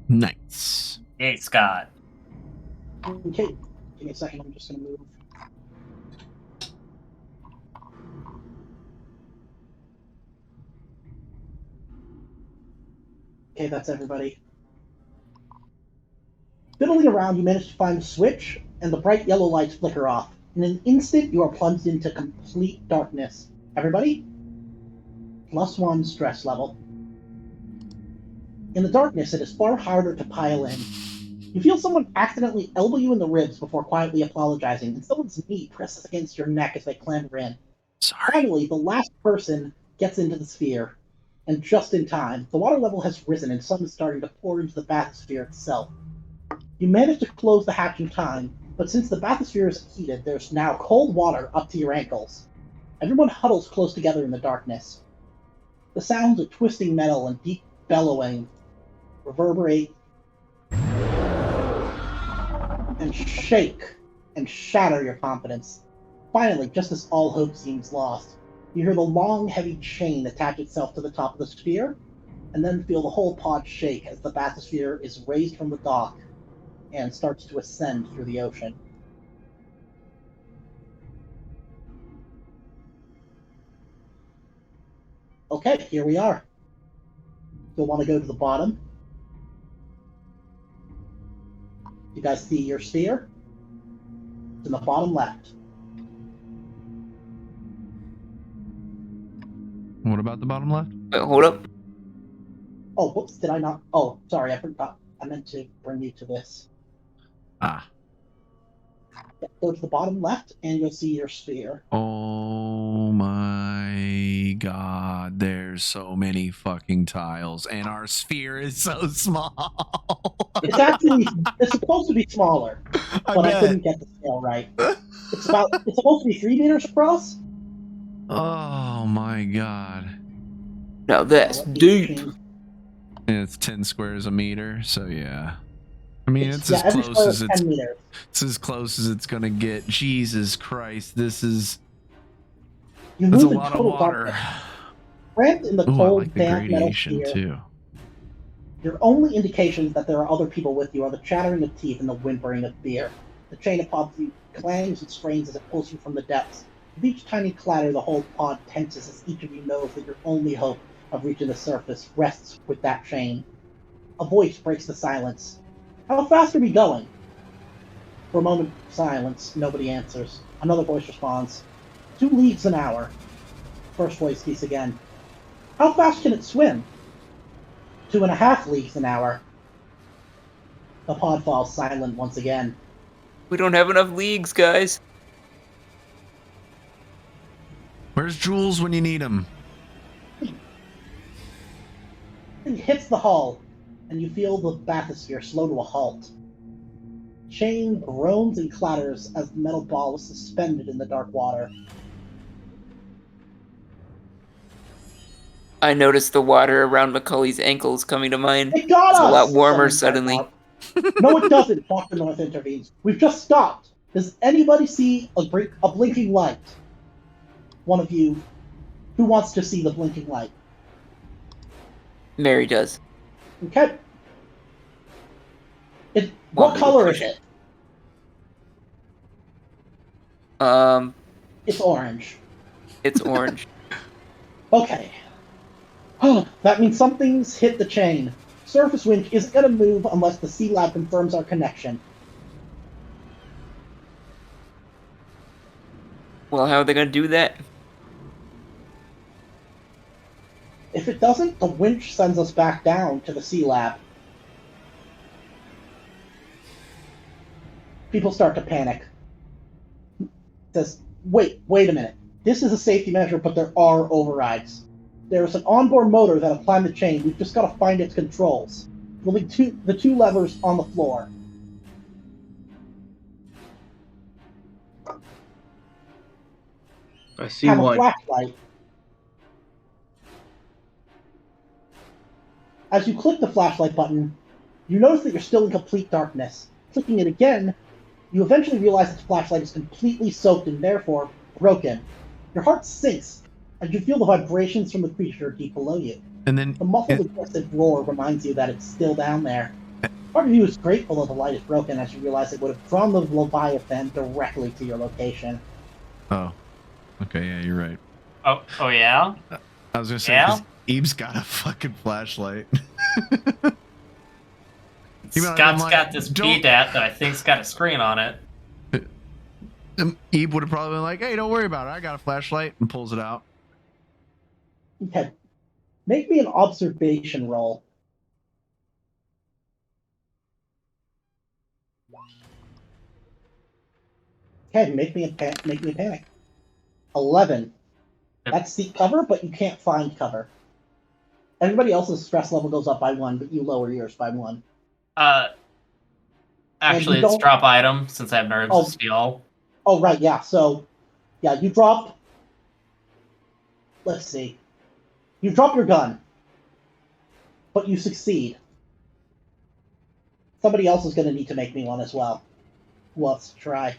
Nice. Hey, Scott. Okay, give me a second, I'm just gonna move. Okay, that's everybody. Fiddling around, you manage to find the switch, and the bright yellow lights flicker off. In an instant, you are plunged into complete darkness. Everybody? +1 stress level. In the darkness, it is far harder to pile in. You feel someone accidentally elbow you in the ribs before quietly apologizing, and someone's knee presses against your neck as they clamber in. Sorry. Finally, the last person gets into the sphere, and just in time, the water level has risen and sun is starting to pour into the bathysphere itself. You manage to close the hatch in time, but since the bathysphere is heated, there's now cold water up to your ankles. Everyone huddles close together in the darkness. The sounds of twisting metal and deep bellowing reverberate and shake and shatter your confidence. Finally, just as all hope seems lost, you hear the long, heavy chain attach itself to the top of the sphere, and then feel the whole pod shake as the bathysphere is raised from the dock and starts to ascend through the ocean. Okay, here we are. You'll want to go to the bottom. You guys see your sphere? It's in the bottom left. What about the bottom left? Wait, hold up. Oh, whoops, did I not? Oh, sorry, I forgot. I meant to bring you to this. Ah. Go to the bottom left, and you'll see your sphere. Oh my god, there's so many fucking tiles, and our sphere is so small. It's supposed to be smaller, but I couldn't get the scale right. It's supposed to be 3 meters across. Oh my god. Now that's deep. And it's 10 squares a meter, so yeah. I mean, it's as close as 10 meters. It's as close as it's gonna get. Jesus Christ, that's a lot of water. Cramped in the cold, I like the damp metal gradation sphere. too. Your only indications that there are other people with you are the chattering of teeth and the whimpering of fear. The chain of pods clangs and strains as it pulls you from the depths. With each tiny clatter, the whole pod tenses as each of you knows that your only hope of reaching the surface rests with that chain. A voice breaks the silence. How fast are we going? For a moment of silence, nobody answers. Another voice responds. 2 leagues an hour. First voice speaks again. How fast can it swim? 2.5 leagues an hour. The pod falls silent once again. We don't have enough leagues, guys. Where's Jules when you need him? It hits the hull, and you feel the bathysphere slow to a halt. Chain groans and clatters as the metal ball is suspended in the dark water. I noticed the water around Macaulay's ankles coming to mind. It got It's us! a lot warmer Someone suddenly. No, it doesn't, Dr. North intervenes. We've just stopped. Does anybody see a blinking light? One of you. Who wants to see the blinking light? Mary does. Okay. What color is it? It's orange. It's orange. Okay. That means something's hit the chain. Surface winch isn't going to move unless the Sea Lab confirms our connection. Well, how are they going to do that? If it doesn't, the winch sends us back down to the Sea Lab. People start to panic. It says, wait a minute. This is a safety measure, but there are overrides. There's an onboard motor that'll climb the chain. We've just got to find its controls. There'll be the 2 levers on the floor. I see Have one. a flashlight. As you click the flashlight button, you notice that you're still in complete darkness. Clicking it again, you eventually realize that the flashlight is completely soaked and therefore broken. Your heart sinks as you feel the vibrations from the creature deep below you. And then The muffled aggressive roar reminds you that it's still down there. Part of you is grateful that the light is broken as you realize it would have drawn the Leviathan directly to your location. Oh. Okay, yeah, you're right. Oh yeah? I was gonna say, Yeah? Eve's got a fucking flashlight. Scott's got this PDAT that I think's got a screen on it. Eve would have probably been like, hey, don't worry about it. I got a flashlight, and pulls it out. Okay. Make me an observation roll. Okay, make me a panic. 11. Yep. That's seek cover, but you can't find cover. Everybody else's stress level goes up by 1, but you lower yours by 1. Actually, it's drop item since I have nerves of steel. Oh, right, yeah. So, yeah, you drop. Let's see. You drop your gun, but you succeed. Somebody else is going to need to make me one as well. Who wants to try?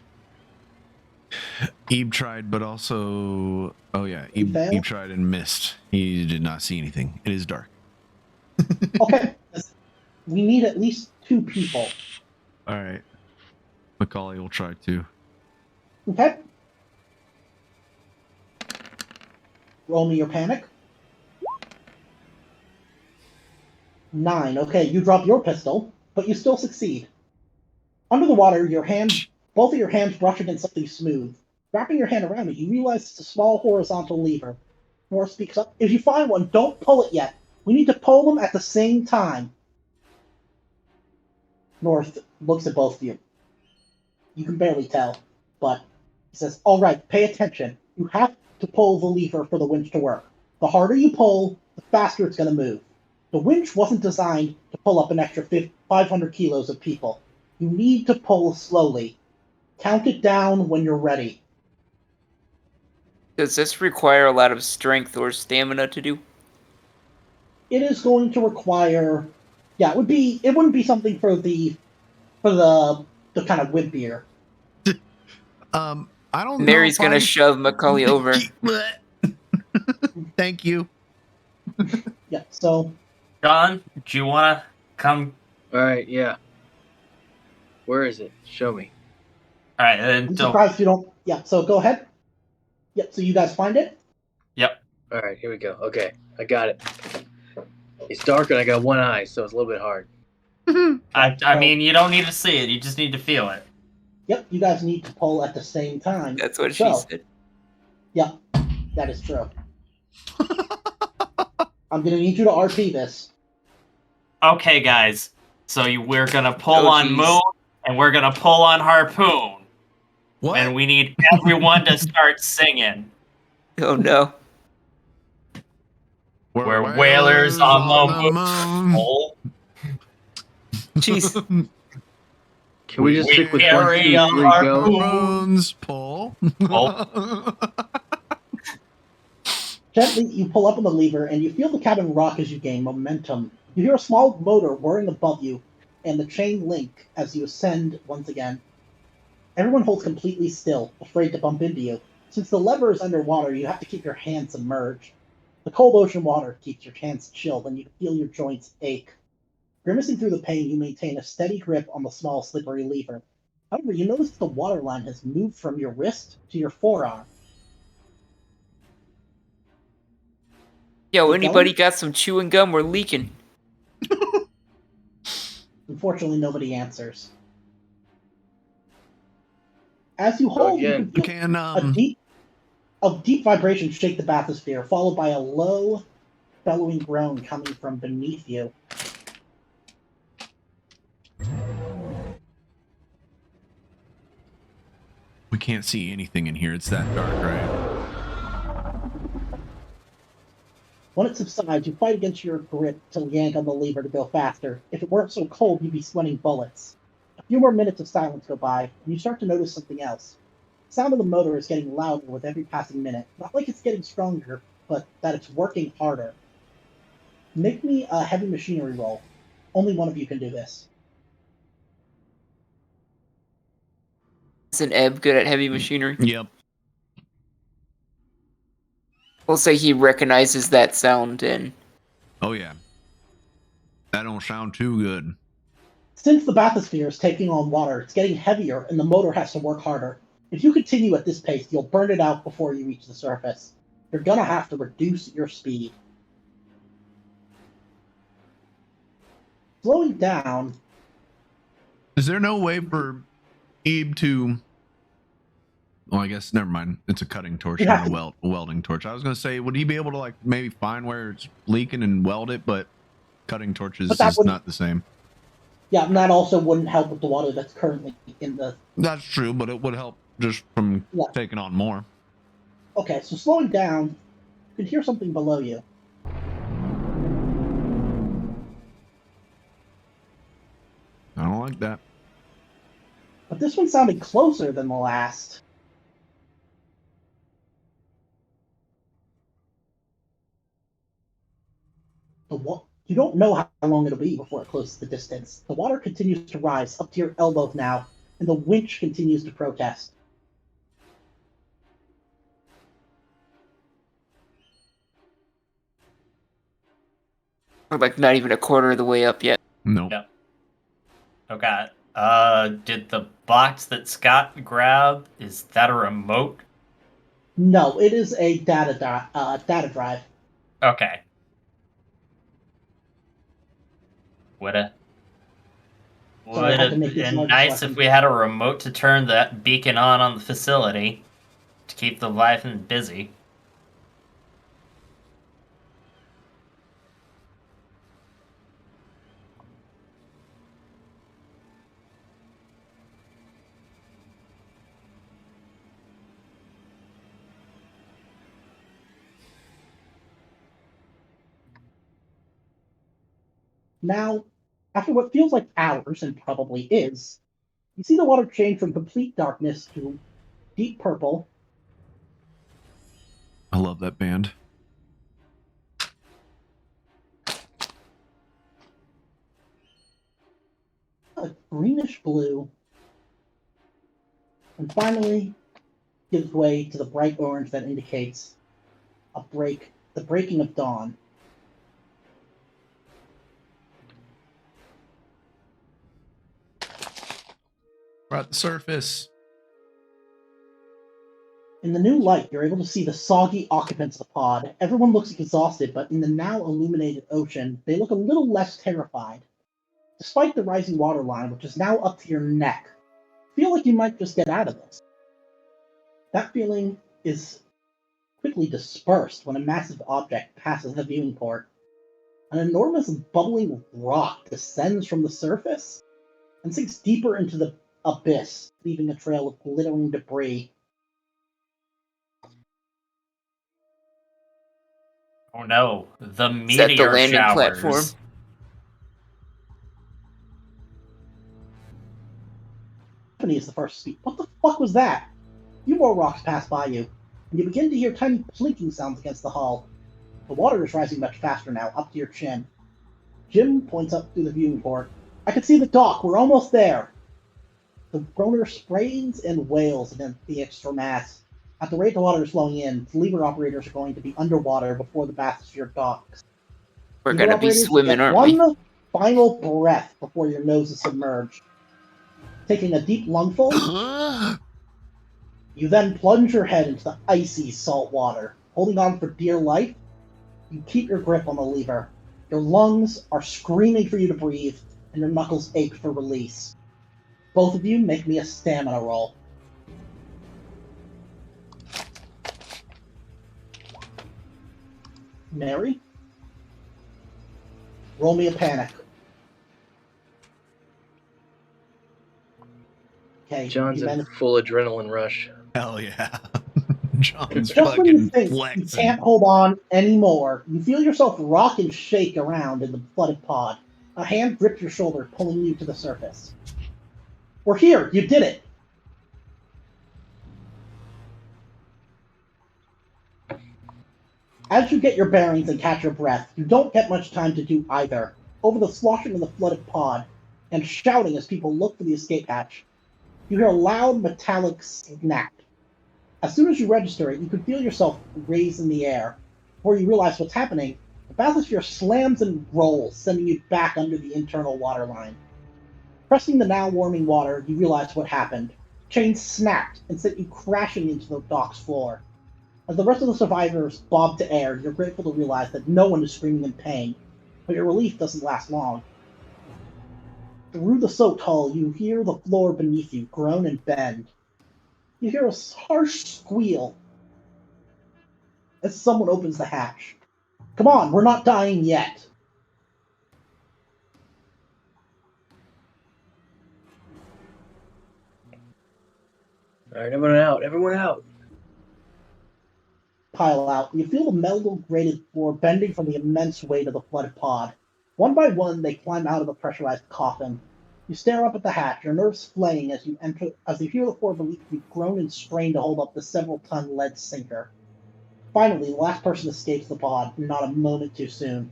Ebe tried, but also... Oh, yeah. Ebe tried and missed. He did not see anything. It is dark. Okay. We need at least 2 people. All right. Macaulay will try too. Okay. Roll me your panic. 9. Okay, you drop your pistol, but you still succeed. Under the water, both of your hands brush against something smooth. Wrapping your hand around it, you realize it's a small horizontal lever. Nora speaks up. If you find one, don't pull it yet. We need to pull them at the same time. North looks at both of you. You can barely tell, but he says, "All right, pay attention. You have to pull the lever for the winch to work. The harder you pull, the faster it's going to move. The winch wasn't designed to pull up an extra 500 kilos of people. You need to pull slowly. Count it down when you're ready." Does this require a lot of strength or stamina to do? It is going to require, yeah, it wouldn't be something for the kind of wimpier. I don't Mary's know. gonna shove Macaulay over. Thank you. Yeah, so John, do you want to come? All right, yeah. Where is it? Show me. All right, I'm surprised if you don't. Yeah, so go ahead. Yep, so you guys find it? Yep. All right, here we go. Okay, I got it. It's dark and I got one eye, so it's a little bit hard. I mean, you don't need to see it. You just need to feel it. Yep, you guys need to pull at the same time. That's what she said. Yeah, that is true. I'm going to need you to RP this. Okay, guys. So we're gonna pull Oh, on geez. Moon, and we're gonna pull on Harpoon, What? and we need everyone to start singing. Oh no. We're whalers on the moon. Pull. Jeez. Can we just stick with one, carry 2, a 3, go? Harpoons, pull. Gently, you pull up on the lever, and you feel the cabin rock as you gain momentum. You hear a small motor whirring above you, and the chain link as you ascend once again. Everyone holds completely still, afraid to bump into you. Since the lever is underwater, you have to keep your hands submerged. The cold ocean water keeps your hands chilled, and you feel your joints ache. Grimacing through the pain, you maintain a steady grip on the small, slippery lever. However, you notice the water line has moved from your wrist to your forearm. Yo, Keep anybody going? got some chewing gum? We're leaking. Unfortunately, nobody answers. As you hold, you again. can feel Can a deep vibration shake the bathysphere, followed by a low, bellowing groan coming from beneath you. we can't see anything in here. It's that dark, right? When it subsides, you fight against your grip to yank on the lever to go faster. If it weren't so cold, you'd be sweating bullets. A few more minutes of silence go by, and you start to notice something else. The sound of the motor is getting louder with every passing minute. Not like it's getting stronger, but that it's working harder. Make me a heavy machinery roll. Only one of you can do this. Isn't Eb good at heavy machinery? Yep. We'll say he recognizes that sound and Oh yeah. That don't sound too good. Since the bathysphere is taking on water, it's getting heavier and the motor has to work harder. If you continue at this pace, you'll burn it out before you reach the surface. You're gonna have to reduce your speed. Slowing down. Is there no way for Ebe to? Well, I guess never mind. It's a cutting torch, not a welding torch. I was gonna say, would he be able to like maybe find where it's leaking and weld it? But cutting torches is not the same. Yeah, and that also wouldn't help with the water that's currently in the. That's true, but it would help just from taking on more. Okay, so slowing down, you can hear something below you. I don't like that. But this one sounded closer than the last. You don't know how long it'll be before it closes the distance. The water continues to rise up to your elbows now, and the winch continues to protest. we're like not even a quarter of the way up yet. No. Yep. Okay. Did the box that Scott grabbed, is that a remote? No, it is a data drive. Okay. Would have been nice if we had a remote to turn that beacon on the facility to keep the life busy. Now, after what feels like hours, and probably is, you see the water change from complete darkness to deep purple. I love that band. A greenish blue, and finally gives way to the bright orange that indicates the breaking of dawn. We're at the surface. In the new light, you're able to see the soggy occupants of the pod. Everyone looks exhausted, but in the now illuminated ocean, they look a little less terrified. Despite the rising water line, which is now up to your neck, feel like you might just get out of this. That feeling is quickly dispersed when a massive object passes the viewing port. An enormous bubbling rock descends from the surface and sinks deeper into the abyss, leaving a trail of glittering debris. Oh no, the Is that the meteor landing showers. platform? Stephanie is the first to speak. What the fuck was that? A few more rocks pass by you, and you begin to hear tiny plinking sounds against the hull. The water is rising much faster now, up to your chin. Jim points up through the viewing port. I can see the dock. We're almost there. The groaner sprains and wails against the extra mass. At the rate the water is flowing in, the lever operators are going to be underwater before the bathysphere docks. We're Lever gonna be operators, you swimming, get aren't we? one final breath before your nose is submerged. Taking a deep lungful, you then plunge your head into the icy salt water. Holding on for dear life, you keep your grip on the lever. Your lungs are screaming for you to breathe, and your knuckles ache for release. Both of you make me a stamina roll. Mary? Roll me a panic. Okay. John's in full adrenaline rush. Hell yeah. John's Just when you fucking think flexing. you can't hold on anymore, you feel yourself rock and shake around in the flooded pod. A hand grips your shoulder, pulling you to the surface. We're here! You did it! As you get your bearings and catch your breath, you don't get much time to do either. Over the sloshing of the flooded pod, and shouting as people look for the escape hatch, you hear a loud metallic snap. As soon as you register it, you can feel yourself raised in the air. Before you realize what's happening, the bathysphere slams and rolls, sending you back under the internal water line. Pressing the now warming water, you realize what happened. Chains snapped and sent you crashing into the dock's floor. As the rest of the survivors bob to air, you're grateful to realize that no one is screaming in pain, but your relief doesn't last long. Through the soaked hull, you hear the floor beneath you groan and bend. You hear a harsh squeal as someone opens the hatch. Come on, we're not dying yet. All right, everyone out. Everyone out. Pile out. You feel the metal grated floor bending from the immense weight of the flooded pod. One by one, they climb out of the pressurized coffin. You stare up at the hatch, your nerves flaying as you hear the floor beneath you groan and strain to hold up the several-ton lead sinker. Finally, the last person escapes the pod, not a moment too soon.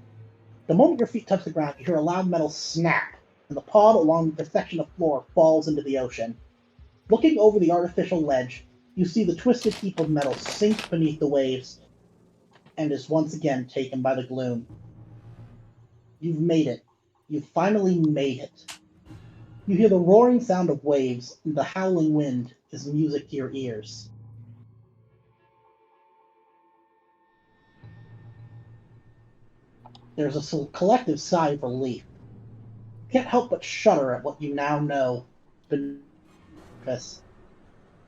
The moment your feet touch the ground, you hear a loud metal snap, and the pod along the section of floor falls into the ocean. Looking over the artificial ledge, you see the twisted heap of metal sink beneath the waves, and is once again taken by the gloom. You've made it. You've finally made it. You hear the roaring sound of waves, and the howling wind is music to your ears. There's a collective sigh of relief. You can't help but shudder at what you now know. You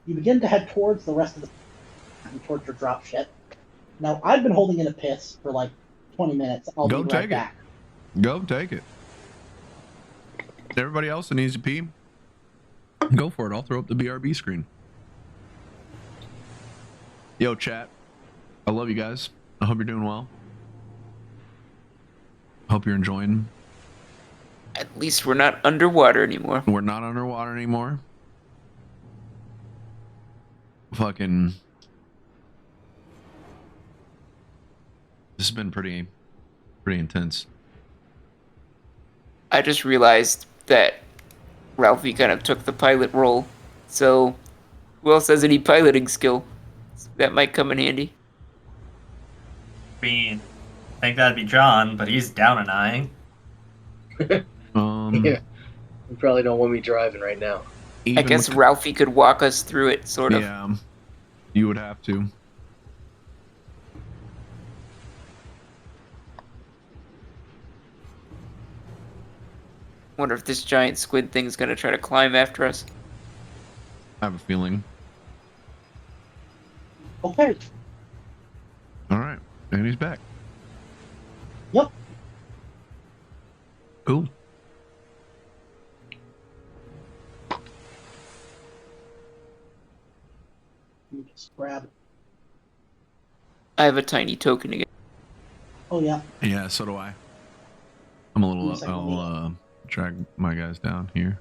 begin to head towards the rest of the towards your dropship. Now, I've been holding in a piss for like 20 minutes. I'll Go be right take back. it. Go take it. Everybody else that needs to pee, go for it. I'll throw up the BRB screen. Yo, chat. I love you guys. I hope you're doing well. Hope you're enjoying At least we're not underwater anymore. We're not underwater anymore. Fucking. This has been pretty intense. I just realized that Ralphie kind of took the pilot role. So, who else has any piloting skill? That might come in handy. I think that'd be John, but he's down and eyeing. Yeah. You probably don't want me driving right now. I guess Ralphie could walk us through it, sort of. Yeah, you would have to. Wonder if this giant squid thing's gonna try to climb after us. I have a feeling. Okay. All right, and he's back. Yep. Cool. Let me just grab it. I have a tiny token again. Oh, yeah. Yeah, so do I. I'm a Give me little. a second, I'll drag my guys down here.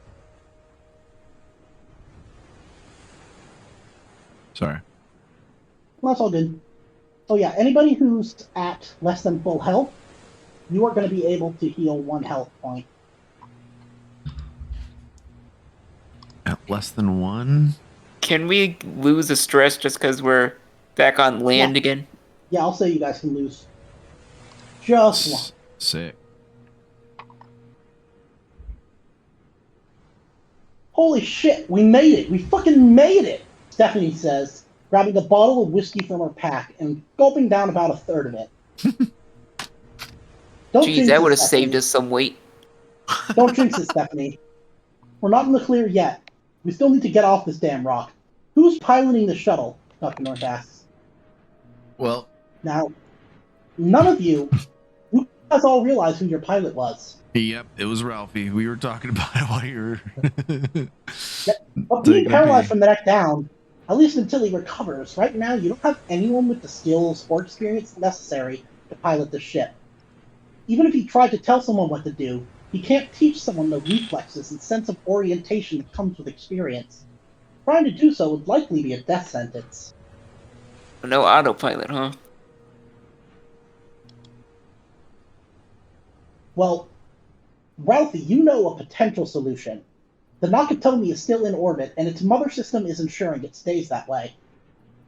Sorry. Well, that's all good. Oh, yeah. Anybody who's at less than full health, you are going to be able to heal 1 health point. At less than 1. Can we lose a stress just because we're back on land again? Yeah, I'll say you guys can lose just 1. Sick. Holy shit, we made it! We fucking made it! Stephanie says, grabbing a bottle of whiskey from her pack and gulping down about a third of it. Don't Jeez, jinx that it, would have Stephanie. saved us some weight. Don't jinx it, Stephanie. We're not in the clear yet. We still need to get off this damn rock. Who's piloting the shuttle? Dr. North asks. Well, Now, none of you guys all realize who your pilot was. yep, it was Ralphie. We were talking about it while you were. But being Taking a paralyzed pee. from the neck down, at least until he recovers, right now you don't have anyone with the skills or experience necessary to pilot the ship. Even if he tried to tell someone what to do, he can't teach someone the reflexes and sense of orientation that comes with experience. Trying to do so would likely be a death sentence. No autopilot, huh? Well, Ralphie, you know a potential solution. The Nakatomi is still in orbit, and its mother system is ensuring it stays that way.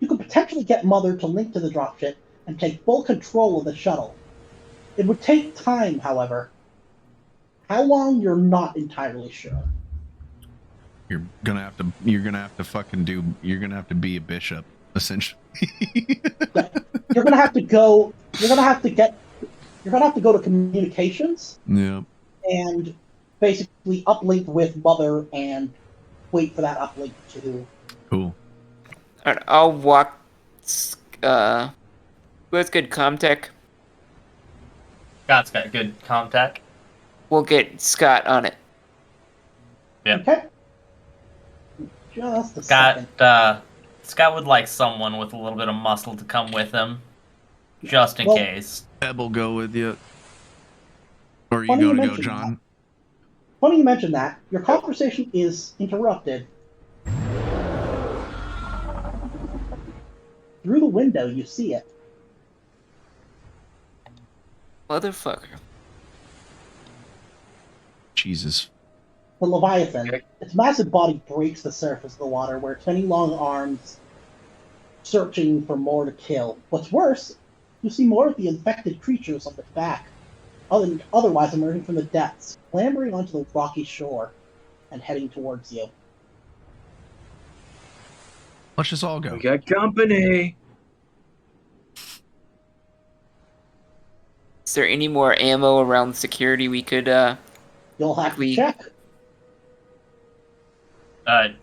You could potentially get Mother to link to the dropship and take full control of the shuttle. It would take time, however. How long, you're not entirely sure. You're gonna have to fucking do. You're gonna have to be a bishop, essentially. Yeah. You're gonna have to go. You're gonna have to go to communications Yeah. and basically uplink with Mother and wait for that uplink to. Cool. Alright, I'll walk. Who has good comtech? Scott's got good contact. We'll get Scott on it. Yep. Okay. Just a second. Scott would like someone with a little bit of muscle to come with him, just in Well, case. Eb will go with you. Or are you Funny you going to go, mention John? Funny you mention that. Your conversation is interrupted. Through the window, you see it. Motherfucker. Jesus. The Leviathan. Okay. Its massive body breaks the surface of the water, where its many long arms searching for more to kill. What's worse, you see more of the infected creatures on its back, otherwise emerging from the depths, clambering onto the rocky shore, and heading towards you. Let's just all go. We got company. Is there any more ammo around security we could, You'll have to We- check.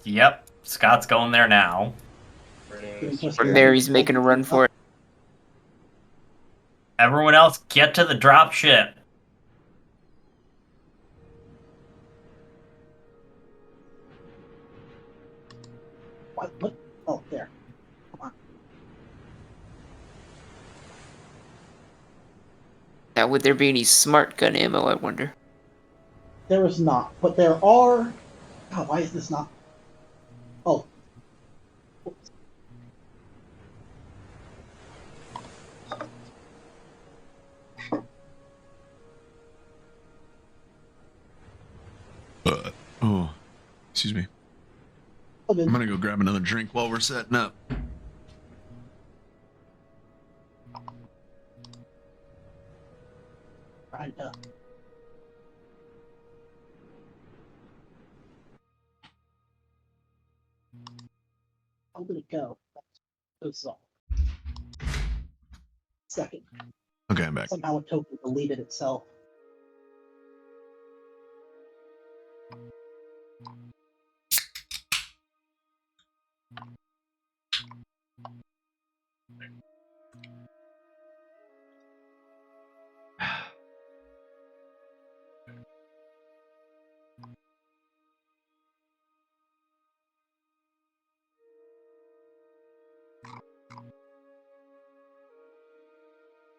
Yep. Scott's going there now. Mary's making a run for it. Everyone else, get to the drop ship. What? Oh, there. Come on. Now, would there be any smart gun ammo, I wonder? There is not, but there are. God, why is this not? Oh. Oops. Oh, excuse me. Okay. I'm gonna go grab another drink while we're setting up. Right. How did it go? That's all. Second. Okay, I'm back. Somehow a token deleted itself.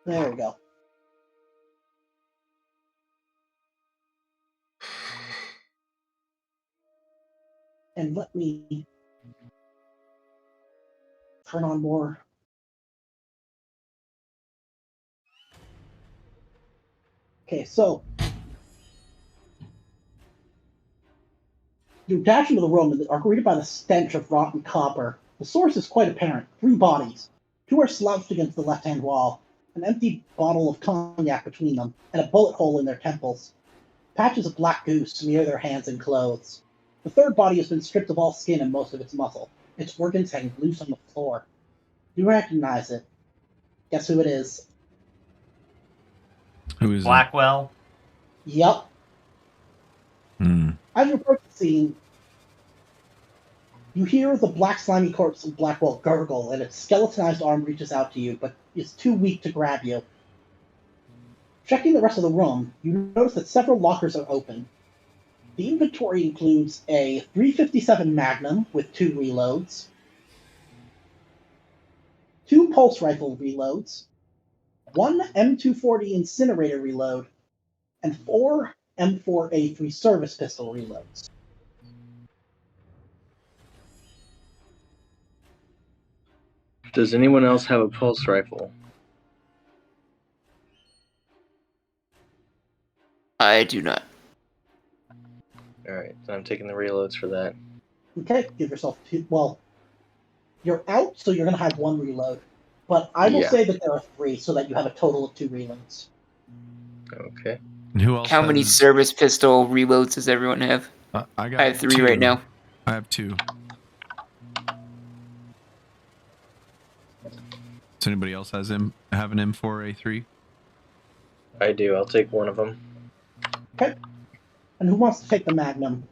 There we go. And let me turn on more. Okay, so you dash into the room and are greeted by the stench of rotten copper. The source is quite apparent. 3 bodies. 2 are slouched against the left-hand wall, an empty bottle of cognac between them, and a bullet hole in their temples. Patches of black goo smear their hands and clothes. The 3rd body has been stripped of all skin and most of its muscle. Its organs hang loose on the floor. You recognize it. Guess who it is? Who is Blackwell. Yup. it? As you approach the scene, you hear the black slimy corpse of Blackwell gurgle, and its skeletonized arm reaches out to you, but is too weak to grab you. Checking the rest of the room, you notice that several lockers are open. The inventory includes a 357 Magnum with 2 reloads, 2 pulse rifle reloads, 1 M240 incinerator reload, and 4 M4A3 service pistol reloads. Does anyone else have a pulse rifle? I do not. Alright, so I'm taking the reloads for that. Okay, give yourself 2. Well, you're out, so you're going to have 1 reload. But I will Yeah. say that there are 3, so that you have a total of 2 reloads. Okay. And who else? How many has- service pistol reloads does everyone have? I got I have 3 2. right now. I have 2. Does anybody else have an M4A3? I do. I'll take one of them. Okay. And who wants to take the Magnum?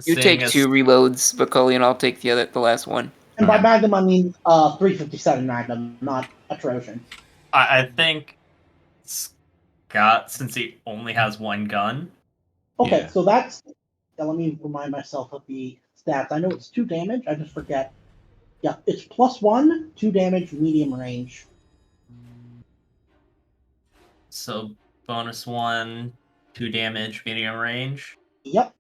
You take 2 reloads, Macaulay, and I'll take the last one. And by Alright. Magnum, I mean 357 Magnum, not a Trojan. I think Scott, since he only has 1 gun. Okay, Yeah. so that's... Yeah, let me remind myself of the stats. I know it's 2 damage, I just forget. Yeah, it's +1, 2 damage, medium range. So bonus 1, 2 damage, medium range. Yep.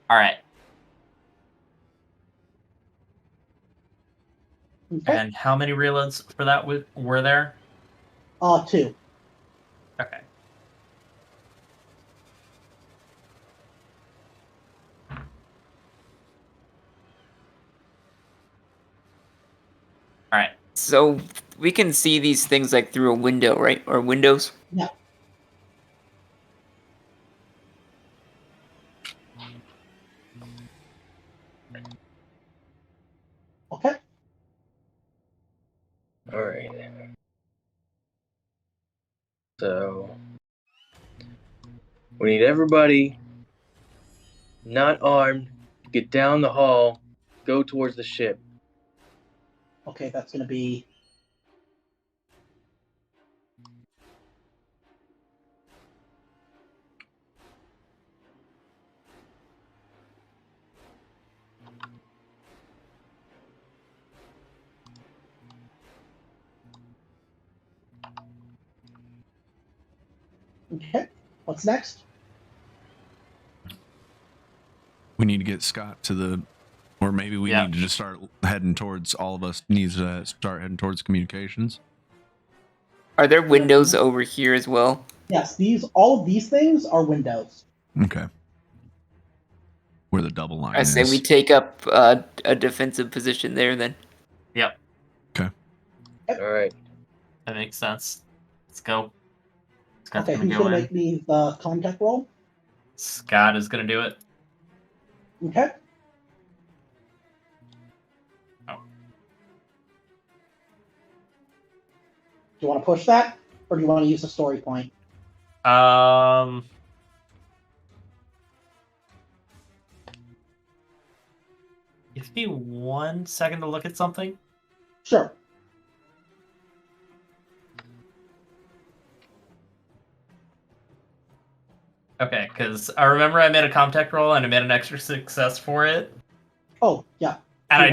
Alright. Okay. And how many reloads for that were there? 2. Okay. Alright. So we can see these things like through a window, right? Or windows? Yeah. Okay. Alright. So we need everybody not armed, get down the hall, go towards the ship. Okay, that's going to be... Okay. What's next? We need to get Scott to the, or maybe we need to just start heading towards, all of us needs to start heading towards communications. Are there windows over here as well? Yes, all of these things are windows. Okay. Where the double line I is. say we take up a defensive position there then. Yep. Okay. All right. That makes sense. Let's go. Scott's Okay, who's go going to in. make me the contact roll? Scott is going to do it. Okay. Oh. Do you want to push that, or do you want to use a story point? Give me 1 second to look at something. Sure. Okay, because I remember I made a contact roll and I made an extra success for it. Oh, yeah. And I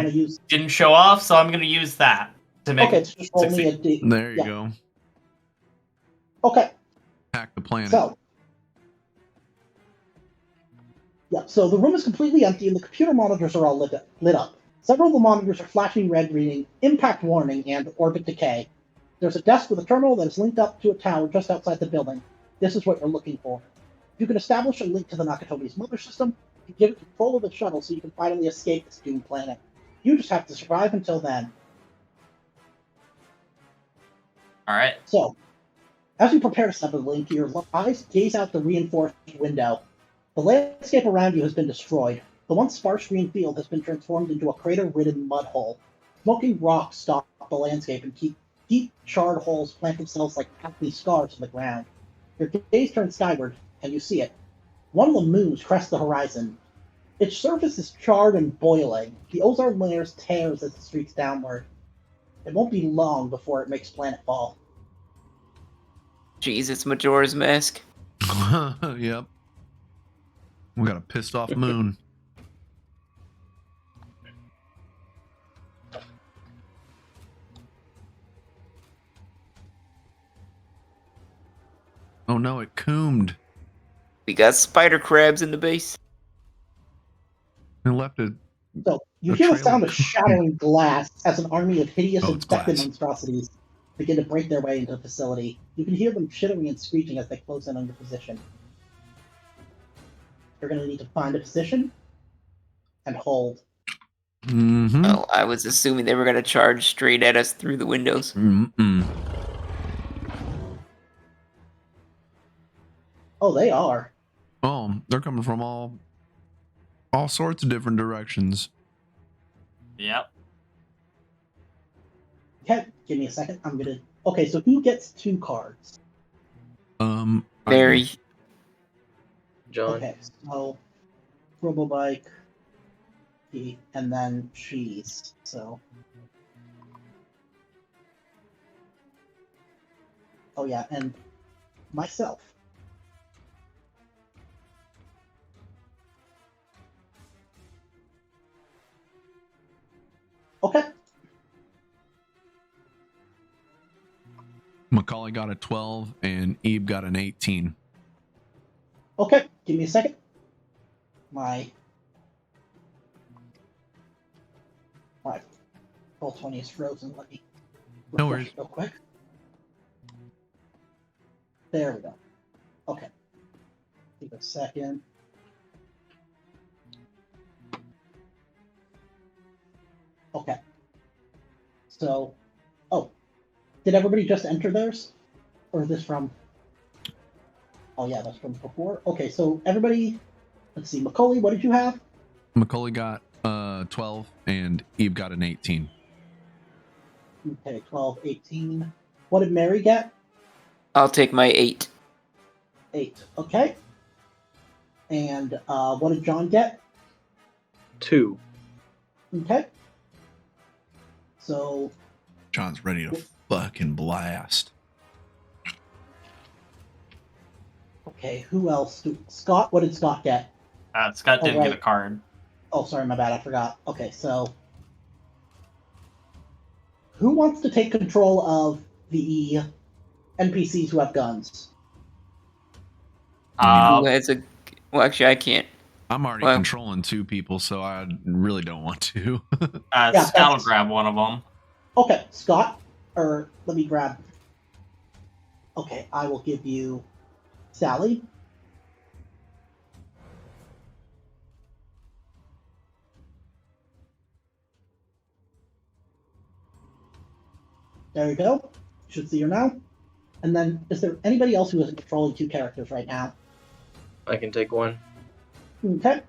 didn't show off, so I'm going to use that to make Okay, it so just roll me a D. There you go. Okay. Hack the planet. So the room is completely empty and the computer monitors are all lit up. Several of the monitors are flashing red, reading impact warning and orbit decay. There's a desk with a terminal that is linked up to a tower just outside the building. This is what you're looking for. If you can establish a link to the Nakatomi's mother system, you can give it control of the shuttle so you can finally escape this doomed planet. You just have to survive until then. Alright. So, as you prepare to sever the link, your eyes gaze out the reinforced window. The landscape around you has been destroyed. The once sparse green field has been transformed into a crater-ridden mud hole. Smoking rocks stop the landscape and deep charred holes plant themselves like hackney scars in the ground. Your gaze turns skyward, and you see it. One of the moons crests the horizon. Its surface is charred and boiling. The ozone layer tears as it streaks downward. It won't be long before it makes planetfall. Jeez, it's Majora's Mask. Yep. We got a pissed off moon. Oh no, it coomed. We got spider crabs in the base. It left it. So, you A hear the trail sound of of shattering glass as an army of hideous Oh, it's infected glass. monstrosities begin to break their way into the facility. You can hear them chittering and screeching as they close in on your position. You're going to need to find a position and hold. Mm-hmm. Well, I was assuming they were going to charge straight at us through the windows. Mm-mm. Oh, they are. Oh, they're coming from all sorts of different directions. Yep. Okay, give me a second. I'm going to... Okay, so who gets 2 cards? Very. John. Okay, so... Robobike, and then Cheese, so... Oh yeah, and myself. Okay. Macaulay got a 12 and Eve got an 18. Okay, give me a second. My Roll20 is frozen. Let me No refresh worries. it real quick. There we go. Okay. Give it a second. Okay. So, did everybody just enter theirs? Or is this from... Oh yeah, that's from before. Okay, so everybody, let's see. Macaulay, what did you have? Macaulay got 12 and Eve got an 18. Okay, 12, 18. What did Mary get? I'll take my 8. 8. Okay. And what did John get? 2. Okay. So, John's ready to fucking blast. okay, who else? Scott, what did Scott get? Scott didn't right. get a card. Oh, sorry, my bad, I forgot. Okay, so... Who wants to take control of the NPCs who have guns? Who has a? Well, actually, I can't. I'm already Well- controlling 2 people, so I really don't want to. Yeah, Scott will that's- grab one of them. Okay, Scott, or let me grab. Okay, I will give you Sally. There you go. Should see her now. And then, is there anybody else who is controlling 2 characters right now? I can take one. Okay.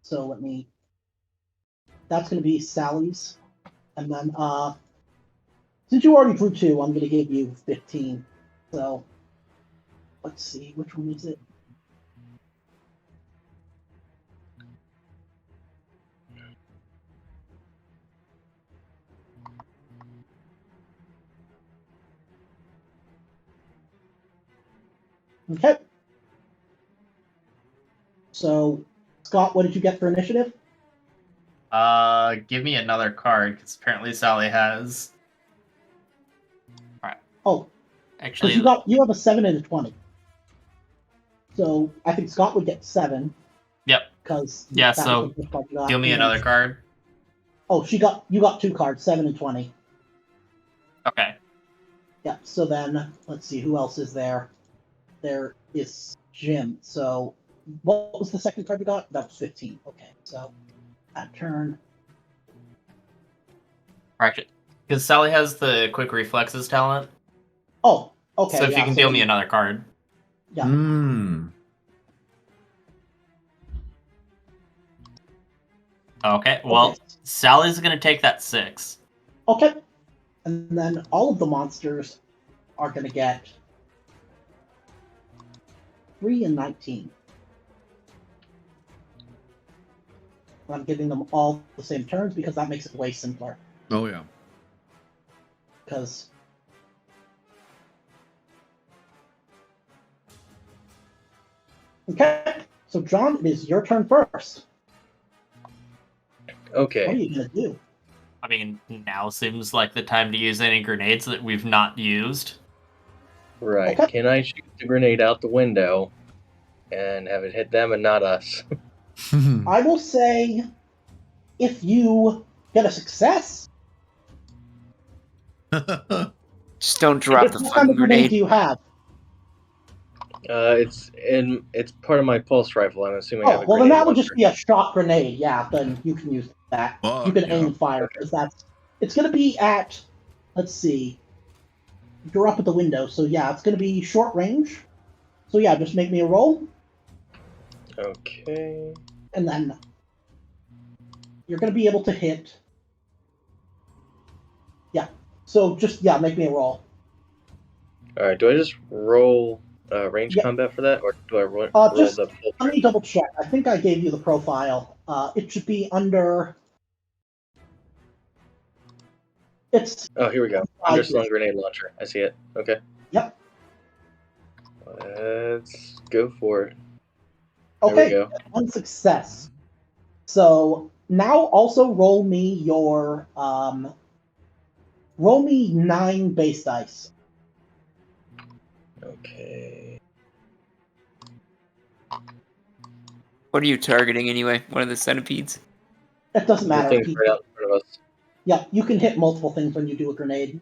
So let me. That's going to be Sally's, and then since you already drew 2, I'm going to give you 15. So let's see, which one is it? Okay. So, Scott, what did you get for initiative? Give me another card, because apparently Sally has... Oh, Actually, because you have a 7 and a 20. So I think Scott would get 7. Yep. Because Yeah, so deal me another card. Oh, you got 2 cards, 7 and 20. Okay. Yeah. So then let's see who else is there. There is Jim. So what was the second card you got? That was 15. Okay. So that turn. Actually, because Sally has the quick reflexes talent. Oh, okay. So if yeah, you can deal me another card. Yeah. Okay, well, Okay. Sally's gonna take that 6. Okay. And then all of the monsters are going to get 3 and 19. I'm giving them all the same turns because that makes it way simpler. Oh yeah. Because okay, so John, it is your turn first. What are Okay. you gonna do? I mean, now seems like the time to use any grenades that we've not used. Right. Okay. Can I shoot the grenade out the window and have it hit them and not us? I will say, if you get a success, Just don't drop the what kind fucking of grenade do grenade. you have? It's part of my pulse rifle. I'm assuming I have Oh, a well then grenade that would just launcher. be a shot grenade. Yeah, then you can use that. Fuck, You can yeah. aim and fire because it's gonna be at. Let's see. You're up at the window, so yeah, it's gonna be short range. So yeah, just make me a roll, Okay. and then you're gonna be able to hit. Yeah. So just make me a roll. All right. Do I just roll range Yeah. combat for that, or do I roll Just the full? let me double check. I think I gave you the profile. It should be under. It's Oh, here we go. Underslung grenade launcher. I see it. Okay. Yep. Let's go for it. There okay. we go. One success. So now also roll me your roll me 9 base dice. Okay. What are you targeting anyway? One of the centipedes? It doesn't The matter. thing's right out in front of us. Yeah, you can hit multiple things when you do a grenade.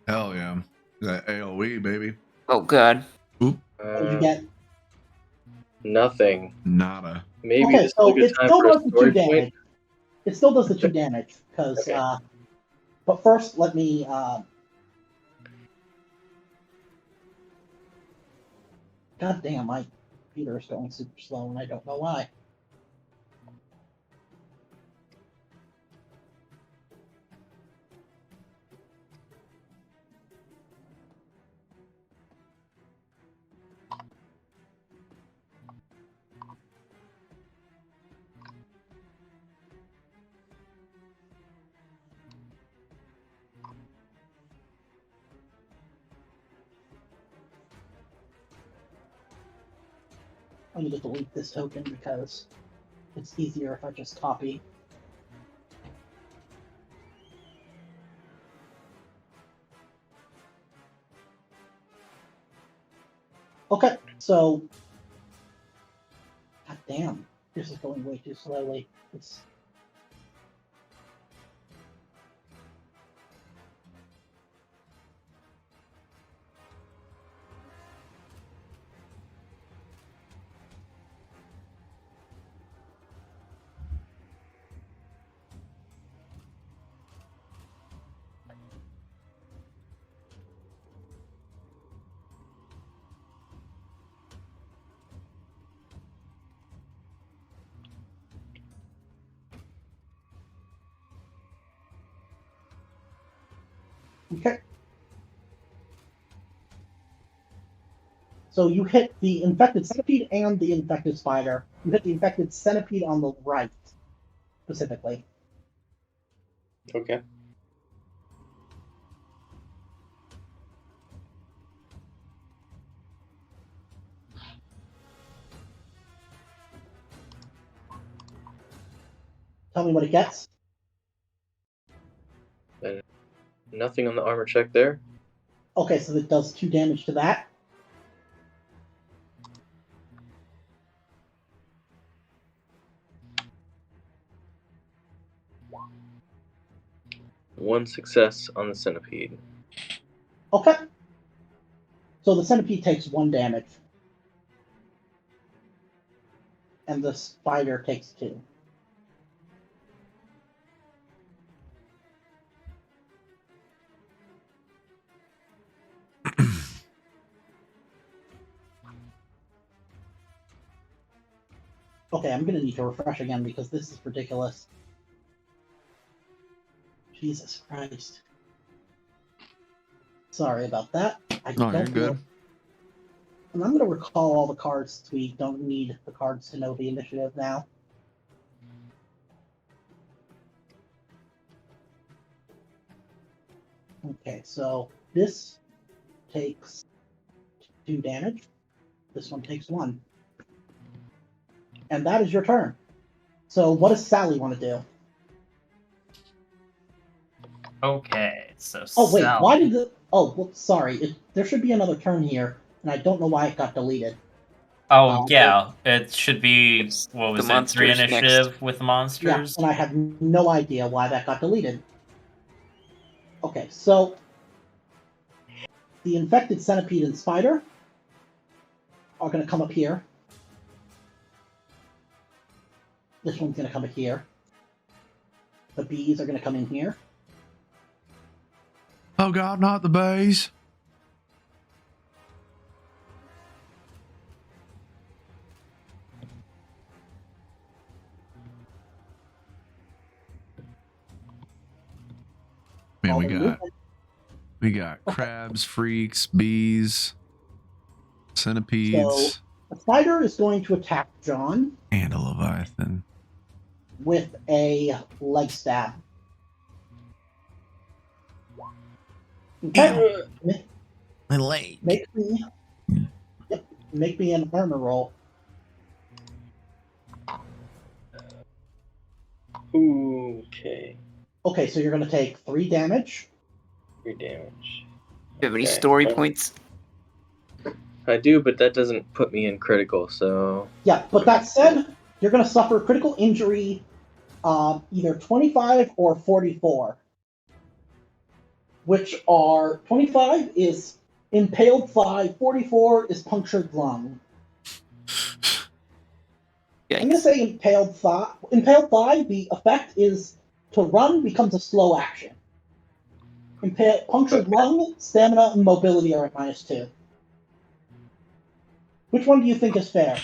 Hell yeah. That AoE, baby. Oh god. What did you get? Nothing. Nada. Maybe Okay, this is so a good it time still for a does the 2 story damage. point. It still does the 2 damage because. Okay. But first, let me. God damn, my computer is going super slow, and I don't know why. I'm going to delete this token because it's easier if I just copy. Okay, so... God damn, this is going way too slowly. It's... Okay. So you hit the infected centipede and the infected spider. You hit the infected centipede on the right, specifically. Okay. Tell me what it gets. Nothing on the armor check there. Okay, so it does 2 damage to that. One success on the centipede. Okay. So the centipede takes 1 damage. And the spider takes 2. Okay, I'm gonna need to refresh again because this is ridiculous. Jesus Christ. Sorry about that. No, you're good. And I'm gonna recall all the cards so we don't need the cards to know the initiative now. Okay, so this takes 2 damage. This one takes 1. And that is your turn. So what does Sally want to do? Okay, so Oh, wait, Sally. why did the... Oh, well, sorry. There should be another turn here, and I don't know why it got deleted. Oh, yeah, it should be, what was the it, 3 monsters initiative next. with Yeah, monsters? and I have no idea why that got deleted. Okay, so the infected centipede and spider are going to come up here. This one's going to come up here. The bees are going to come in here. Oh God, not the bees. Man, All we the got movement. crabs, freaks, bees, centipedes, So the spider is going to attack John and a leviathan. with a leg stab. Okay. My leg. Make me an armor roll. Okay. Okay, so you're going to take 3 damage. 3 damage. Do you have any Okay. story points? I do, but that doesn't put me in critical, so... Yeah, but that said, you're going to suffer critical injury either 25 or 44. Which are 25 is impaled thigh, 44 is punctured lung. Yikes. I'm going to say impaled thigh. Impaled thigh, the effect is to run becomes a slow action. Punctured lung, stamina, and mobility are at -2. Which one do you think is fair?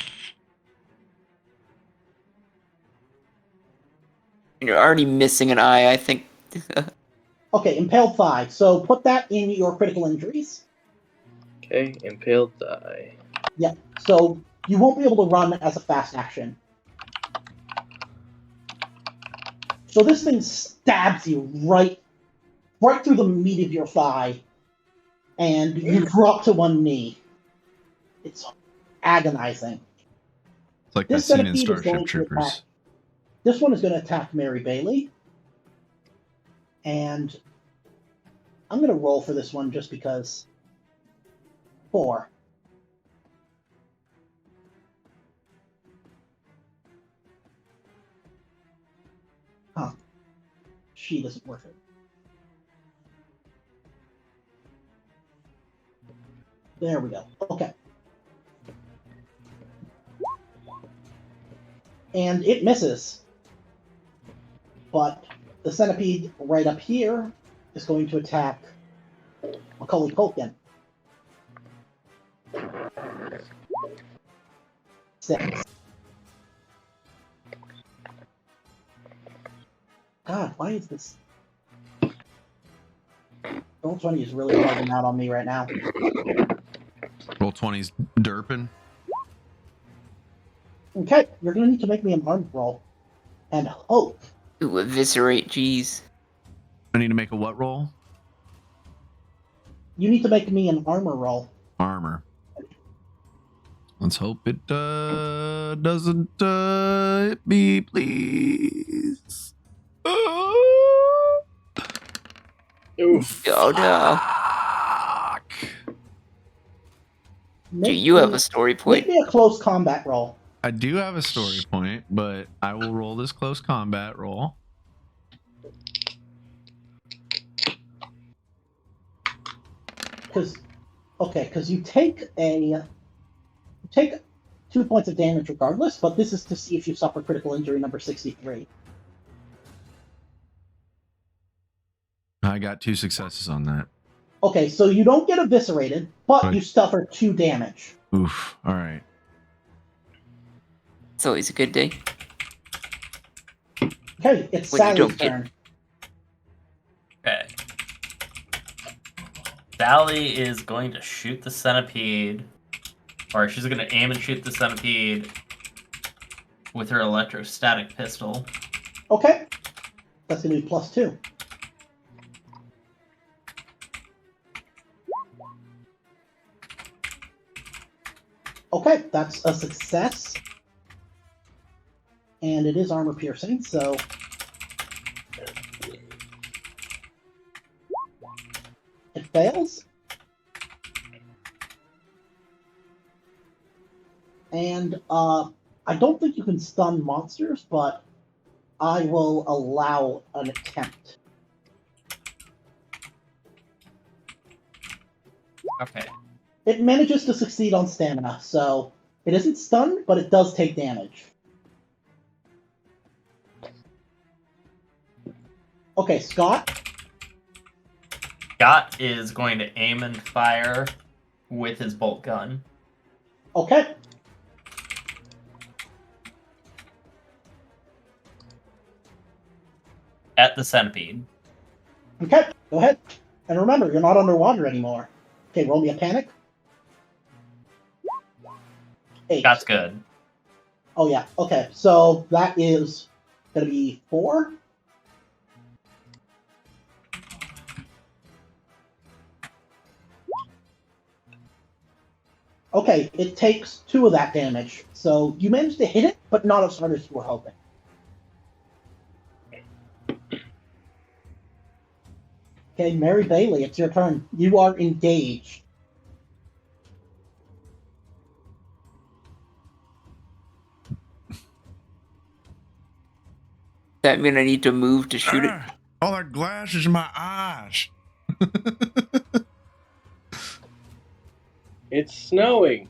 You're already missing an eye, I think. Okay, impaled thigh. So put that in your critical injuries. Okay, impaled thigh. Yeah, so you won't be able to run as a fast action. So this thing stabs you right through the meat of your thigh, and you drop to 1 knee. It's agonizing. It's like This that scene in centipede is going Starship to attack. Troopers. This one is going to attack Mary Bailey, and I'm going to roll for this one just because. 4. Huh. Sheet isn't worth it. There we go. Okay. And it misses. But the centipede right up here is going to attack Macaulay Culkin. 6. God, why is this? Roll20 is really bugging out on me right now. Roll20's derping. Okay, you're going to need to make me an arm roll. And hope. Ooh, eviscerate, jeez. I need to make a what roll? You need to make me an armor roll. Armor. Let's hope it doesn't hit me, please. Oof. Oh no. Gee, you have a story point. Make me a close combat roll. I do have a story point, but I will roll this close combat roll. Because you take 2 points of damage regardless, but this is to see if you suffer critical injury number 63. I got 2 successes on that. Okay, so you don't get eviscerated, but Right. you suffer 2 damage. Oof. All right. It's always a good day. Okay, it's When you Sally's don't get- turn. Okay. Sally is going to shoot the centipede, or she's going to aim and shoot the centipede with her electrostatic pistol. Okay, that's going to be +2. Okay, that's a success. And it is armor piercing, so... It fails. And, I don't think you can stun monsters, but I will allow an attempt. Okay. It manages to succeed on stamina, so it isn't stunned, but it does take damage. Okay, Scott. Scott is going to aim and fire with his bolt gun. Okay. At the centipede. Okay, go ahead. And remember, you're not underwater anymore. Okay, roll me a panic. 8. That's good. Oh, yeah. Okay, so that is going to be 4. Okay, it takes 2 of that damage. So you managed to hit it, but not as hard as you were hoping. Okay, Mary Bailey, it's your turn. You are engaged. That mean I need to move to shoot it? All that glasses in my eyes. It's snowing.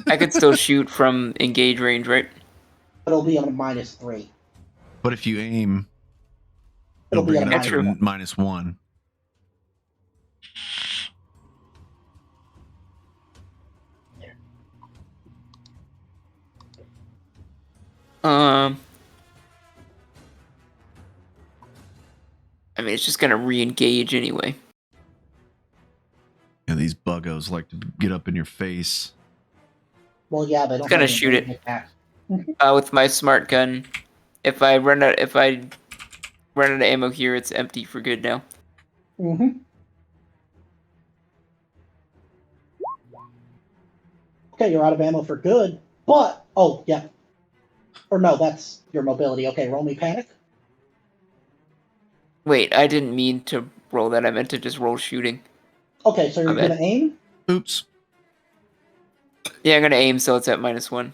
I could still shoot from engage range, right? It'll be on a -3. But if you aim, It'll be bring on it a up to -1. -1. I mean, it's just gonna re-engage anyway. Yeah, these buggos like to get up in your face. Well, yeah, they don't. Gonna have any shoot it. attack. With my smart gun. If I run out of ammo here, it's empty for good now. Mm-hmm. Okay, you're out of ammo for good, but oh yeah, or no, that's your mobility. Okay, roll me panic. Wait, I didn't mean to roll that. I meant to just roll shooting. Okay, so you're My bad. gonna aim. Oops. Yeah, I'm gonna aim, so it's at -1.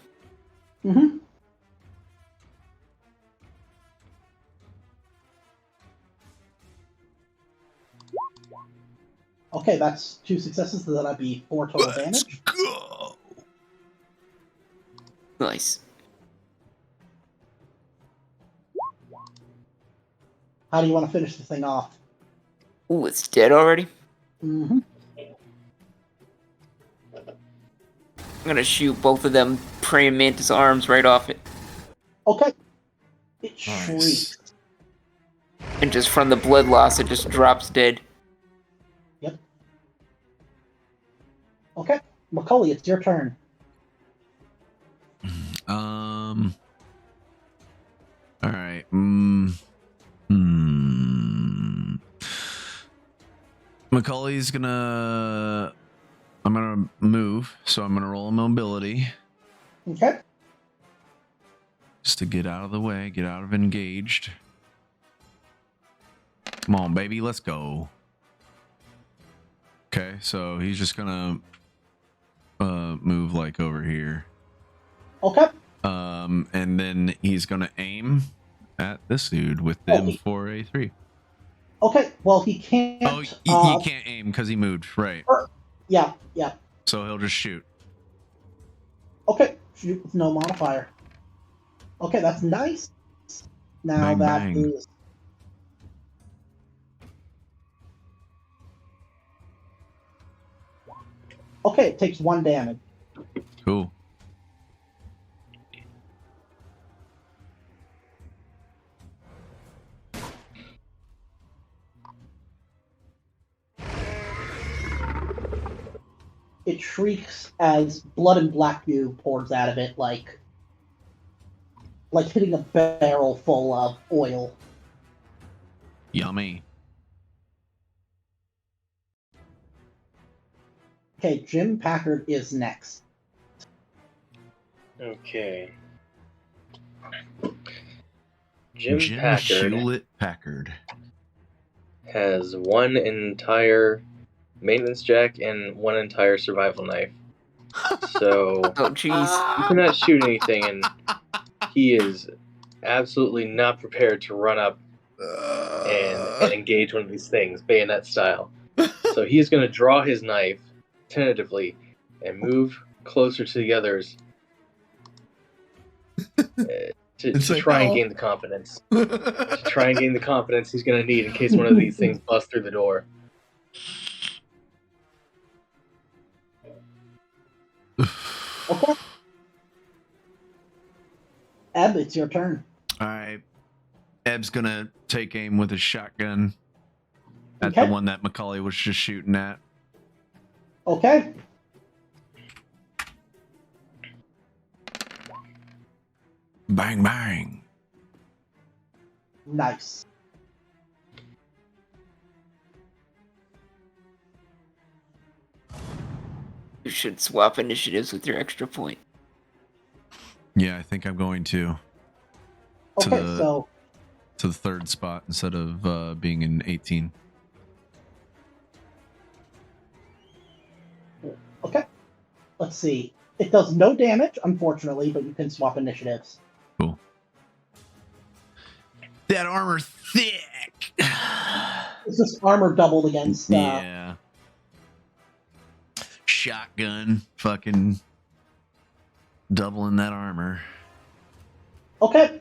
Mm-hmm. Okay, that's 2 successes, so that'd be 4 total Let's damage. go. Nice. How do you want to finish the thing off? Ooh, it's dead already? Mm-hmm. I'm gonna shoot both of them praying mantis arms right off it. Okay. It Nice. shrieks. And just from the blood loss, it just drops dead. Yep. Okay. Macaulay, it's your turn. All right. Macaulay's gonna. I'm gonna move, so I'm gonna roll a mobility Okay. just to get out of the way, get out of engaged. Come on, baby, let's go. Okay, so he's just gonna move like over here. Okay. And then he's gonna aim at this dude with the M4A3. Okay. Well, he can't. Oh, he can't aim because he moved, right? Yeah. So he'll just shoot. Okay. Shoot with no modifier. Okay, that's nice. Now Bang, that bang. is. Okay, it takes 1 damage. Cool. It shrieks as blood and black goo pours out of it, like hitting a barrel full of oil. Yummy. Okay, Jim Packard is next. Okay. Jim Jim Packard Hewlett Packard. has 1 entire maintenance jack and 1 entire survival knife. So Oh, jeez. he cannot shoot anything, and he is absolutely not prepared to run up and engage one of these things, bayonet style. So he is going to draw his knife tentatively and move closer to the others to like, try and "Oh." gain the confidence. To try and gain the confidence he's going to need in case one of these things busts through the door. Okay. Eb, it's your turn. All right. Eb's gonna take aim with his shotgun at Okay. the one that Macaulay was just shooting at. Okay. Bang, bang. Nice. You should swap initiatives with your extra point. Yeah, I think I'm going to Okay, the- so the third spot instead of being in 18. okay. Let's see. It does no damage, unfortunately, but you can swap initiatives. Cool. That armor thick. It's just armor doubled against. Yeah. Shotgun, fucking doubling that armor. Okay.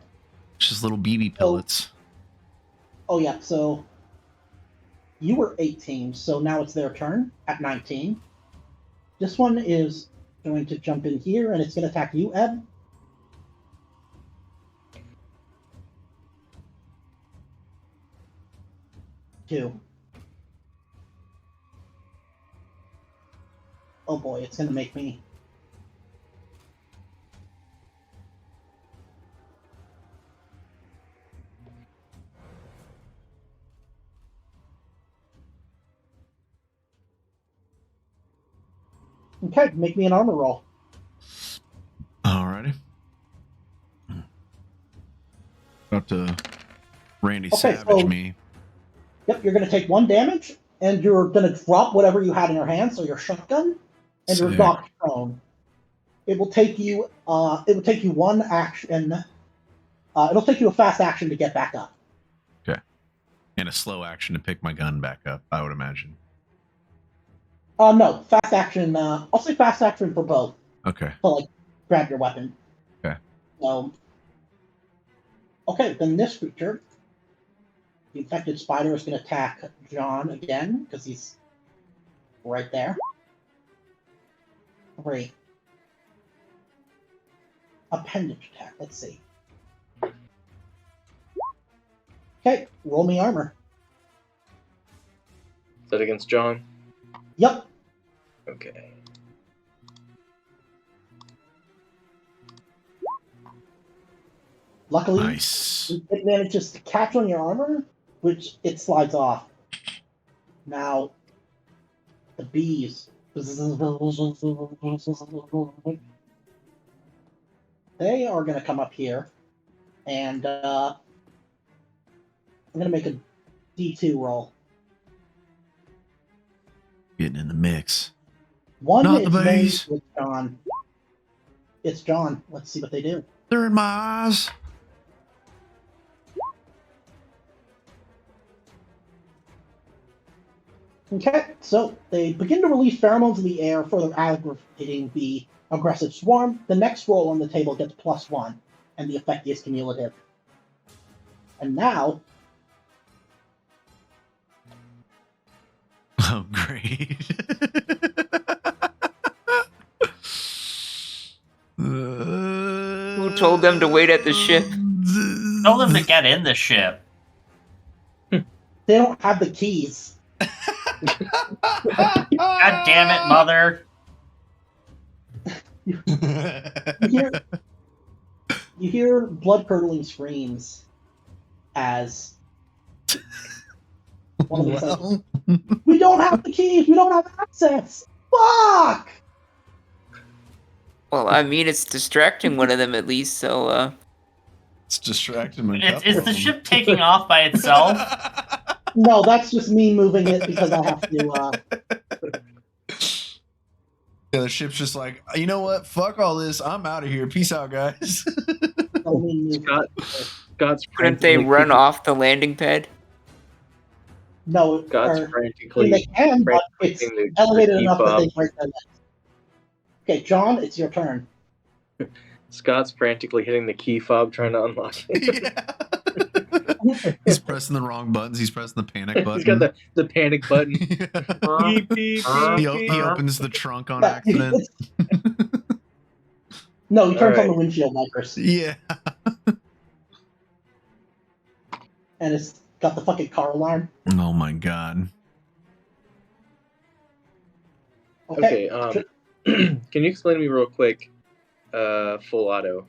It's just little BB pellets. Oh yeah. So you were 18, so now it's their turn at 19. This one is going to jump in here, and it's going to attack you, Eb. Two. Oh boy, it's going to make me. Okay, make me an armor roll. Alrighty. About to Randy Okay, Savage so- me. Yep, you're going to take 1 damage, and you're going to drop whatever you had in your hand, so your shotgun, and you're Sick. knocked prone. It will take you. It will take you 1 action. It'll take you a fast action to get back up. And a slow action to pick my gun back up, I would imagine. No, fast action. I'll say fast action for both. Okay. So, like, grab your weapon. Okay. Okay, then this creature, the infected spider, is going to attack John again, because he's right there. Great. Appendage attack, let's see. Okay, roll me armor. Is that against John? Yep. Okay. Luckily, Nice. it manages to catch on your armor, which it slides off. Now, the bees. They are going to come up here, and I'm going to make a D2 roll. Getting in the mix. One Not is the named bees. with John. It's John. Let's see what they do. They're in my eyes. Okay, so they begin to release pheromones in the air, further aggravating the aggressive swarm. The next roll on the table gets +1, and the effect is cumulative. And now, Oh, great. Who told them to wait at the ship? Tell them to get in the ship. they don't have the keys. God damn it, mother. You hear blood-curdling screams as one of them says, Well, "We don't have the keys! We don't have access! Fuck!" Well, I mean, it's distracting one of them at least, so, it's distracting me. Is the ship taking off by itself? No, that's just me moving it because I have to, Yeah, the ship's just like, you know what? Fuck all this. I'm out of here. Peace out, guys. let me move Scott's couldn't they frantically run keeping- off the landing pad? No, Scott's or, I mean, frantically they can, but it's frantically elevated keep enough that up. they break their legs. Okay, John, it's your turn. Scott's frantically hitting the key fob trying to unlock it. Yeah. He's pressing the wrong buttons. He's pressing the panic button. He's got the panic button. Yeah. Beep, beep, beep, He opens the trunk on Yeah, accident. No, he turns on Alright. the windshield wipers, Yeah. and it's got the fucking car alarm. Oh my god. Okay, Can you explain to me real quick? Full auto.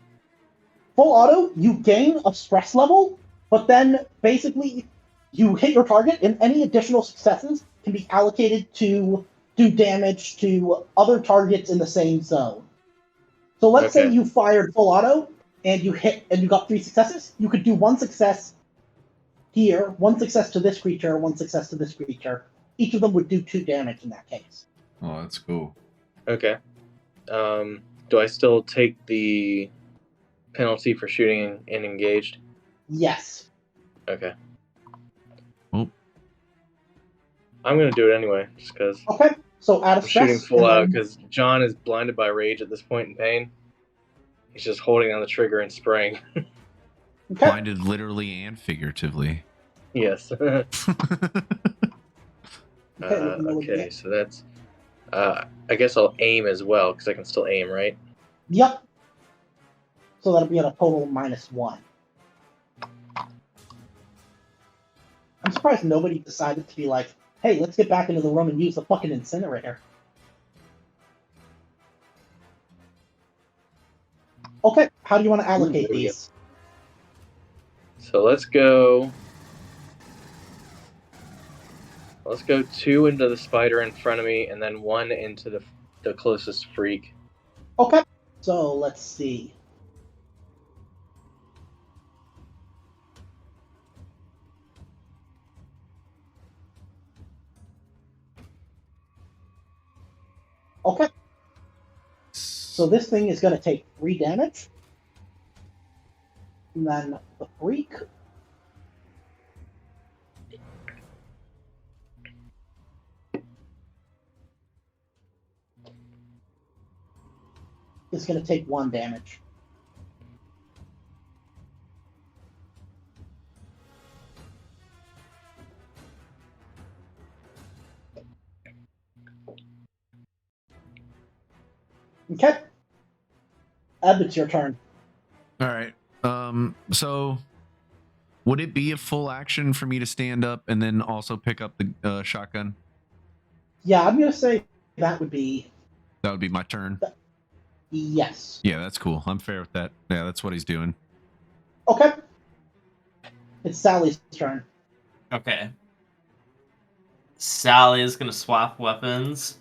full auto, you gain a stress level, but then basically you hit your target, and any additional successes can be allocated to do damage to other targets in the same zone. So let's say Okay. you fired full auto and you hit and you got 3 successes. You could do 1 success here, 1 success to this creature, 1 success to this creature. Each of them would do 2 damage in that case. Oh, that's cool. Okay. Do I still take the penalty for shooting and engaged? Yes. Okay. Oh. I'm gonna do it anyway, just because Okay. So out I'm of stress. shooting full and out. then- Because John is blinded by rage at this point in pain. He's just holding on the trigger and spraying. Okay. Blinded literally and figuratively. Yes. Okay, let me know what you Okay, get. so that's. I guess I'll aim as well because I can still aim, right? Yep. So that'll be at a total -1. I'm surprised nobody decided to be like, hey, let's get back into the room and use the fucking incinerator. Okay, how do you want to allocate there we go. these? So let's go. Let's go 2 into the spider in front of me, and then 1 into the closest freak. Okay, so let's see. Okay, so this thing is going to take 3 damage. And then the freak. is going to take 1 damage. Okay. Eb, it's your turn. All right. So would it be a full action for me to stand up and then also pick up the shotgun? Yeah, I'm going to say that would be... That would be my turn. Yes. Yeah, that's cool. I'm fair with that. Yeah, that's what he's doing. Okay. It's Sally's turn. Okay. Sally is gonna swap weapons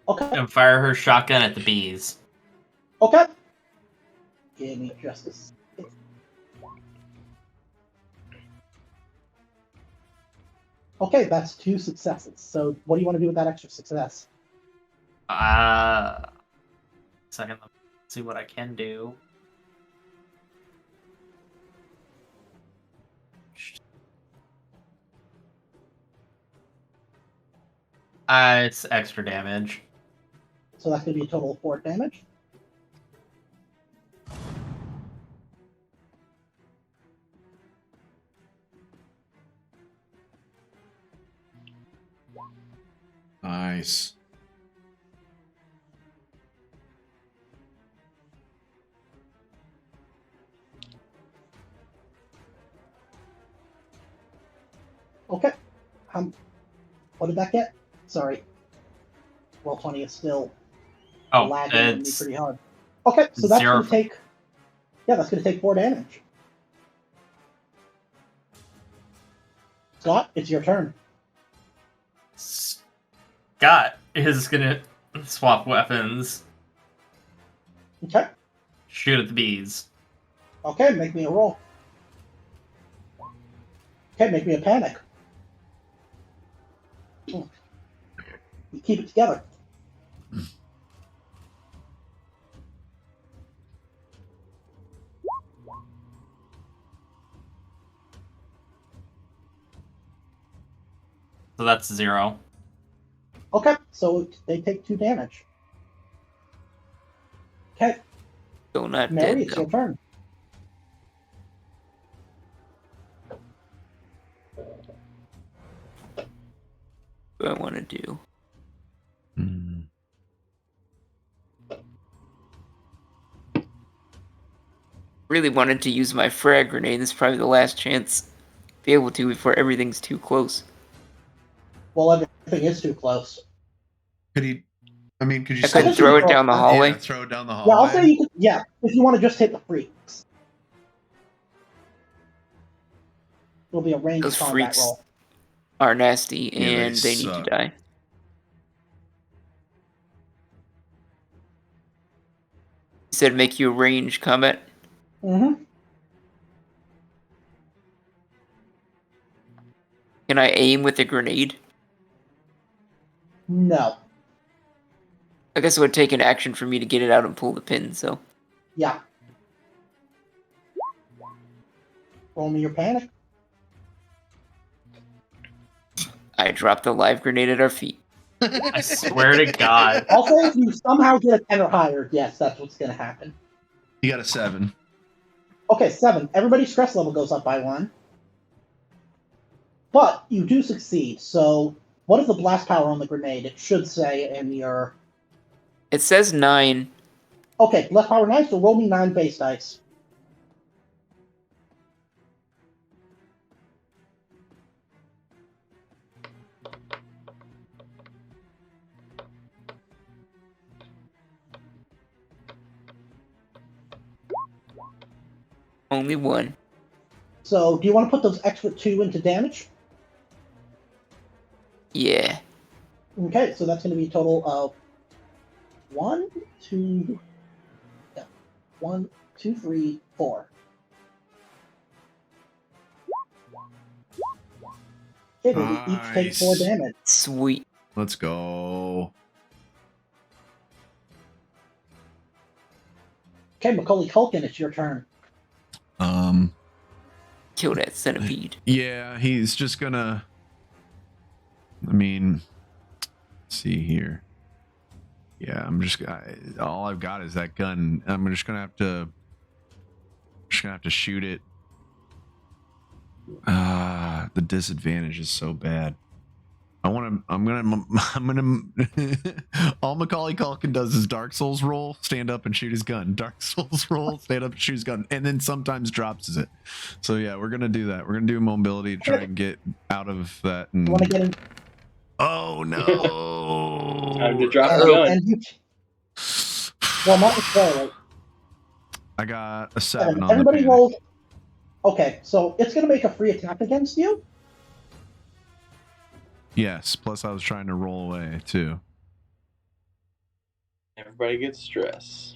Okay. and fire her shotgun at the bees. Okay. Give me just a second. Okay, that's 2 successes. So what do you want to do with that extra success? Second, let's see what I can do. It's extra damage. So that's going to be a total of 4 damage. Nice. Okay. What did that get? Sorry. Roll 20 is still lagging at me It's pretty hard. Okay, so that's 0 going to take... Yeah, that's going to take 4 damage. Scott, it's your turn. Scott is gonna swap weapons, Okay. shoot at the bees. Okay, make me a roll. Okay, make me a panic. You keep it together. So that's 0. Okay, so they take 2 damage. Okay, Still not Mary, dead, it's though. your turn. What do I want to do? Really wanted to use my frag grenade. This is probably the last chance to be able to before everything's too close. Well, everything is too close. Could you I could throw it down the hallway. Yeah, throw it down the Yeah, hallway. I'll say you could. Yeah, if you want to just hit the freaks. It'll be a ranged Those combat freaks roll. are nasty, Yeah, they and they need to suck. die. You said make you a range combat. Mm-hmm. Can I aim with a grenade? No. I guess it would take an action for me to get it out and pull the pin, so. Yeah. Roll me your panic. I dropped the live grenade at our feet. I swear to God. I'll say if you somehow get a 10 or higher, yes, that's what's going to happen. You got a 7. Okay, 7. Everybody's stress level goes up by 1. But you do succeed, so what is the blast power on the grenade? It should say in your... It says 9. Okay, blast power 9, so roll me 9 base dice. Only 1. So, do you want to put those extra 2 into damage? Yeah. Okay, so that's going to be a total of 1, 2, 3, 4. Okay, they each take 4 Nice. damage. Sweet. Let's go. Okay, Macaulay Culkin, it's your turn. Kill that centipede. Yeah, he's just gonna. I mean, let's see here. Yeah, all I've got is that gun. I'm just gonna have to shoot it. The disadvantage is so bad. I'm gonna all Macaulay Culkin does is Dark Souls roll, stand up and shoot his gun. Dark Souls roll, stand up and shoot his gun, and then sometimes drops it. So yeah, we're gonna do that. We're gonna do mobility to try and get out of that. And... You want to get in? Oh no! Time to drop the gun. Well, not necessarily. I got a 7 on Everybody the rolls. Okay, so it's going to make a free attack against you. Yes, plus I was trying to roll away too. Everybody gets stress.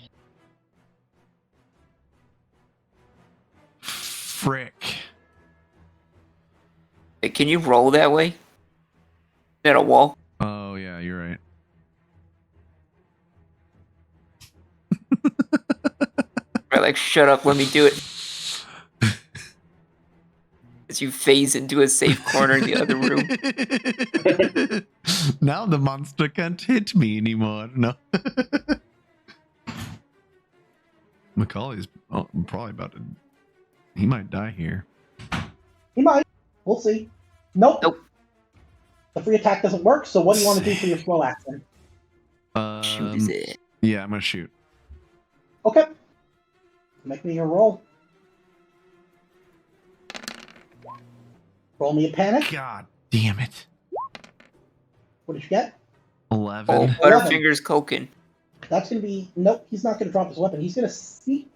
Frick. Hey, can you roll that way? At a wall? Oh yeah, you're right. Right, like, shut up, let me do it. As you phase into a safe corner in the other room. Now the monster can't hit me anymore. No. Macaulay's probably about to... He might die here. He might. We'll see. Nope. Nope. The free attack doesn't work, so what do you want to do for your slow action? Choose it. Yeah, I'm going to shoot. Okay. Make me your roll. Roll me a panic. God damn it. What did you get? 11. Oh, Butterfinger's Koken. That's going to be... Nope, he's not going to drop his weapon. He's going to seek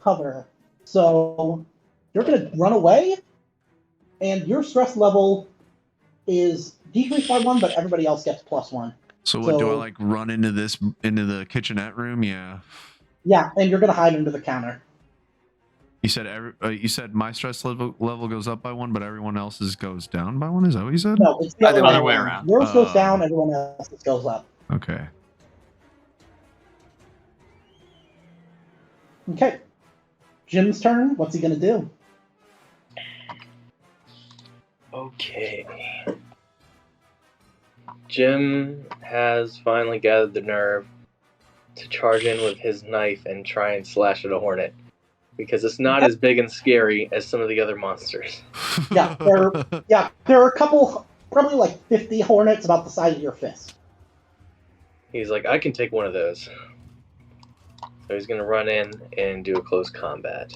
cover. So, you're going to run away, and your stress level is decreased by 1, but everybody else gets +1. So what, do I like run into the kitchenette room? Yeah. Yeah, and you're going to hide under the counter. You said my stress level goes up by 1, but everyone else's goes down by 1. Is that what you said? No, it's the Other way around. Yours goes down, everyone else's goes up. Okay. Okay. Jim's turn. What's he going to do? Okay. Jim has finally gathered the nerve to charge in with his knife and try and slash at a hornet. Because it's not as big and scary as some of the other monsters. Yeah, there are a couple, probably like 50 hornets about the size of your fist. He's like, I can take one of those. So he's going to run in and do a close combat.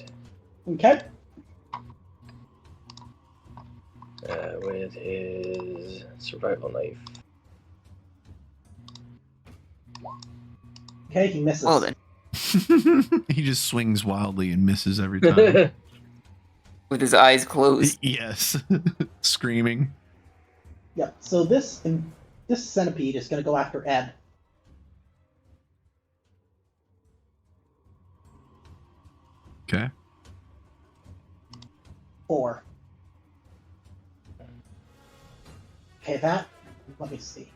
Okay. With his survival knife. Okay, he misses. Well then. He just swings wildly and misses every time. With his eyes closed. Yes. Screaming. Yeah, so this centipede is going to go after Ed. Okay. 4. Okay, let me see.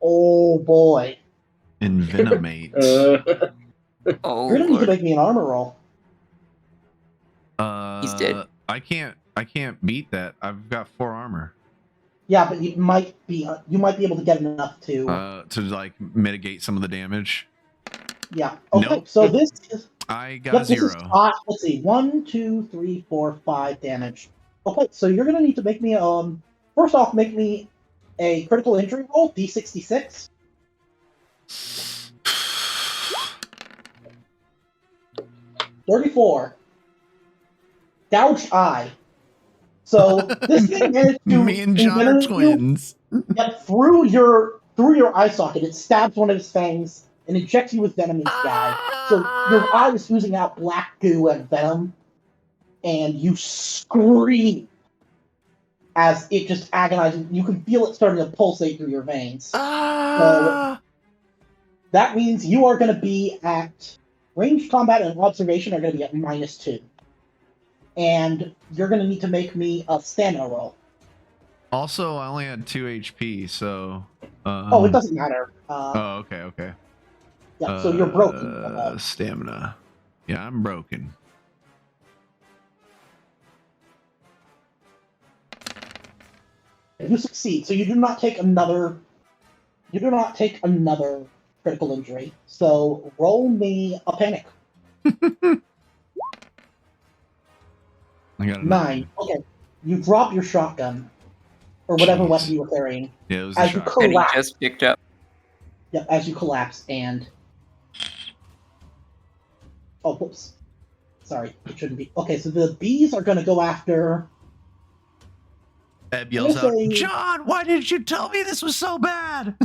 Oh boy. Envenomate. Oh, You're gonna need to Lord. make me an armor roll. He's dead. I can't beat that. I've got 4 armor. Yeah, but you might be able to get enough to like mitigate some of the damage. Yeah. Okay. Nope. So this is. I got 0. Let's see. 1, 2, 3, 4, 5 damage. Okay, so you're gonna need to make me first off make me a critical injury roll, D66. $34. Gouged eye. So this thing managed to Me and John are twins. Yep, through your eye socket, it stabs one of his fangs and injects you with venom in the eye. So your eye is oozing out black goo and venom, and you scream as it just agonizes. You can feel it starting to pulsate through your veins. So that means you are going to be at ranged combat and observation are going to be at -2. And you're going to need to make me a stamina roll. Also, I only had 2 HP, so Oh, it doesn't matter. Oh, okay. Yeah, so you're broken. Stamina. Yeah, I'm broken. You succeed, so you do not take another. You do not take another critical injury. So roll me a panic. I got a 9. Okay, you drop your shotgun or whatever Jeez. weapon you were carrying Yeah, it was a as you shot. And he collapse. just picked up. Yep, as you collapse and. Oh, whoops. Sorry, it shouldn't be. Okay, so the bees are going to go after. Eb yells out, say- John, why didn't you tell me this was so bad?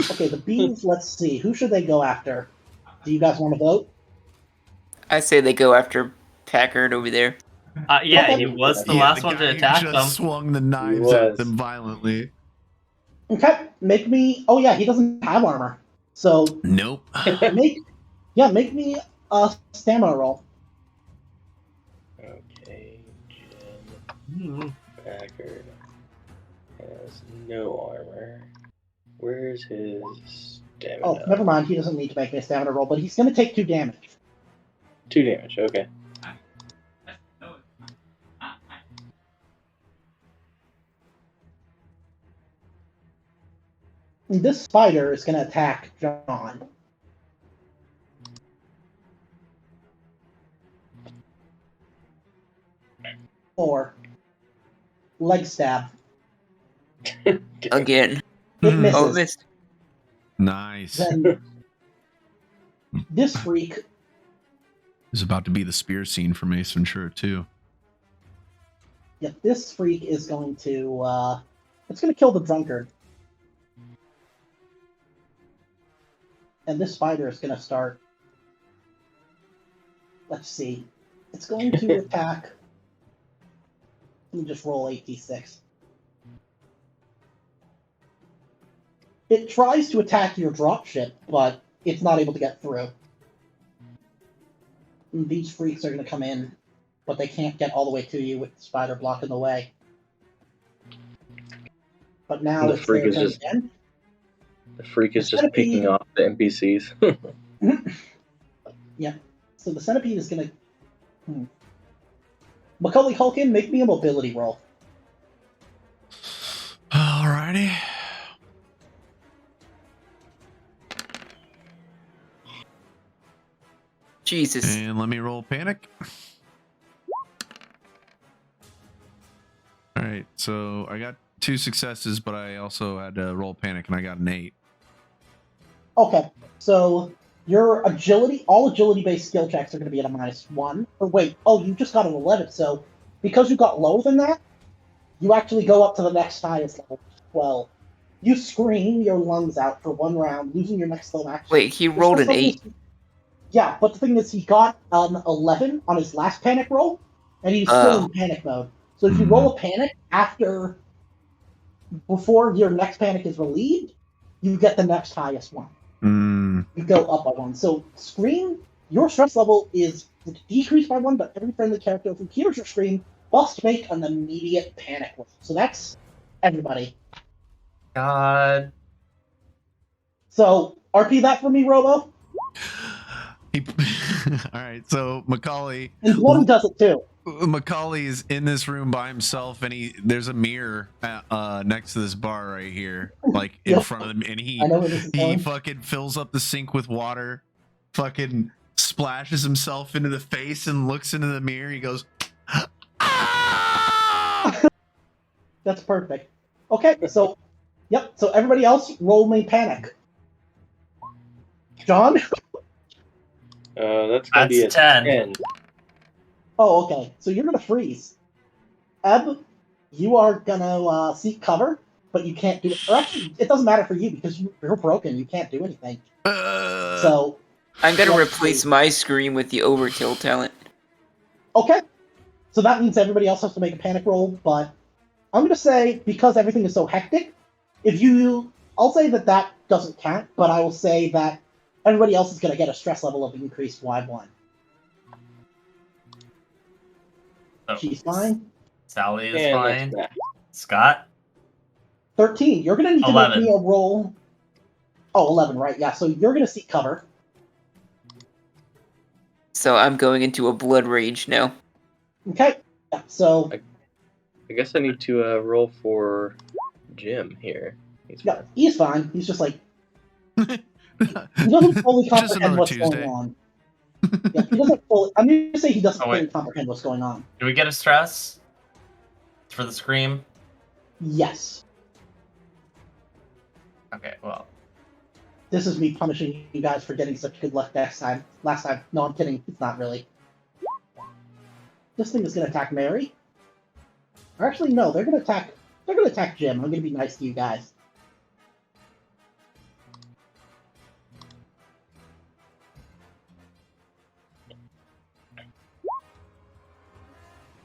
Okay, the bees, let's see. Who should they go after? Do you guys want to vote? I say they go after Packard over there. Yeah, Okay. he was the Yeah, last the one to guy who attack just them. swung the knives was. at them violently. Okay, make me. Oh yeah, he doesn't have armor, so Nope. make me a stamina roll. Okay, Jim Packard has no armor. Where's his stamina? Oh, never mind. He doesn't need to make me a stamina roll, but he's going to take 2 damage. 2 damage, okay. And this spider is going to attack John. Or leg stab. Again. It misses. Oh, it missed. Nice. Then this freak. It's about to be the spear scene for Mace Ventura too. Yeah, this freak is going to. It's going to kill the drunkard. And this spider is going to start. Let's see. It's going to attack. Let me just roll 8d6. It tries to attack your dropship, but it's not able to get through. And these freaks are going to come in, but they can't get all the way to you with the spider blocking the way. But now The it's freak their is turn just- again. The freak is The just centipede- picking off the NPCs. Yeah. So the centipede is going to... Macaulay Culkin, make me a mobility roll. Alrighty. Jesus. And let me roll panic. Alright, so I got 2 successes, but I also had to roll panic and I got an 8. Okay, so your agility, all agility-based skill checks are going to be at a -1. Or wait, oh, you just got an 11, so because you got lower than that, you actually go up to the next highest level, 12. You scream your lungs out for 1 round, losing your next level action. Wait, he rolled an 8. Yeah, but the thing is, he got an 11 on his last panic roll, and he's still in panic mode. So if you roll a panic before your next panic is relieved, you get the next highest one. You go up by 1. So Scream, your stress level is decreased by 1, but every friendly character who hears your scream must make an immediate panic roll. So that's everybody. God. So RP that for me, Robo. Alright, so Macaulay. And Bloody does it too. Macaulay is in this room by himself, and there's a mirror next to this bar right here, like in Yep. front of him, and I know where this is he going. fucking fills up the sink with water, fucking splashes himself into the face, and looks into the mirror. He goes, "Ah!" That's perfect. Okay, so yep. So everybody else, roll me panic. John. That's gonna be a That's 10. 10. Oh, okay. So you're gonna freeze. Eb, you are gonna seek cover, but you can't do it. Or actually, it doesn't matter for you because you're broken. You can't do anything. So I'm gonna let's replace see. my scream with the overkill talent. Okay. So that means everybody else has to make a panic roll, but I'm gonna say because everything is so hectic, I'll say that doesn't count, but I will say that everybody else is gonna get a stress level of increased Y1. Oh, She's fine. Sally is And fine. that's that. Scott? 13. You're gonna need to 11. make me a roll. Oh, 11, right? Yeah. So you're gonna seek cover. So I'm going into a blood rage now. Okay. Yeah. So I guess I need to roll for Jim here. yeah, he's fine. He's just like he doesn't fully Just comprehend another what's Tuesday. going on. Yeah, he doesn't fully. I'm gonna say he doesn't Oh, wait. fully comprehend what's going on. Do we get a stress for the scream? Yes. Okay, well. This is me punishing you guys for getting such good luck last time. No, I'm kidding. It's not really. This thing is gonna attack Mary. Or actually, no, they're gonna attack. They're gonna attack Jim. I'm gonna be nice to you guys.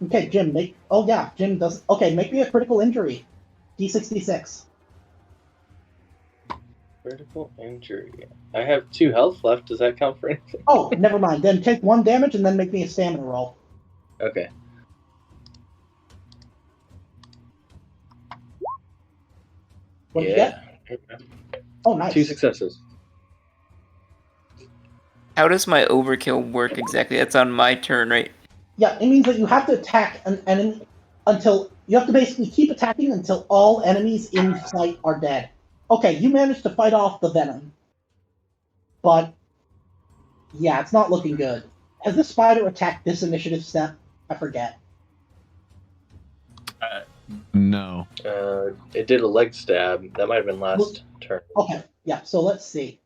Okay, Jim, oh yeah, Jim does, okay, make me a critical injury. D66. Critical injury. I have 2 health left. Does that count for anything? Oh, never mind. Then take 1 damage and then make me a stamina roll. Okay. What'd you get? Oh, nice. 2 successes. How does my overkill work exactly? That's on my turn, right? Yeah, it means that you have to attack an enemy until, you have to basically keep attacking until all enemies in sight are dead. Okay, you managed to fight off the venom. But, yeah, it's not looking good. Has this spider attacked this initiative step? I forget. No. It did a leg stab. That might have been last turn. Okay, yeah, so let's see.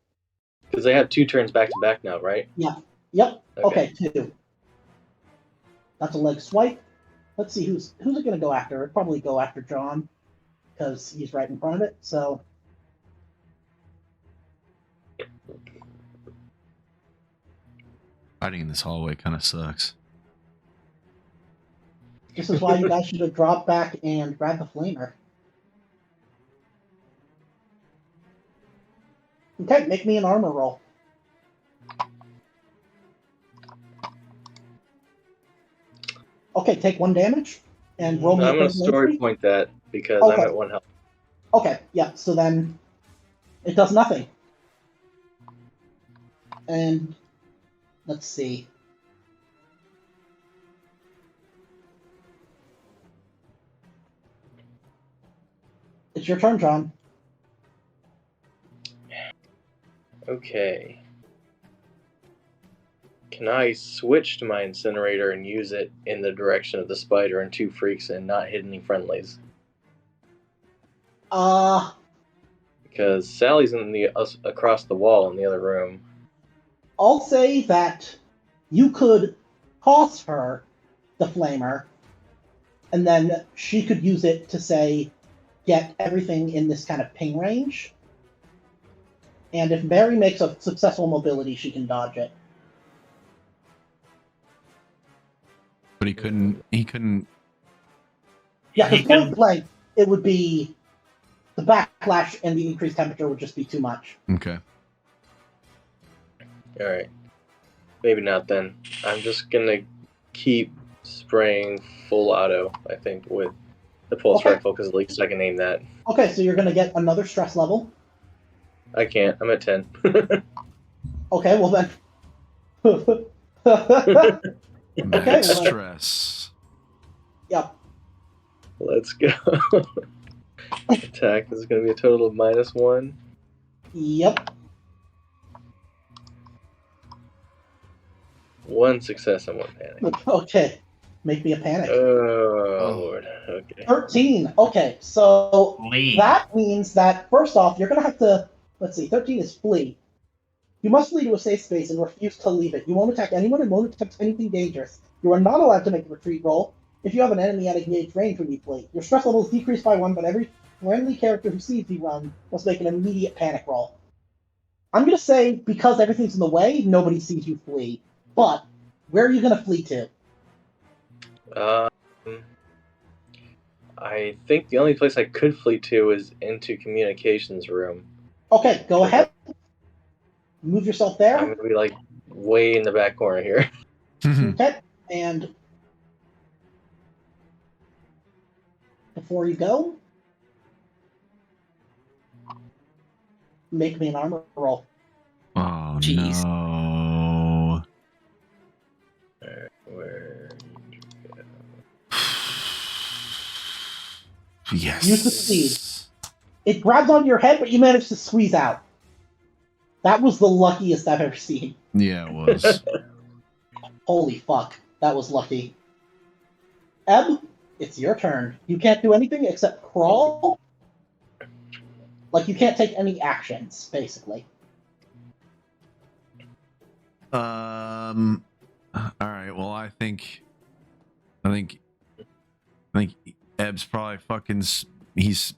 Because they have 2 turns back to back now, right? Yeah, yep, Okay. okay 2. That's a leg swipe. Let's see, who's it going to go after? It'd probably go after John, because he's right in front of it, so... Fighting in this hallway kind of sucks. This is why you guys should have dropped back and grabbed the flamer. Okay, make me an armor roll. Okay, take 1 damage and roll me. I'm going to story point that because Okay. I'm at 1 health. Okay, yeah, so then it does nothing. And let's see. It's your turn, John. Okay. Can I switch to my incinerator and use it in the direction of the spider and 2 freaks and not hit any friendlies? Because Sally's in the across the wall in the other room. I'll say that you could toss her the flamer, and then she could use it to, say, get everything in this kind of ping range. And if Barry makes a successful mobility, she can dodge it. But he couldn't. Yeah, He because point can- blank, it would be the backlash and the increased temperature would just be too much. Okay. Alright. Maybe not then. I'm just going to keep spraying full auto, I think, with the pulse Okay. rifle because at least I can aim that. Okay, so you're going to get another stress level. I can't. I'm at 10. Okay, well then. Max well, stress. Yep. Let's go. Attack is going to be a total of -1. Yep. 1 success and 1 panic. Okay. Make me a panic. Oh, Lord. Okay. 13. Okay, so Leave. that means that, first off, you're going to have to, let's see, 13 is flee. You must flee to a safe space and refuse to leave it. You won't attack anyone and won't attempt anything dangerous. You are not allowed to make a retreat roll if you have an enemy at engaged range when you flee. Your stress level is decreased by 1, but every friendly character who sees you run must make an immediate panic roll. I'm going to say, because everything's in the way, nobody sees you flee. But, where are you going to flee to? I think the only place I could flee to is into communications room. Okay, go ahead. Move yourself I'm there. going to be like way in the back corner here. Okay, and before you go, Make me an armor roll. Oh Jeez. no. Where? Yes. You succeed. It grabs on your head, but you manage to squeeze out. That was the luckiest I've ever seen. Yeah, it was. Holy fuck. That was lucky. Eb, it's your turn. You can't do anything except crawl. Like, you can't take any actions, basically. All right. Well, I think Eb's probably fucking. He's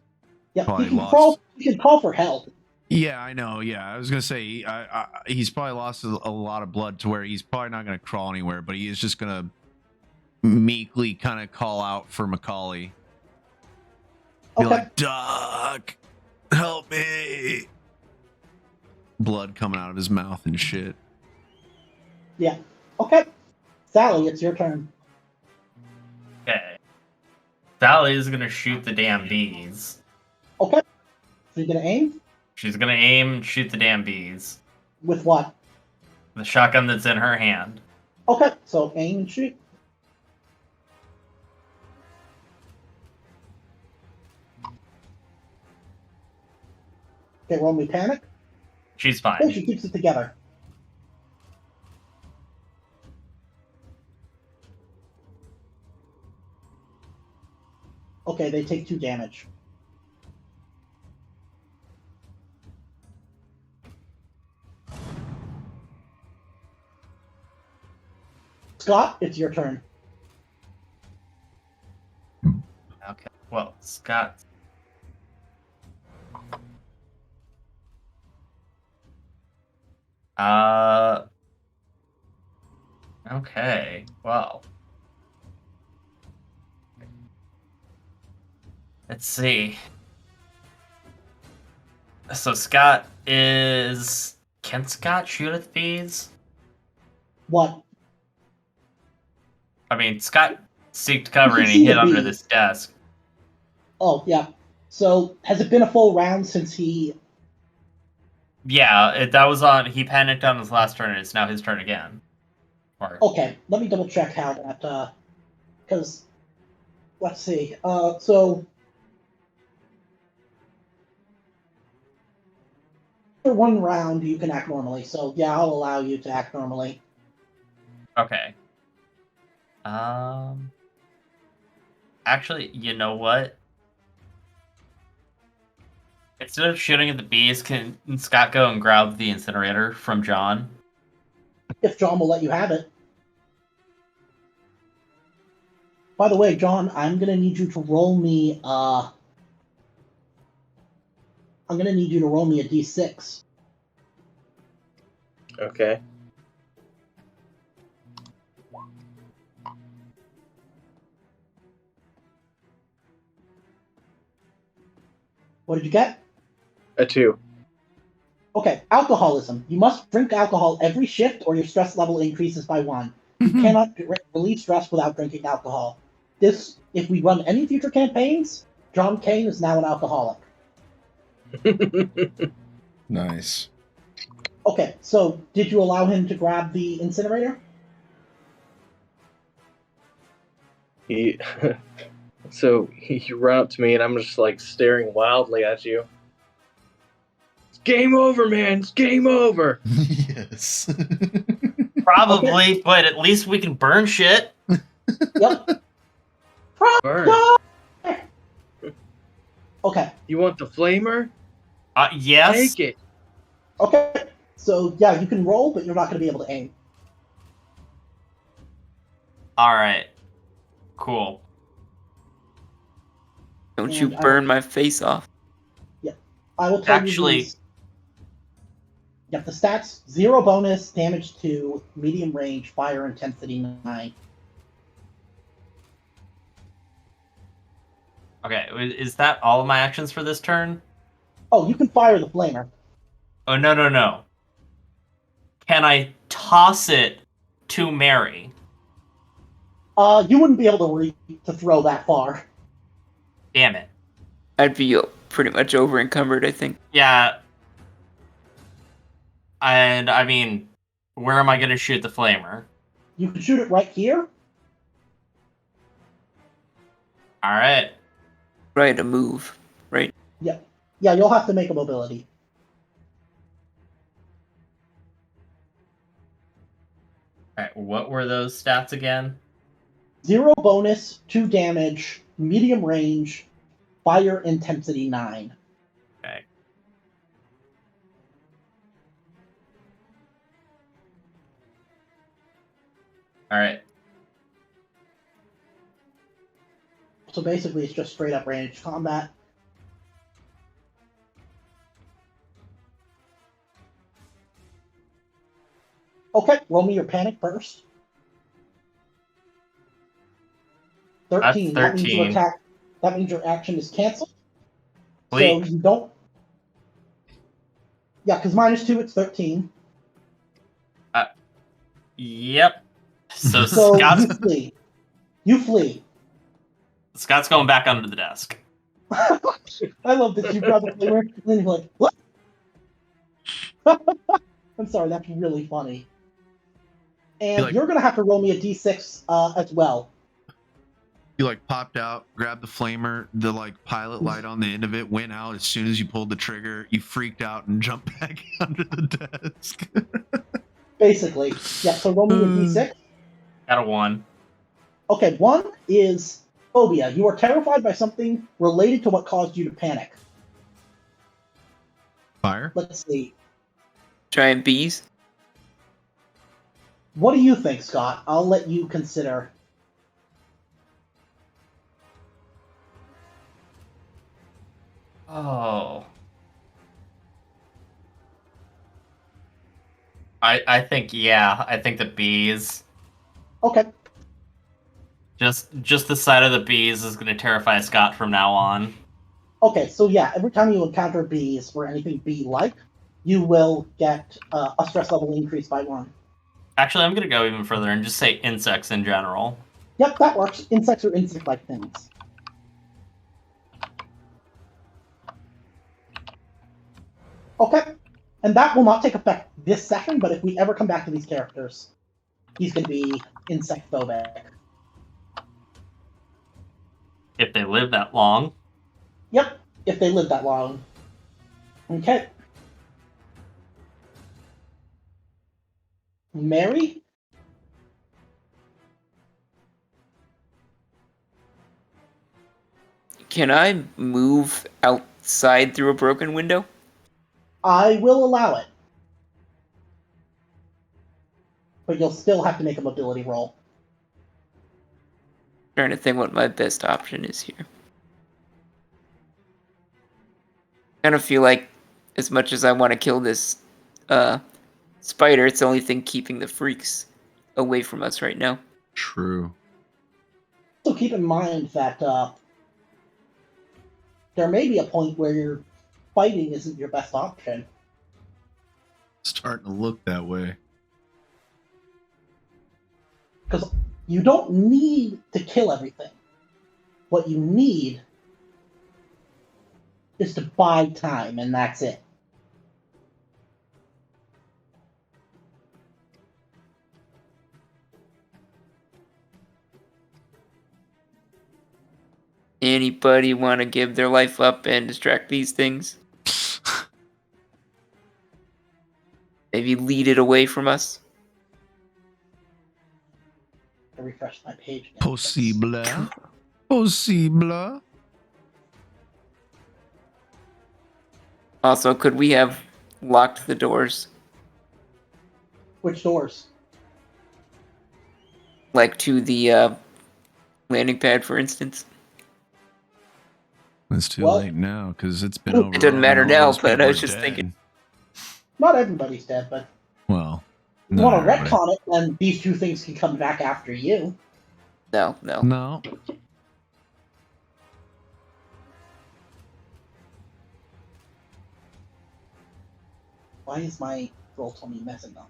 Yeah, probably he can lost. crawl. He can call for help. Yeah, I know. Yeah, I was gonna say he's probably lost a lot of blood to where he's probably not gonna crawl anywhere, but he is just gonna meekly kind of call out for Macaulay. Be Okay. like, Doc, help me! Blood coming out of his mouth and shit. Yeah. Okay. Sally, it's your turn. Okay. Sally is gonna shoot the damn bees. Okay. So you're gonna aim? She's gonna aim and shoot the damn bees. With what? The shotgun that's in her hand. Okay, so aim and shoot. Okay, roll me panic. She's Oh, fine. she keeps it together. Okay, they take 2 damage. Scott, it's your turn. Okay. Well, Scott. Okay. Well. Let's see. So Scott is. Can Scott shoot at the bees? What? I mean, Scott seeked cover You and can he see hid the under bees. this desk. Oh, yeah. So, has it been a full round since he... Yeah, that was on. He panicked on his last turn, and it's now his turn again. Or Okay, let me double check how that, because, let's see, so, for 1 round, you can act normally, so yeah, I'll allow you to act normally. okay. Actually, you know what? Instead of shooting at the bees, can Scott go and grab the incinerator from John? If John will let you have it. By the way, John, I'm gonna need you to roll me, I'm gonna need you to roll me a d6. Okay. What did you get? A 2. Okay, alcoholism. You must drink alcohol every shift or your stress level increases by 1. You cannot relieve stress without drinking alcohol. This, if we run any future campaigns, John Kane is now an alcoholic. Nice. Okay, so did you allow him to grab the incinerator? So you run up to me and I'm just like staring wildly at you. It's game over, man. It's game over. Yes. Probably, but at least we can burn shit. Yep. Burn. Okay, You want the flamer? Yes. Take it. okay. So, yeah, you can roll, but you're not going to be able to aim. All right. Cool. Don't And you burn my face off. I will tell Actually- you these. Yep, the stats, 0 bonus, damage 2, medium range, fire intensity 9. Okay, is that all of my actions for this turn? Oh, you can fire the flamer. Oh, no. Can I toss it to Mary? You wouldn't be able to throw that far. Damn it. I'd be pretty much over encumbered, I think. Yeah. And I mean, where am I going to shoot the flamer? You can shoot it right here. All right. Right, a move. Right. Yeah, you'll have to make a mobility. All right. What were those stats again? 0 bonus, 2 damage, medium range, fire intensity 9. Okay. All right. So basically, it's just straight up ranged combat. Okay, roll me your panic first. 13. That's That means your 13. attack. That means your action is canceled. Sweet. So you don't. Yeah, because -2, it's 13. Yep. So So Scott's, you flee. You flee. Scott's going back under the desk. I love this. You grab the flamer, and then you're like, what? I'm sorry, that's really funny. And Like- you're going to have to roll me a d6 as well. You like popped out, grabbed the flamer, the like pilot light on the end of it went out as soon as you pulled the trigger. You freaked out and jumped back under the desk. Basically. Yeah, so roll me a d6. Got a 1. Okay, 1 is phobia. You are terrified by something related to what caused you to panic. Fire? Let's see. Giant bees. What do you think, Scott? I'll let you consider. Oh. I think the bees. Okay. Just the sight of the bees is going to terrify Scott from now on. Okay, so yeah, every time you encounter bees or anything bee-like, you will get a stress level increase by 1. Actually, I'm going to go even further and just say insects in general. Yep, that works. Insects are insect-like things. Okay, and that will not take effect this session, but if we ever come back to these characters, he's going to be insect phobic. If they live that long. Yep, if they live that long. Okay. Mary? Can I move outside through a broken window? I will allow it. But you'll still have to make a mobility roll. Trying to think what my best option is here. Kind of feel like, as much as I want to kill this spider, it's the only thing keeping the freaks away from us right now. True. So keep in mind that there may be a point where your fighting isn't your best option. Starting to look that way. Because you don't need to kill everything. What you need is to buy time, and that's it. Anybody want to give their life up and distract these things? Maybe lead it away from us? I refreshed my page again. Possible. Possible. Also, could we have locked the doors? Which doors? Like to the landing pad, for instance? It's too Well, late now because it's been over. It doesn't matter all now, those but people I was are just dead. thinking. Not everybody's dead, but Well, if you want to retcon it, then these two things can come back after you. No. No. Why is my Roll20 messing up?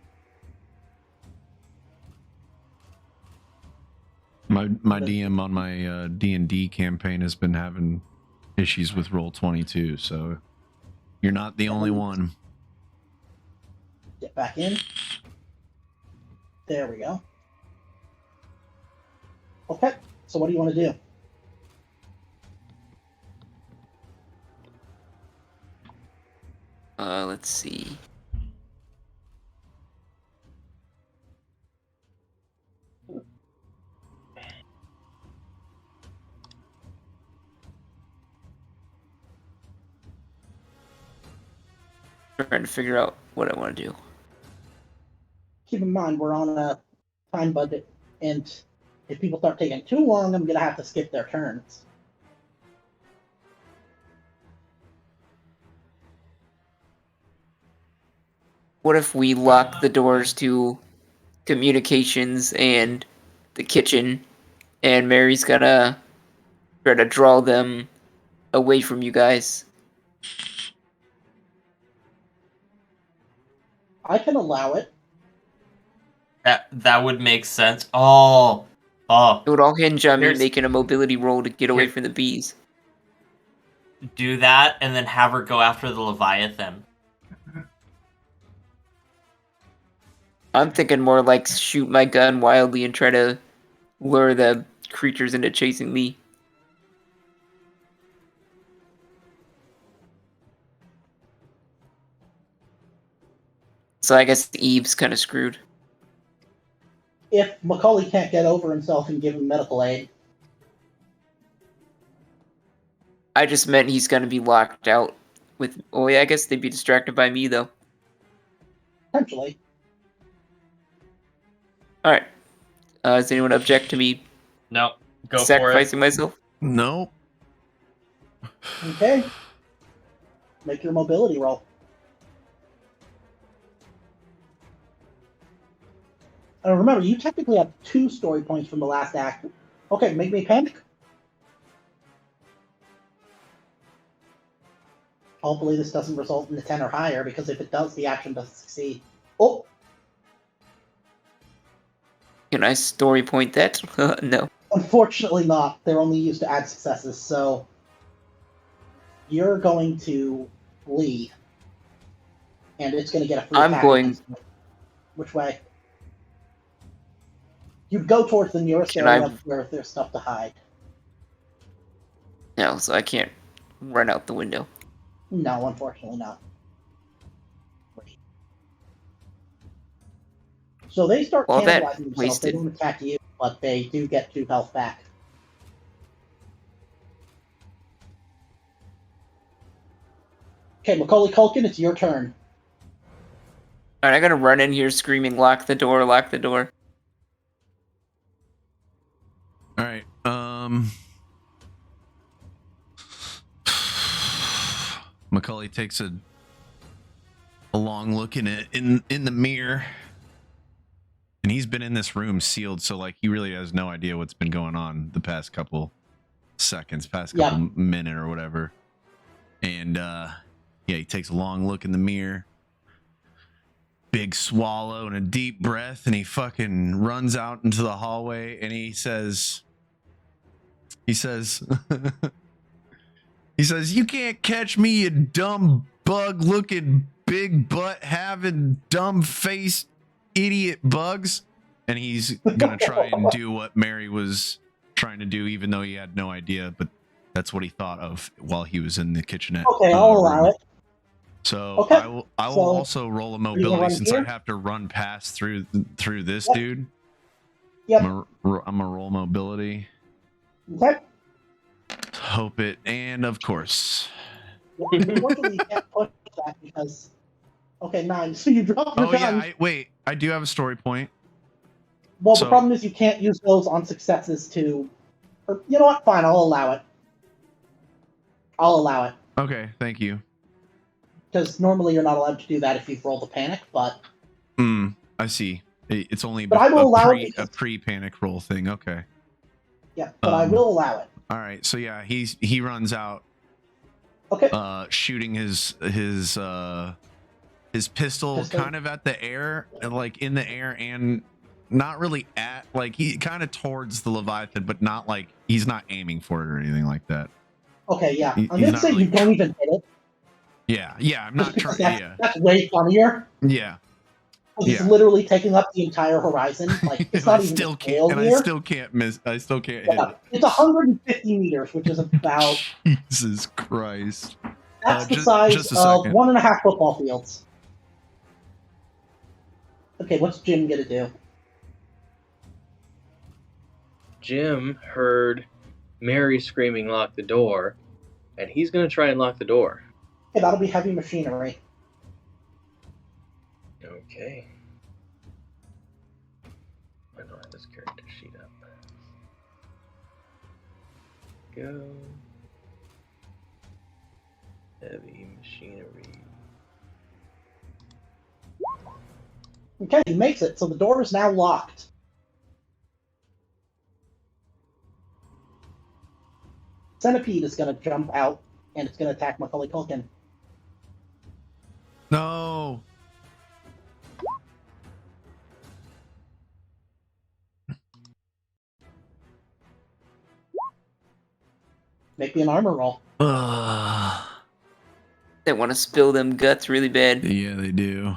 My DM on my D&D campaign has been having issues with Roll22, so you're not the only one. Get back in. There we go. Okay, so what do you want to do? Let's see. Trying to figure out what I want to do. Keep in mind, we're on a time budget, and if people start taking too long, I'm going to have to skip their turns. What if we lock the doors to communications and the kitchen, and Mary's gonna try to draw them away from you guys? I can allow it. That would make sense. Oh. It would all hinge on me Here's- making a mobility roll to get away Here- from the bees. Do that and then have her go after the Leviathan. I'm thinking more like shoot my gun wildly and try to lure the creatures into chasing me. So I guess Eve's kind of screwed. If Macaulay can't get over himself and give him medical aid, I just meant he's gonna be locked out with. Oh yeah, I guess they'd be distracted by me though. potentially. All right. Does anyone object to me No, go for it. sacrificing myself? Nope. Okay. Make your mobility roll. Remember, you technically have 2 story points from the last act. Okay, make me panic. Hopefully this doesn't result in a 10 or higher, because if it does, the action doesn't succeed. Oh! Can I story point that? No. Unfortunately not. They're only used to add successes, so... You're going to flee. And it's going to get a free I'm attack going- against you. Which way? You'd go towards the nearest Can area I- where there's stuff to hide. No, so I can't run out the window. No, unfortunately not. So they start Well, that cannibalizing themselves. They wasted. don't attack you, but they do get 2 health back. Okay, Macaulay Culkin, it's your turn. Alright, I gotta run in here screaming, lock the door, lock the door. All right. Macaulay takes a long look in it in the mirror, and he's been in this room sealed, so like he really has no idea what's been going on the past couple seconds, past couple minute or whatever. And yeah, he takes a long look in the mirror, big swallow and a deep breath, and he fucking runs out into the hallway, and he says, he says, "You can't catch me, you dumb bug-looking, big butt-having, dumb-faced idiot bugs." And he's gonna try and do what Mary was trying to do, even though he had no idea, but that's what he thought of while he was in the kitchenette. Okay, I'll allow it. So Okay, I will so also roll a mobility run since here? I have to run past through this Yep. dude. Yep. I'm gonna roll mobility. Okay. Hope it, and of course. Well, unfortunately, you can't push that because... Okay, 9. So you drop your Oh gun. yeah, wait. I do have a story point. Well, so- the problem is you can't use those on successes to... Or, you know what? Fine, I'll allow it. I'll allow it. Okay, thank you. Because normally you're not allowed to do that if you've rolled a panic, but... I see. It's only But I will allow it a because- pre-panic roll thing. Okay. Yeah, but I will allow it. All right. So yeah, he runs out, Okay. shooting his pistol kind of at the air, like in the air, and not really at, like, he kind of towards the Leviathan, but not like he's not aiming for it or anything like that. Okay, yeah. He's I'm going to not say really you don't even hit it. Yeah, I'm Just not because trying. Yeah, that's way funnier. yeah. He's Yeah. literally taking up the entire horizon. Like it's not I even still a can't, scale and here. I still can't miss. I still can't hit Yeah, it. it's 150 meters, which is about Jesus Christ. that's the Just size a of second. 1.5 football fields. Okay, what's Jim gonna do? Jim heard Mary screaming, "Lock the door," and he's gonna try and lock the door. Okay, that'll be heavy machinery. Okay. I don't have this character sheet up. Go. Heavy machinery. Okay, he makes it, so the door is now locked. Centipede is gonna jump out, and it's gonna attack Macaulay Culkin. No. Make me an armor roll. Ugh. They want to spill them guts really bad. Yeah, they do.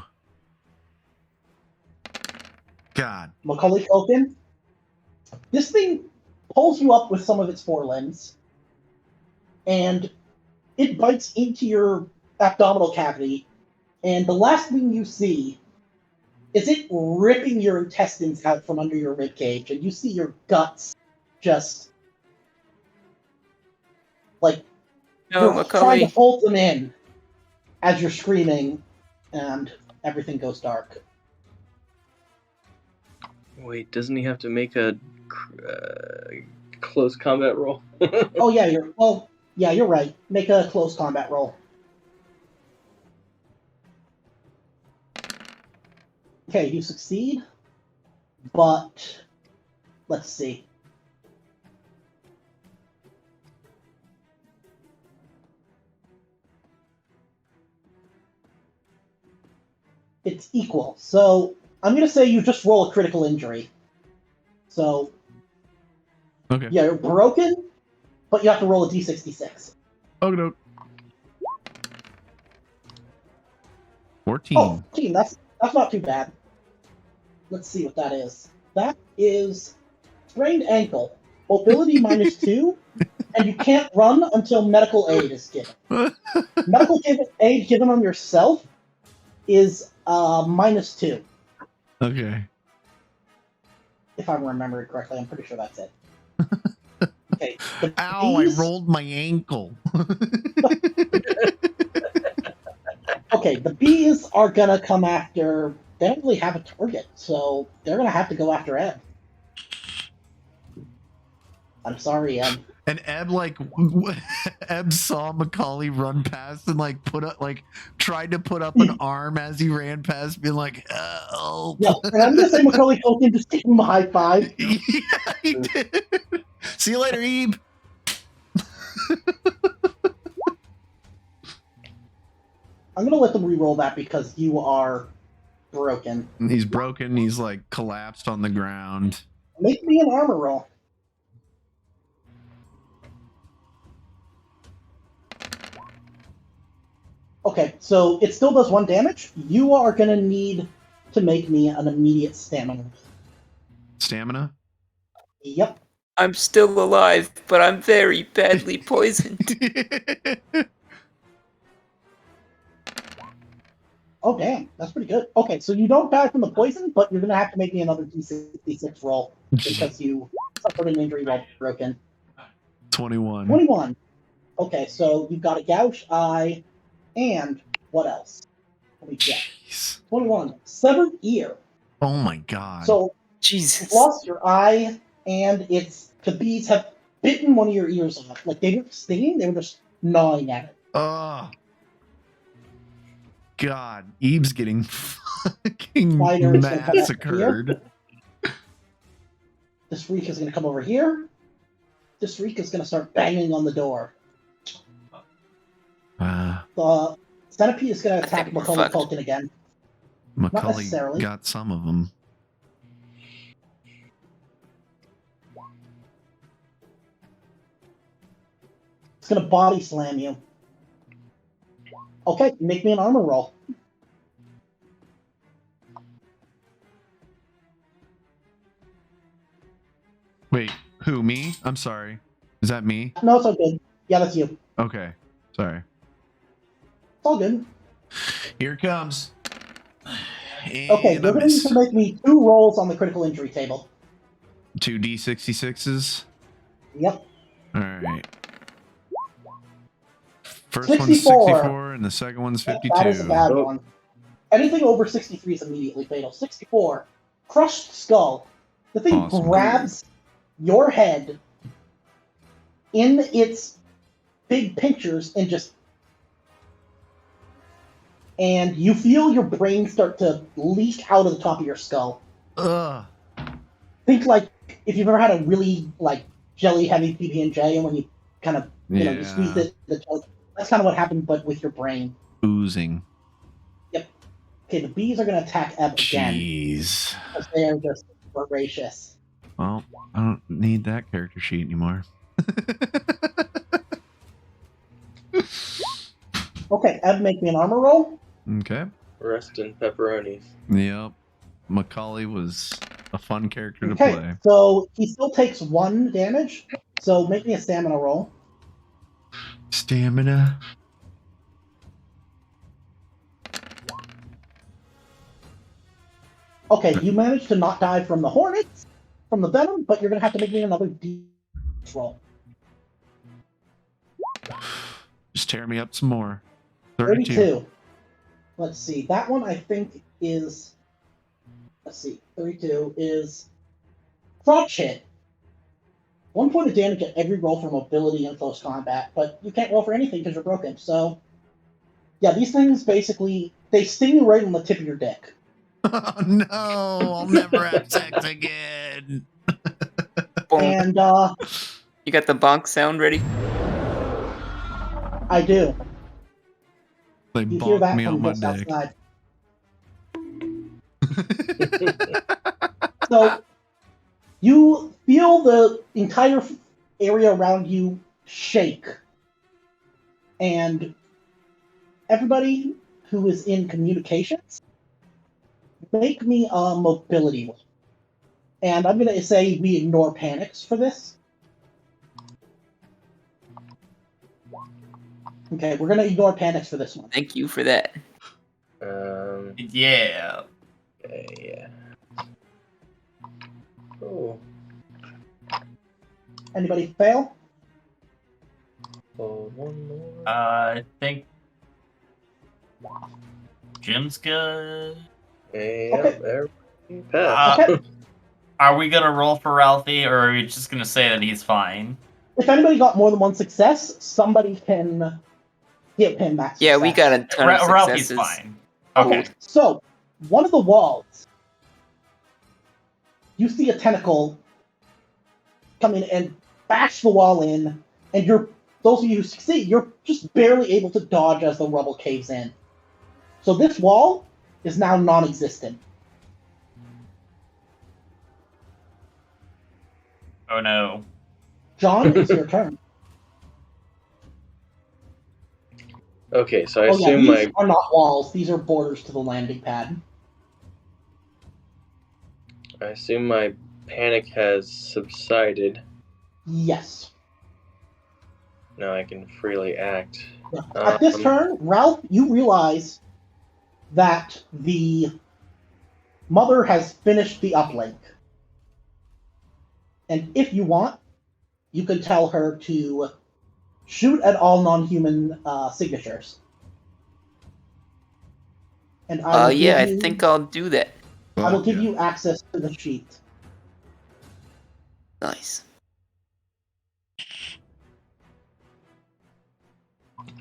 God. Macaulay Culkin. This thing pulls you up with some of its forelimbs, and it bites into your abdominal cavity, and the last thing you see is it ripping your intestines out from under your rib cage, and you see your guts just like No, you're trying Macaulay. to hold them in as you're screaming, and everything goes dark. Wait, doesn't he have to make a close combat roll? Oh yeah, you're right. Make a close combat roll. Okay, you succeed, but let's see. It's equal. So I'm gonna say you just roll a critical injury. So Okay. yeah, you're broken, but you have to roll a d66. Okay. No. 14. Oh, 14, that's not too bad. Let's see what that is. That is sprained ankle, mobility -2, and you can't run until medical aid is given. Medical aid given on yourself is -2, Okay. if I remember it correctly. I'm pretty sure that's it. Okay. the Ow, I bees- rolled my ankle. Okay, the bees are gonna come after. They don't really have a target, so they're gonna have to go after Ed. I'm sorry, Ed. And Eb Eb saw Macaulay run past and tried to put up an arm as he ran past, being like, help. Yeah, and I'm gonna say Macaulay Culkin just gave him a high five. Yeah, he did. See you later, Ebe. I'm gonna let them re-roll that because you are broken. He's broken. He's like collapsed on the ground. Make me an armor roll. Okay, so it still does 1 damage. You are gonna need to make me an immediate stamina. Stamina? Yep. I'm still alive, but I'm very badly poisoned. Oh, damn. That's pretty good. Okay, so you don't die from the poison, but you're gonna have to make me another D66 roll because you suffered an injury while broken. 21. 21. Okay, so you've got a gouged eye, and what else? Let me check. Jeez. 21. Severed ear. Oh my god. So Jesus. you've lost your eye, and the bees have bitten one of your ears off. Like, they weren't stinging, they were just gnawing at it. Oh. God. Ebe's getting fucking Spider is gonna come over massacred. This Reek is gonna come over here. This Reek is gonna start banging on the door. The Centipede is gonna attack think we're Macaulay fucked. Culkin again. Macaulay necessarily. got some of them. It's gonna body slam you. Okay, make me an armor roll. Who, me? I'm sorry. Is that me? No, it's all good. Yeah, that's you. Okay. Sorry. It's all good. Here it comes. Okay, And you're I going to need miss. to make me 2 rolls on the critical injury table. 2 D66s. Yep. All right. First one's 64. 64 and the second one's 52. That is a bad Oh. one. Anything over 63 is immediately fatal. 64. Crushed skull. The thing Awesome. grabs your head in its big pinchers and just... And you feel your brain start to leak out of the top of your skull. Ugh. Think like if you've ever had a really like jelly heavy PB&J and when you kind of you squeeze it, that's kind of what happened, but with your brain. Oozing. Okay, the bees are going to attack Eb again Jeez. because they are just voracious. Well, I don't need that character sheet anymore. Okay, Eb, make me an armor roll. Okay. Rest in pepperonis. Yep. Macaulay was a fun character to Okay, play. so he still takes 1 damage. So make me a stamina roll. Stamina. Okay, you managed to not die from the hornets, from the venom, but you're going to have to make me another D roll. Just tear me up some more. 32. Let's see. That one I think is... Let's see. 32 is... Crotch hit. 1 point of damage at every roll for mobility in close combat, but you can't roll for anything because you're broken. So, yeah, these things basically... They sting you right on the tip of your dick. Oh, no. I'll never have sex again. And, You got the bonk sound ready? I do. They You hear bonk that me on from my just dick. outside. So, you feel the entire area around you shake. And everybody who is in communications, make me a mobility roll. And I'm going to say we ignore panics for this. Okay, we're going to ignore panics for this one. Thank you for that. Yeah. Okay, yeah. Oh. Anybody fail? Oh, one more. I think Jim's good. And Okay. there we pass. Okay. Are we gonna roll for Ralphie, or are we just gonna say that he's fine? If anybody got more than 1 success, somebody can give him that success. Yeah, we got a ton of Ralphie's successes. fine. Okay. So, one of the walls, you see a tentacle come in and bash the wall in, and those of you who succeed, you're just barely able to dodge as the rubble caves in. So this wall is now non-existent. Oh no. John, it's your turn. Okay, so I Oh yeah, assume these are not walls. These are borders to the landing pad. my panic has subsided. Yes. Now I can freely act. Yeah. At this turn, Ralph, you realize that the mother has finished the uplink. And if you want, you can tell her to shoot at all non-human signatures. And I will Yeah, give I you, think I'll do that. I will give you access to the sheet. Nice.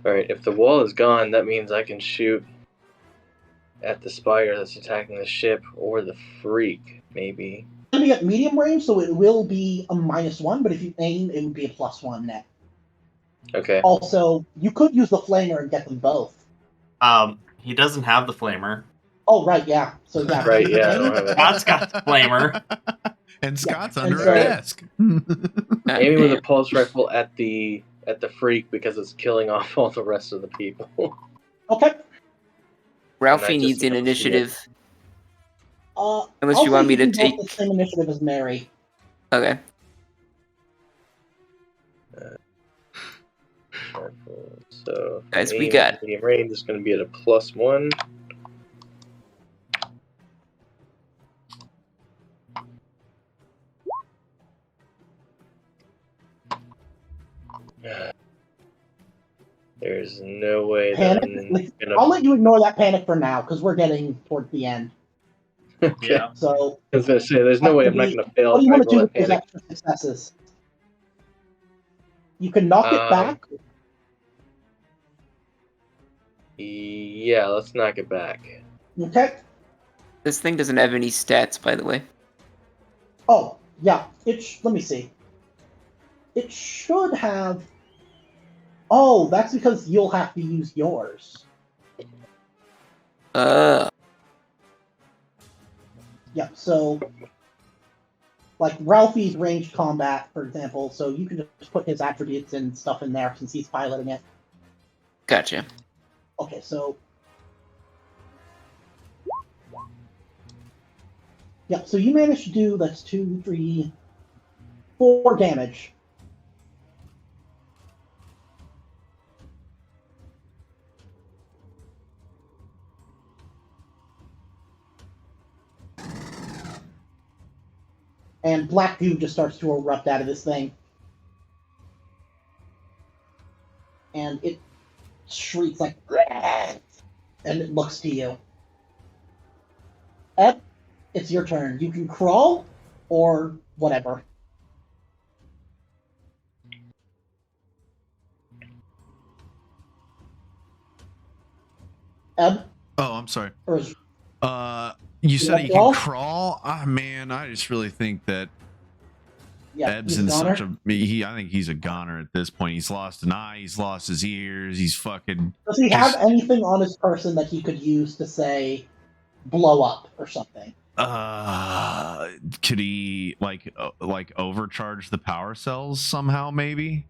Alright, if the wall is gone, that means I can shoot at the spider that's attacking the ship, or the freak, maybe. It's going to be at medium range, so it will be a -1, but if you aim, it would be a +1 net. Okay. Also, you could use the flamer and get them both. He doesn't have the flamer. Oh, right, yeah. So, yeah. Right, yeah, I don't have it. Scott's got the flamer. And Scott's and under so- a desk. Aiming with a pulse rifle at the freak because it's killing off all the rest of the people. Okay. Ralphie And I needs just an don't see initiative. Unless Unless you want me to take. the same initiative as Mary. Okay. So Guys, we aim got- at medium range is going to be at a +1. There's no way that I'm Panic. gonna. I'll let you ignore that panic for now because we're getting toward the end. Okay. Yeah. So I was gonna say, there's no way I'm not gonna fail what do if you I want to roll do that with those panic. extra successes? You can knock it back. Yeah, let's knock it back. Okay. This thing doesn't have any stats, by the way. Oh, yeah. Let me see. It should have. Oh, that's because you'll have to use yours. Yeah, so like Ralphie's ranged combat, for example, so you can just put his attributes and stuff in there since he's piloting it. Gotcha. Okay, so yeah, so you managed to do that's 2, 3, 4 damage. And black goo just starts to erupt out of this thing. And it shrieks like, and it looks to you. Ed, it's your turn. You can crawl or whatever. Ed? Oh, I'm sorry. Or is, You said he crawl? can crawl? Ah, man, I just really think that yeah, Eb's he's in a goner. such a. I think he's a goner at this point. He's lost an eye. He's lost his ears. He's fucking. Does he have anything on his person that he could use to say blow up or something? Could he like overcharge the power cells somehow? Maybe.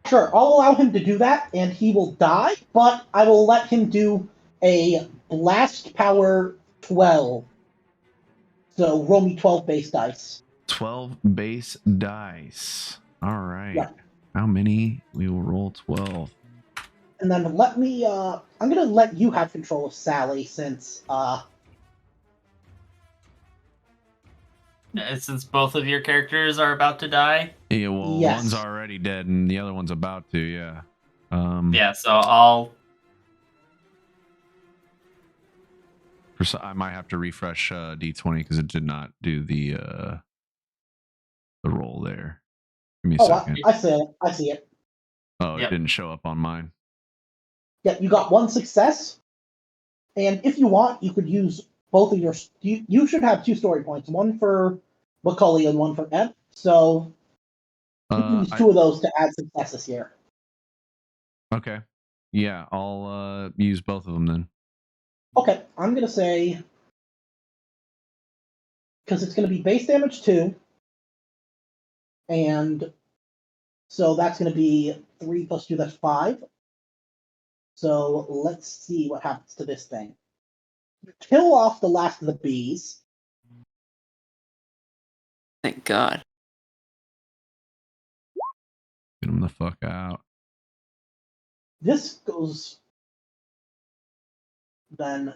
Sure, I'll allow him to do that, and he will die, but I will let him do a blast power 12. So roll me 12 base dice. 12 base dice. All right. Yeah. How many? We will roll 12. And then let me, I'm gonna let you have control of Sally since, Since both of your characters are about to die. Yeah, well, Yes. one's already dead and the other one's about to, yeah. Yeah, so I'll. I might have to refresh D20 because it did not do the roll there. Give me a second. I see it. I see it. Oh, Yep. it didn't show up on mine. Yeah, you got 1 success, and if you want, you could use both of your. You should have 2 story points, one for Macaulay and one for Ed. So you can use 2 of those to add successes here. Okay. Yeah, I'll use both of them then. Okay, I'm gonna say because it's gonna be base damage 2, and so that's gonna be 3 plus 2. That's 5. So let's see what happens to this thing. You kill off the last of the bees. Thank God. Get them the fuck out. This goes then.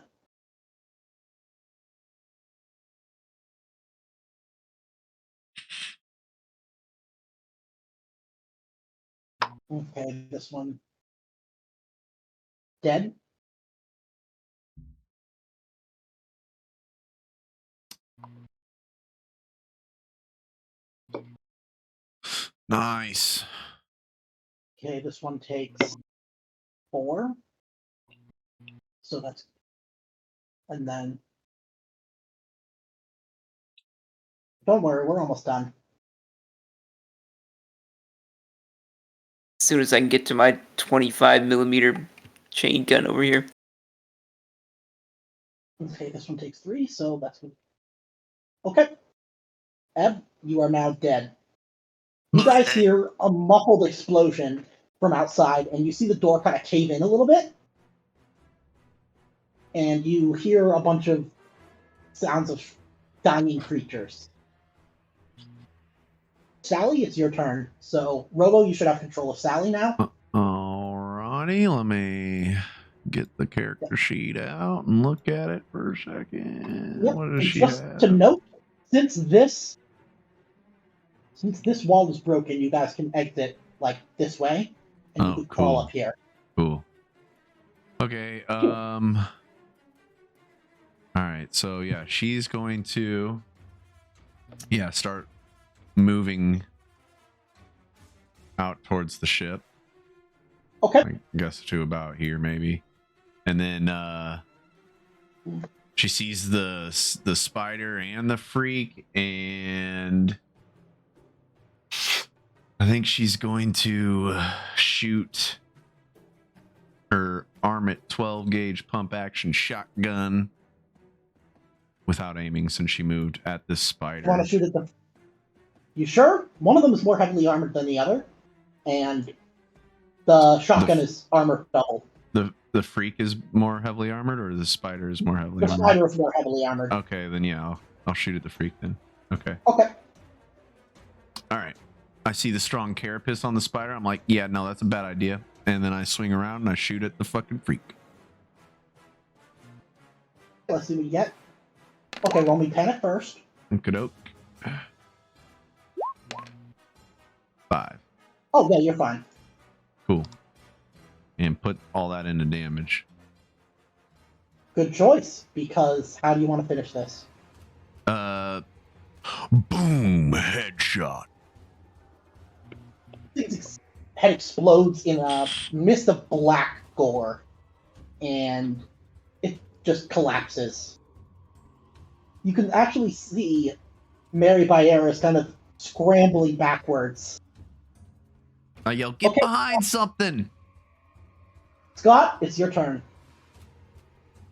Okay, this one dead. Nice. Okay, this one takes 4. So that's, and then don't worry, we're almost done. As soon as I can get to my 25mm chain gun over here. Okay, this one takes 3, so that's good. Okay. Eb, you are now dead. You guys hear a muffled explosion from outside, and you see the door kind of cave in a little bit. And you hear a bunch of sounds of dying creatures. Sally, it's your turn. So, Robo, you should have control of Sally now. All Alrighty, let me get the character sheet out and look at it for a second. Yep. What does And she just have? to note, since this wall is broken, you guys can exit like this way, and you Oh, can crawl cool. up here. Cool. Okay. All right. So yeah, she's going to start moving out towards the ship. Okay. I guess to about here maybe, and then she sees the spider and the freak, and I think she's going to shoot her Armit 12 gauge pump action shotgun without aiming, since she moved at this spider. You want to shoot at the? You sure? One of them is more heavily armored than the other, and the shotgun is armored double. The freak is more heavily armored, or the spider is more heavily The armored? spider is more heavily armored. Okay, then yeah, I'll shoot at the freak then. Okay. Okay. All right. I see the strong carapace on the spider. I'm like, yeah, no, that's a bad idea. And then I swing around and I shoot at the fucking freak. Let's see what we get. Okay, roll me 10 at first. Okey-doke. 5. Oh, yeah, you're fine. Cool. And put all that into damage. Good choice, because how do you want to finish this? Boom, headshot. His head explodes in a mist of black gore, and it just collapses. You can actually see Mary Bayeras kind of scrambling backwards. I yell, get Okay. behind something! Scott, it's your turn.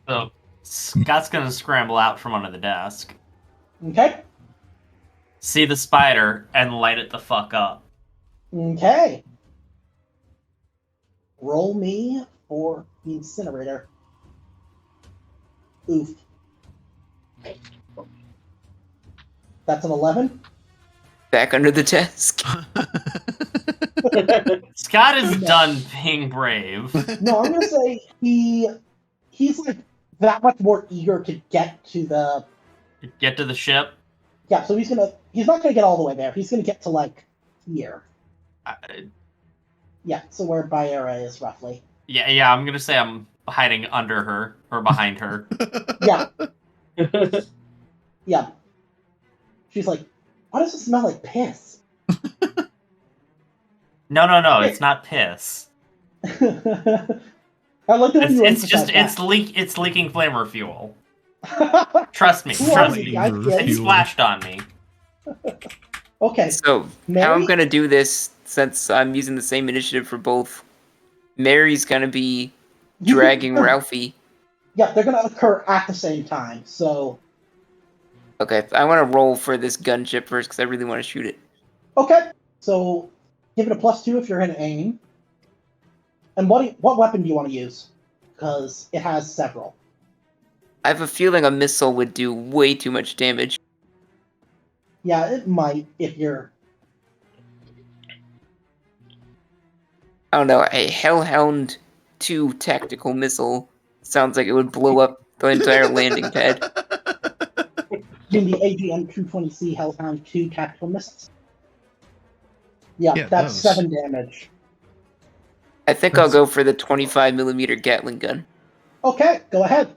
So Scott's gonna scramble out from under the desk, Okay? see the spider, and light it the fuck up. Okay. Roll me for the incinerator. Oof. That's an 11. Back under the desk. Scott is done being brave. No, I'm gonna say he's like that much more eager to get to the Get to the ship. yeah. So he's not gonna get all the way there. He's gonna get to like here. Yeah. So where Baera is roughly. Yeah. I'm gonna say I'm hiding under her or behind her. Yeah. Yeah. She's like, why does it smell like piss? No. It's not piss. I like the way you It's just emphasize it's leaking flamer fuel. that. Trust me. Trust me. I get It it. splashed on me. Okay. So how Mary? I'm gonna do this, since I'm using the same initiative for both, Mary's gonna be dragging Ralphie. Yeah, they're gonna occur at the same time. So Okay, I want to roll for this gunship first because I really want to shoot it. okay. So give it a +2 if you're gonna aim. And what weapon do you want to use? Because it has several. I have a feeling a missile would do way too much damage. Yeah, it might if you're. I don't know, a Hellhound 2 tactical missile sounds like it would blow up the entire landing pad. In the AGM 220C Hellhound 2 tactical missiles. Yeah, Yeah, that's those. 7 damage. I think I'll go for the 25mm Gatling gun. Okay, go ahead.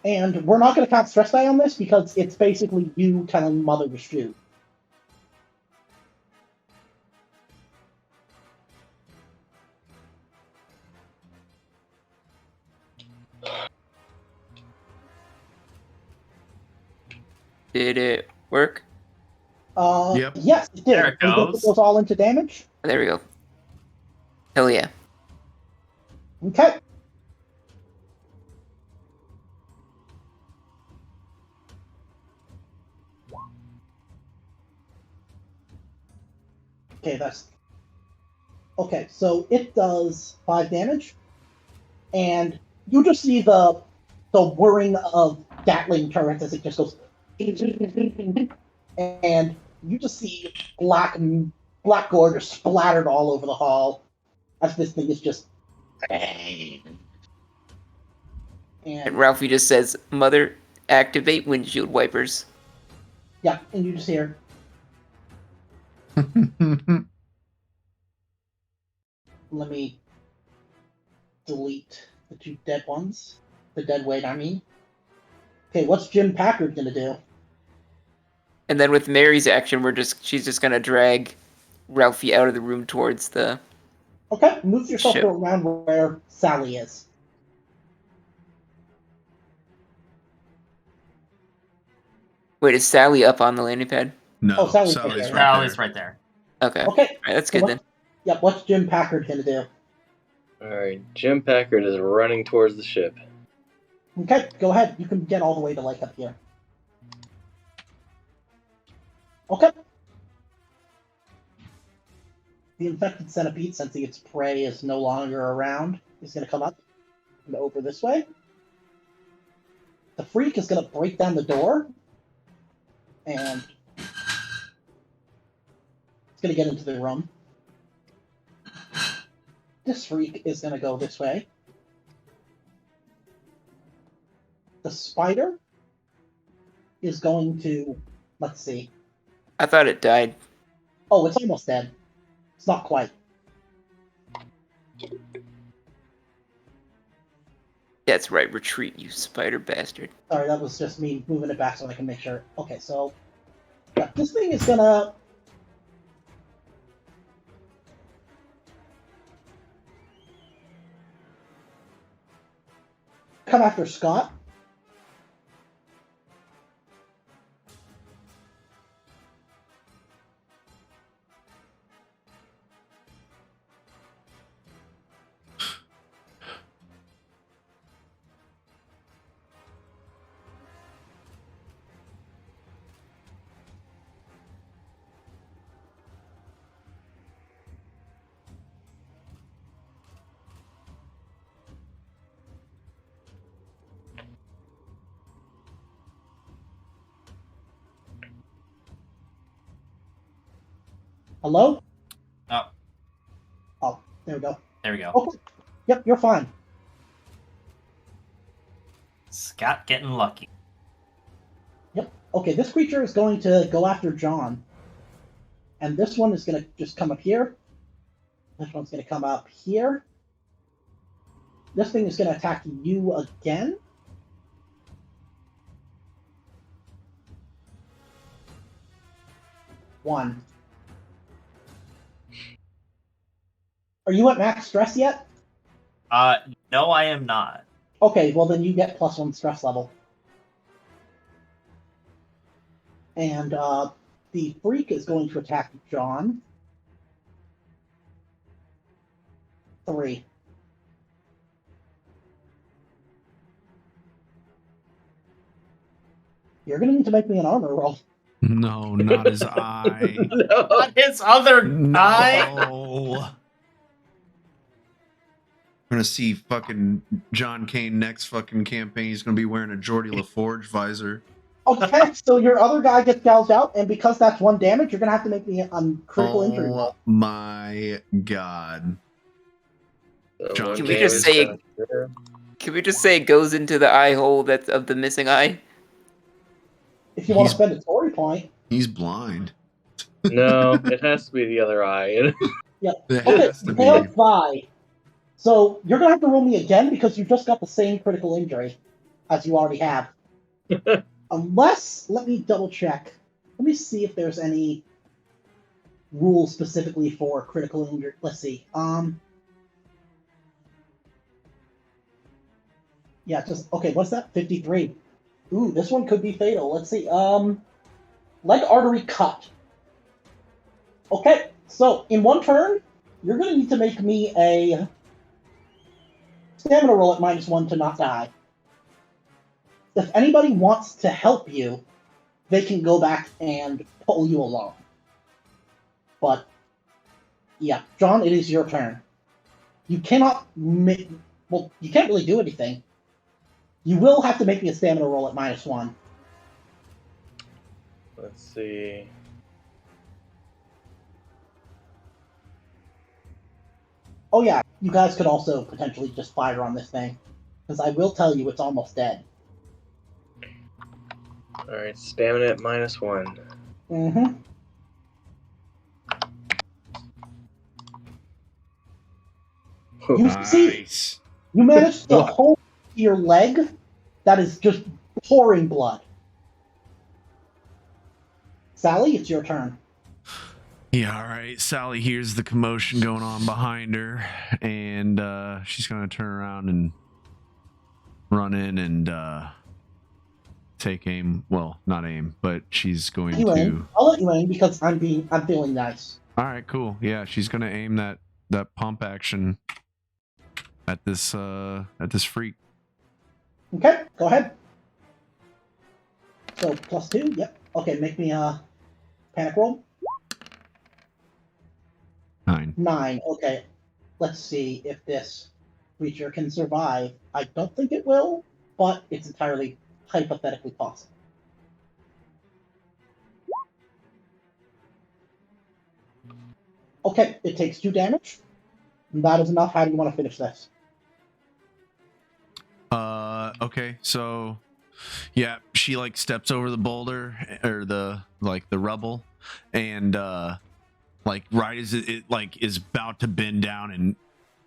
And we're not going to count stress die on this because it's basically you telling Mother to shoot. Did it work? Yep. Yes, it did. There it And it goes. goes all into damage. There we go. Hell yeah. Okay. Okay, that's... Okay, so it does 5 damage. And you just see the whirring of Gatling turrets as it just goes... And you just see black black gore just splattered all over the hall as this thing is just. And And Ralphie just says, "Mother, activate windshield wipers." yeah, and you just hear. Let me delete the 2 dead ones. The dead weight, I mean. Okay, what's Jim Packard gonna do? And then with Mary's action, she's just gonna drag Ralphie out of the room towards the. Okay, move yourself Ship. to around where Sally is. Wait, is Sally up on the landing pad? No, Oh, Sally's Sally's right there. right Sally's there. right there. Okay. Okay, Alright, that's so good then. Yeah, what's Jim Packard gonna do? Alright, Jim Packard is running towards the ship. Okay, go ahead. You can get all the way to like up here. Okay. The infected centipede, sensing its prey is no longer around, is going to come up and over this way. The freak is going to break down the door, and it's going to get into the room. This freak is going to go this way. The spider is going to, let's see. I thought it died. Oh, it's almost dead. It's not quite. That's right, retreat, you spider bastard. Sorry, that was just me moving it back so I can make sure. Okay, so yeah, this thing is gonna come after Scott. Hello? Oh, Oh, there we go. there we go. Okay. Yep, you're fine. Scott getting lucky. Yep. Okay, this creature is going to go after John. And this one is going to just come up here. This one's going to come up here. This thing is going to attack you again. One. Are you at max stress yet? No, I am not. Okay, well then you get +1 stress level. And the freak is going to attack John. 3. You're gonna need to make me an armor roll. No, not his eye. No. Not his other eye. No. I'm gonna see fucking John Kane next fucking campaign. He's gonna be wearing a Geordie LaForge visor. Okay, so your other guy gets gouged out, and because that's 1 damage, you're gonna have to make me a critical injury Oh roll. my god. John Can we just say it goes into the eye hole that's of the missing eye? If you want to He's- spend a story point. He's blind. No, it has to be the other eye. Yeah. It Okay, has to be. failed 5. So you're gonna have to roll me again because you just got the same critical injury as you already have. Unless, let me double check. Let me see if there's any rule specifically for critical injury. Let's see. Yeah, just okay. What's that? 53. Ooh, this one could be fatal. Let's see. Leg artery cut. Okay, so in 1 turn, you're gonna need to make me a stamina roll at -1 to not die. If anybody wants to help you, they can go back and pull you along. But yeah, John, it is your turn. You cannot make. Well, you can't really do anything. You will have to make me a stamina roll at -1. Let's see. Oh yeah, you guys could also potentially just fire on this thing, because I will tell you it's almost dead. Alright, stamina at -1. Mm-hmm. You see, Nice. you managed to Ugh. hold your leg that is just pouring blood. Sally, it's your turn. Yeah, all right. Sally hears the commotion going on behind her, and she's gonna turn around and run in and take aim. Well, not aim, but she's going You to. aim. I'll let you aim because I'm feeling nice. All right, cool. Yeah, she's gonna aim that pump action at this freak. Okay, go ahead. So +2, yep. Okay, make me a panic roll. 9. 9. Okay, let's see if this creature can survive. I don't think it will, but it's entirely hypothetically possible. Okay, it takes 2 damage. That is enough. How do you want to finish this? Okay, so yeah, she like steps over the boulder or the rubble, and like right as it like is about to bend down and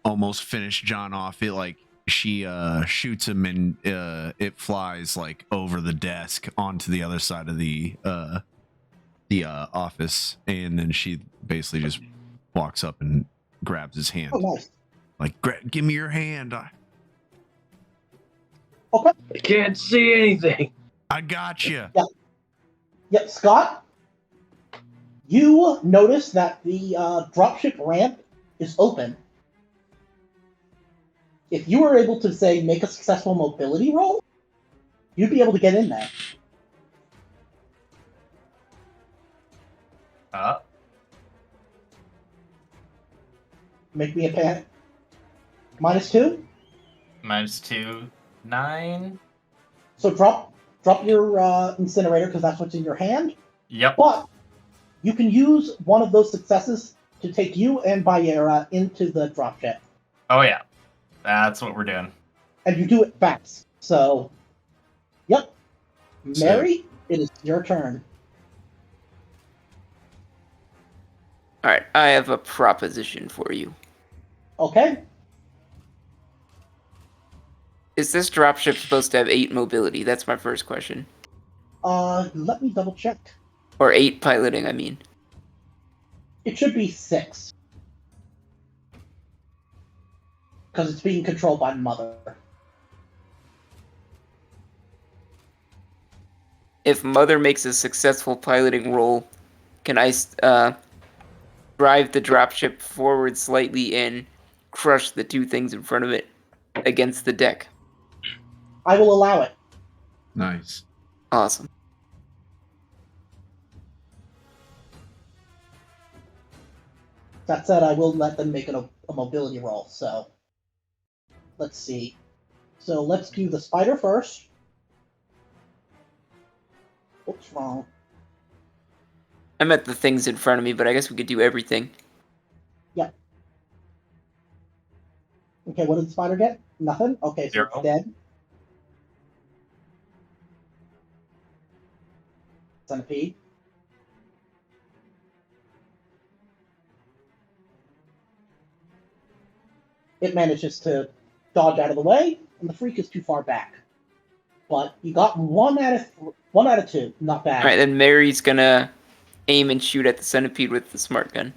almost finish John off, it like she shoots him and it flies like over the desk onto the other side of the office, and then she basically just walks up and grabs his hand. Oh, nice. Like, give me your hand. Okay. I can't see anything. I got you. Yep, Scott, you notice that the dropship ramp is open. If you were able to, say, make a successful mobility roll, you'd be able to get in there. Make me a panic. -2? -2, 9. So drop your incinerator, because that's what's in your hand. Yep. But you can use one of those successes to take you and Bayera into the dropship. Oh yeah, that's what we're doing. And you do it fast. So, yep. Mary, it is your turn. All right, I have a proposition for you. Okay. Is this dropship supposed to have 8 mobility? That's my first question. Let me double check. Or 8 piloting, I mean. It should be 6. Because it's being controlled by Mother. If Mother makes a successful piloting roll, can I drive the dropship forward slightly and crush the 2 things in front of it against the deck? I will allow it. Nice. Awesome. That said, I will let them make a mobility roll, so... Let's see. So let's do the spider first. What's wrong? I meant the things in front of me, but I guess we could do everything. Yep. Okay, what did the spider get? Nothing? Okay, so 0. it's dead. Centipede. It manages to dodge out of the way, and the freak is too far back. But you got 1 out of 2. Not bad. Alright, then Mary's gonna aim and shoot at the centipede with the smart gun.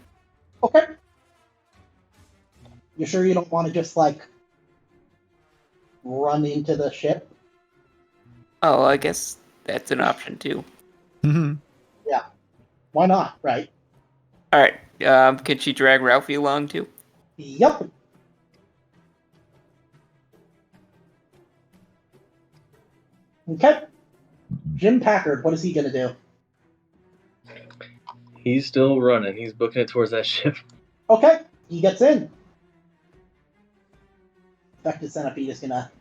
Okay. You sure you don't want to just, like, run into the ship? Oh, I guess that's an option too. Mm-hmm. Yeah. Why not, right? Alright, can she drag Ralphie along too? Yep. Okay. Jim Packard, what is he gonna do? He's still running. He's booking it towards that ship. Okay, he gets in. Infected Centipede is gonna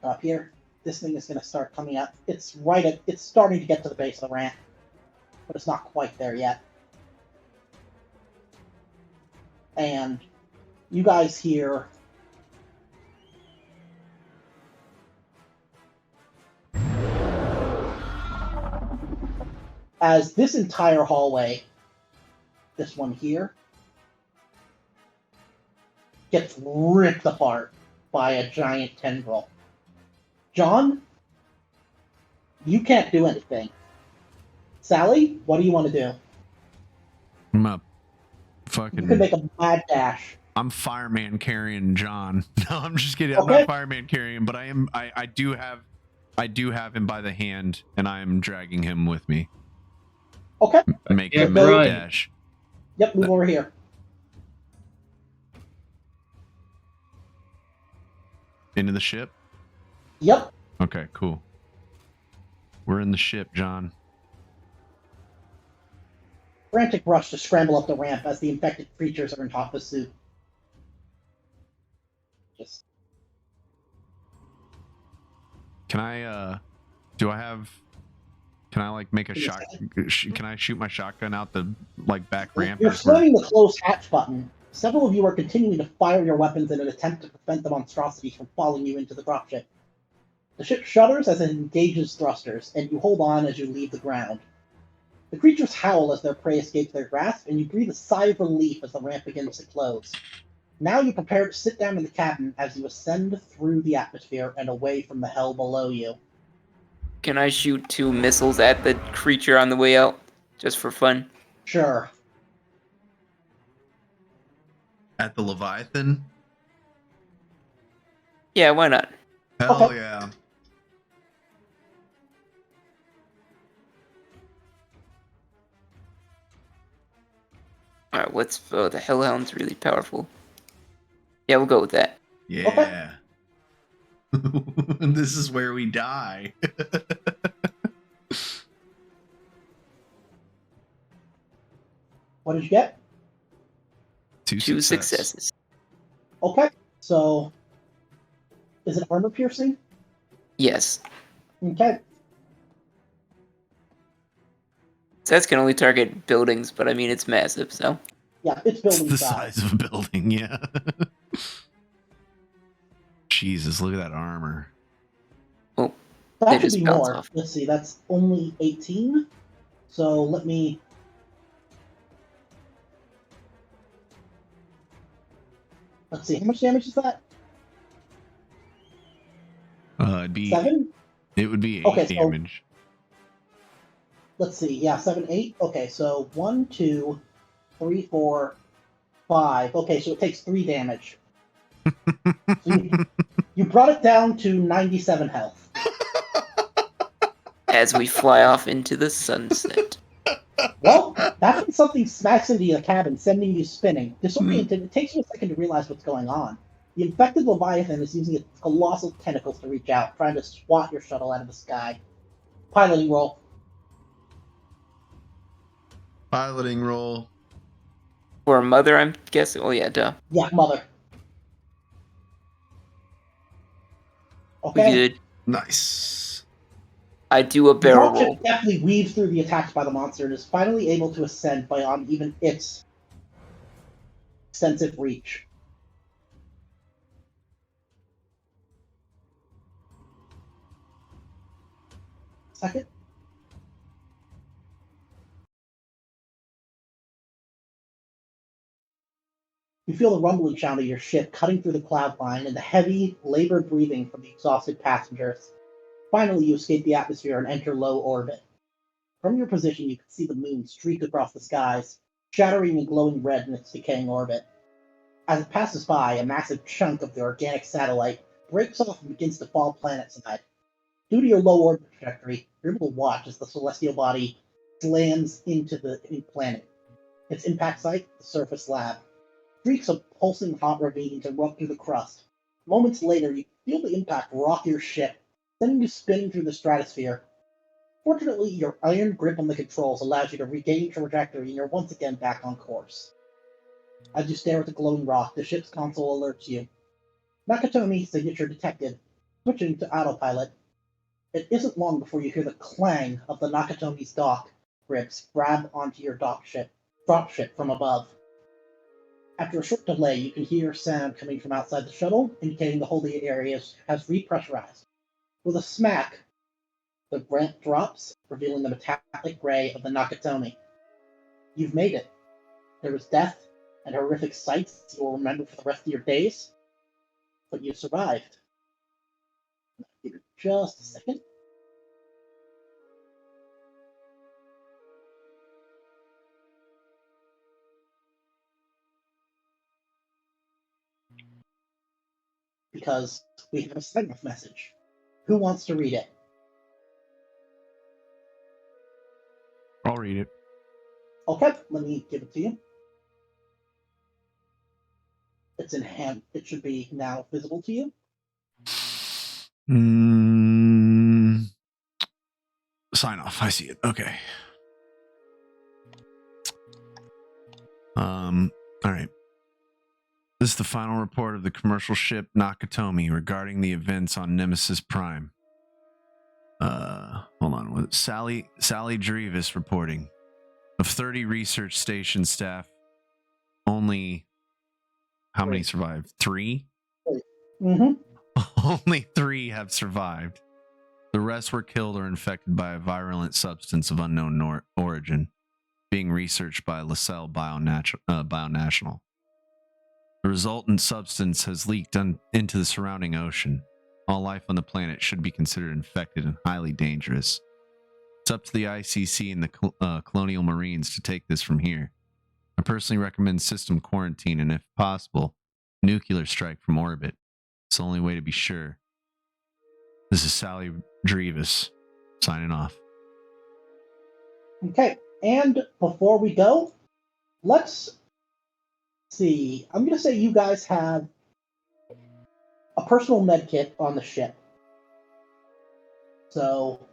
go up here. This thing is gonna start coming out. It's starting to get to the base of the ramp, but it's not quite there yet. And you guys hear as this entire hallway, this one here, gets ripped apart by a giant tendril. John, you can't do anything. Sally, what do you want to do? I'm up. Fucking. You can make a mad dash. I'm fireman carrying John. No, I'm just kidding. Okay. I'm not fireman carrying him, but I do have him by the hand, and I am dragging him with me. Okay. Make Yeah, a mad run. dash. Yep, move over here. Into the ship? Yep. Okay, cool. We're in the ship, John. Frantic rush to scramble up the ramp as the infected creatures are in top pursuit. Just Can I like make a shot? Can I shoot my shotgun out the like back ramp? You're as we're- slamming the close hatch button. Several of you are continuing to fire your weapons in an attempt to prevent the monstrosities from following you into the dropship. The ship shudders as it engages thrusters, and you hold on as you leave the ground. The creatures howl as their prey escapes their grasp, and you breathe a sigh of relief as the ramp begins to close. Now you prepare to sit down in the cabin as you ascend through the atmosphere and away from the hell below you. Can I shoot 2 missiles at the creature on the way out, just for fun? Sure. At the Leviathan? Yeah, why not? Hell Okay. yeah. Alright, the Hellhound's really powerful. Yeah, we'll go with that. Yeah. This is where we die. What did you get? 2 successes. Okay, so is it armor piercing? Yes. Okay. Sets can only target buildings, but I mean, it's massive, so. Yeah, it's It's building the size. size of a building, yeah. Jesus, look at that armor. Oh, That they should just be bounce more. off. Let's see, that's only 18. So let me. Let's see, how much damage is that? It'd be 7? It would be 8 Okay, so- damage. Let's see, yeah, 7, 8. Okay, so 1, 2, 3, 4, 5. Okay, so it takes 3 damage. So you brought it down to 97 health. As we fly off into the sunset. Well, that's when something smacks into the cabin, sending you spinning. Disoriented, it takes you a second to realize what's going on. The infected Leviathan is using its colossal tentacles to reach out, trying to swat your shuttle out of the sky. Piloting roll. Piloting roll. For mother, I'm guessing. Oh, yeah, duh. Yeah, mother. We Okay. good. Nice. I do a The barrel dropship roll. deftly weaves through the attacks by the monster and is finally able to ascend beyond even its extensive reach. Second. You feel the rumbling sound of your ship cutting through the cloud line and the heavy, labored breathing from the exhausted passengers. Finally, you escape the atmosphere and enter low orbit. From your position, you can see the moon streak across the skies, shattering and glowing red in its decaying orbit. As it passes by, a massive chunk of the organic satellite breaks off and begins to fall planetside. Due to your low orbit trajectory, you're able to watch as the celestial body slams into the planet. Its impact site, the surface lab. Streaks of pulsing hot ravines erupt through the crust. Moments later, you feel the impact rock your ship, sending you spinning through the stratosphere. Fortunately, your iron grip on the controls allows you to regain trajectory and you're once again back on course. As you stare at the glowing rock, the ship's console alerts you. Nakatomi signature detected. Switching to autopilot. It isn't long before you hear the clang of the Nakatomi's dock grips grab onto your dropship from above. After a short delay, you can hear sound coming from outside the shuttle, indicating the holding area has repressurized. With a smack, the ramp drops, revealing the metallic gray of the Nakatomi. You've made it. There was death and horrific sights you will remember for the rest of your days, but you survived. Give it just a second. Because we have a sign-off message. Who wants to read it? I'll read it. Okay, let me give it to you. It's in hand. It should be now visible to you. Sign off. I see it. Okay. All right. This is the final report of the commercial ship Nakatomi regarding the events on Nemesis Prime. Hold on. Sally Drevis reporting. Of 30 research station staff, only how many survived? 3? Mm-hmm. Only 3 have survived. The rest were killed or infected by a virulent substance of unknown origin, being researched by LaSalle Bionational. The resultant substance has leaked into the surrounding ocean. All life on the planet should be considered infected and highly dangerous. It's up to the ICC and the Colonial Marines to take this from here. I personally recommend system quarantine and, if possible, nuclear strike from orbit. It's the only way to be sure. This is Sally Drevis, signing off. Okay, and before we go, let's see. I'm going to say you guys have a personal med kit on the ship. So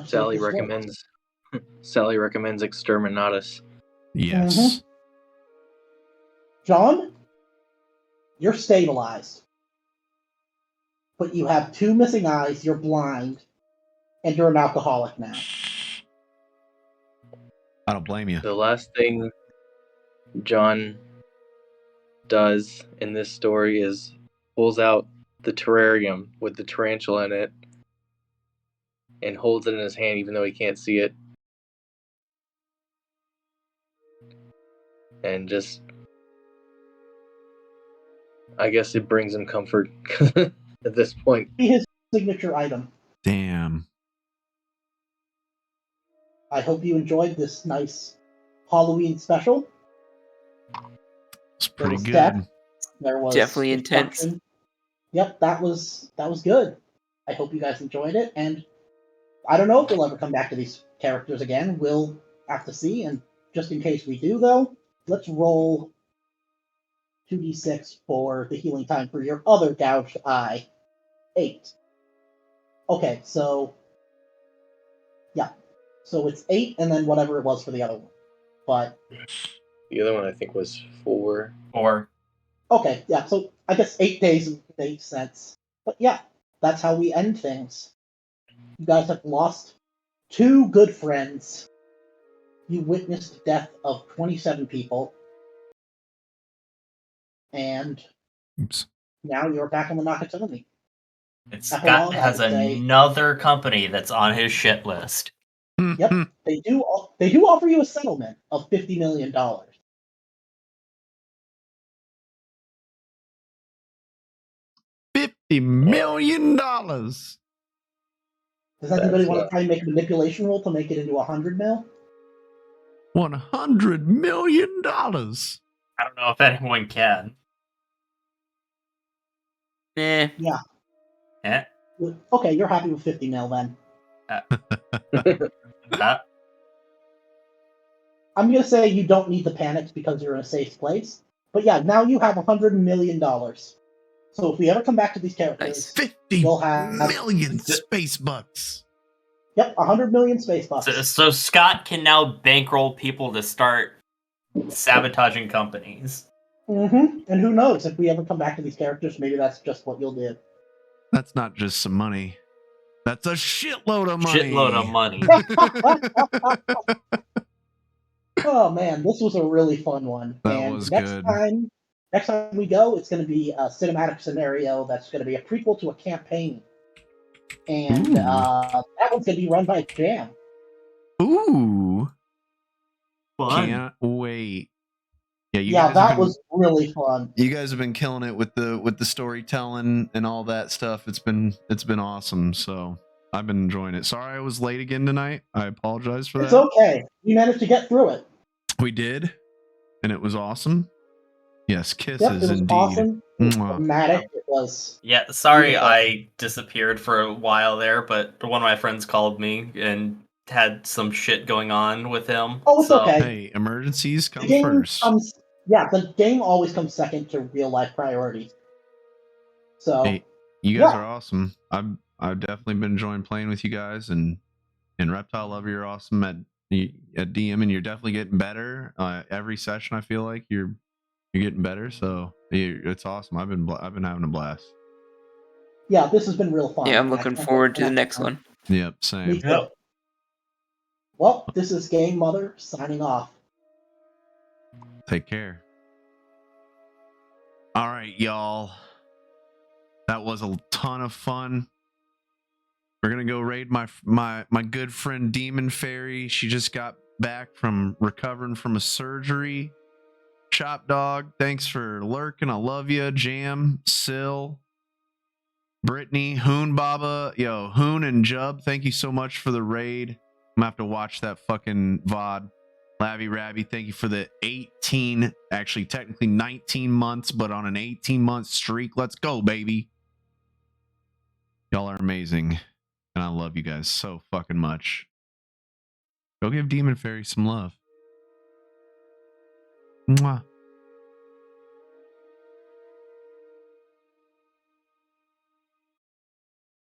Sally recommends exterminatus. Yes. Mm-hmm. John, you're stabilized. But you have 2 missing eyes, you're blind, and you're an alcoholic now. I don't blame you. The last thing John does in this story is pulls out the terrarium with the tarantula in it and holds it in his hand even though he can't see it. And just, I guess it brings him comfort at this point. Be his signature item. Damn. I hope you enjoyed this nice Halloween special. It's pretty good. Death. There was Definitely intense. destruction. Yep, that was good. I hope you guys enjoyed it, and I don't know if we'll ever come back to these characters again. We'll have to see, and just in case we do, though, let's roll 2d6 for the healing time for your other gouged eye. 8. Okay, so yeah. So it's 8 and then whatever it was for the other one. But The other one I think was 4. Or okay, yeah, so I guess 8 days makes sense. But yeah, that's how we end things. You guys have lost 2 good friends. You witnessed the death of 27 people. And Oops. now you're back on the Nakatomi. Scott has another company that's on his shit list. Yep, they do offer you a settlement of $50 million. $50 million. Does anybody want to try and make a manipulation roll to make it into 100 mil? $100 million. I don't know if anyone can. Eh. Yeah. Eh? Okay, you're happy with 50 mil then. I'm going to say you don't need the panics because you're in a safe place. But yeah, now you have $100 million. So if we ever come back to these characters, 50 we'll have million space bucks. Yep, 100 million space bucks. So Scott can now bankroll people to start sabotaging companies. Mm-hmm. And who knows, if we ever come back to these characters, maybe that's just what you'll do. That's not just some money. That's a shitload of money. Shitload of money. Oh man, this was a really fun one. That and was next good. time we go, it's going to be a cinematic scenario that's going to be a prequel to a campaign, and Ooh. that one's going to be run by Jam. Ooh. Fun. Can't wait. Yeah, Yeah, that was really fun. You guys have been killing it with the storytelling and all that stuff. It's been awesome. So I've been enjoying it. Sorry I was late again tonight. I apologize for that. It's okay. We managed to get through it. We did, and it was awesome. Yes, kisses Yep, it was indeed. awesome. It was Mwah. dramatic. It was. Yeah, sorry Beautiful. I disappeared for a while there, but one of my friends called me and had some shit going on with him. Oh, it's okay. Hey, emergencies come The game first. the game always comes second to real life priorities. So Hey, you guys are awesome. I've definitely been enjoying playing with you guys, and Reptile Lover, you're awesome at DM, and you're definitely getting better every session. I feel like you're getting better, so it's awesome. I've been having a blast. Yeah, this has been real fun. Yeah, I'm looking forward to the next one. Yep, Me same. too. Yep. Well, this is Game Mother signing off. Take care. All right, y'all. That was a ton of fun. We're gonna go raid my good friend Demon Fairy. She just got back from recovering from a surgery. Chop Dog, thanks for lurking. I love you. Jam, Sil, Brittany, Hoon Baba, yo, Hoon and Jub, thank you so much for the raid. I'm gonna have to watch that fucking VOD. Labby Rabby, thank you for the 18, actually technically 19 months, but on an 18-month streak. Let's go, baby. Y'all are amazing. And I love you guys so fucking much. Go give Demon Fairy some love. Mwah.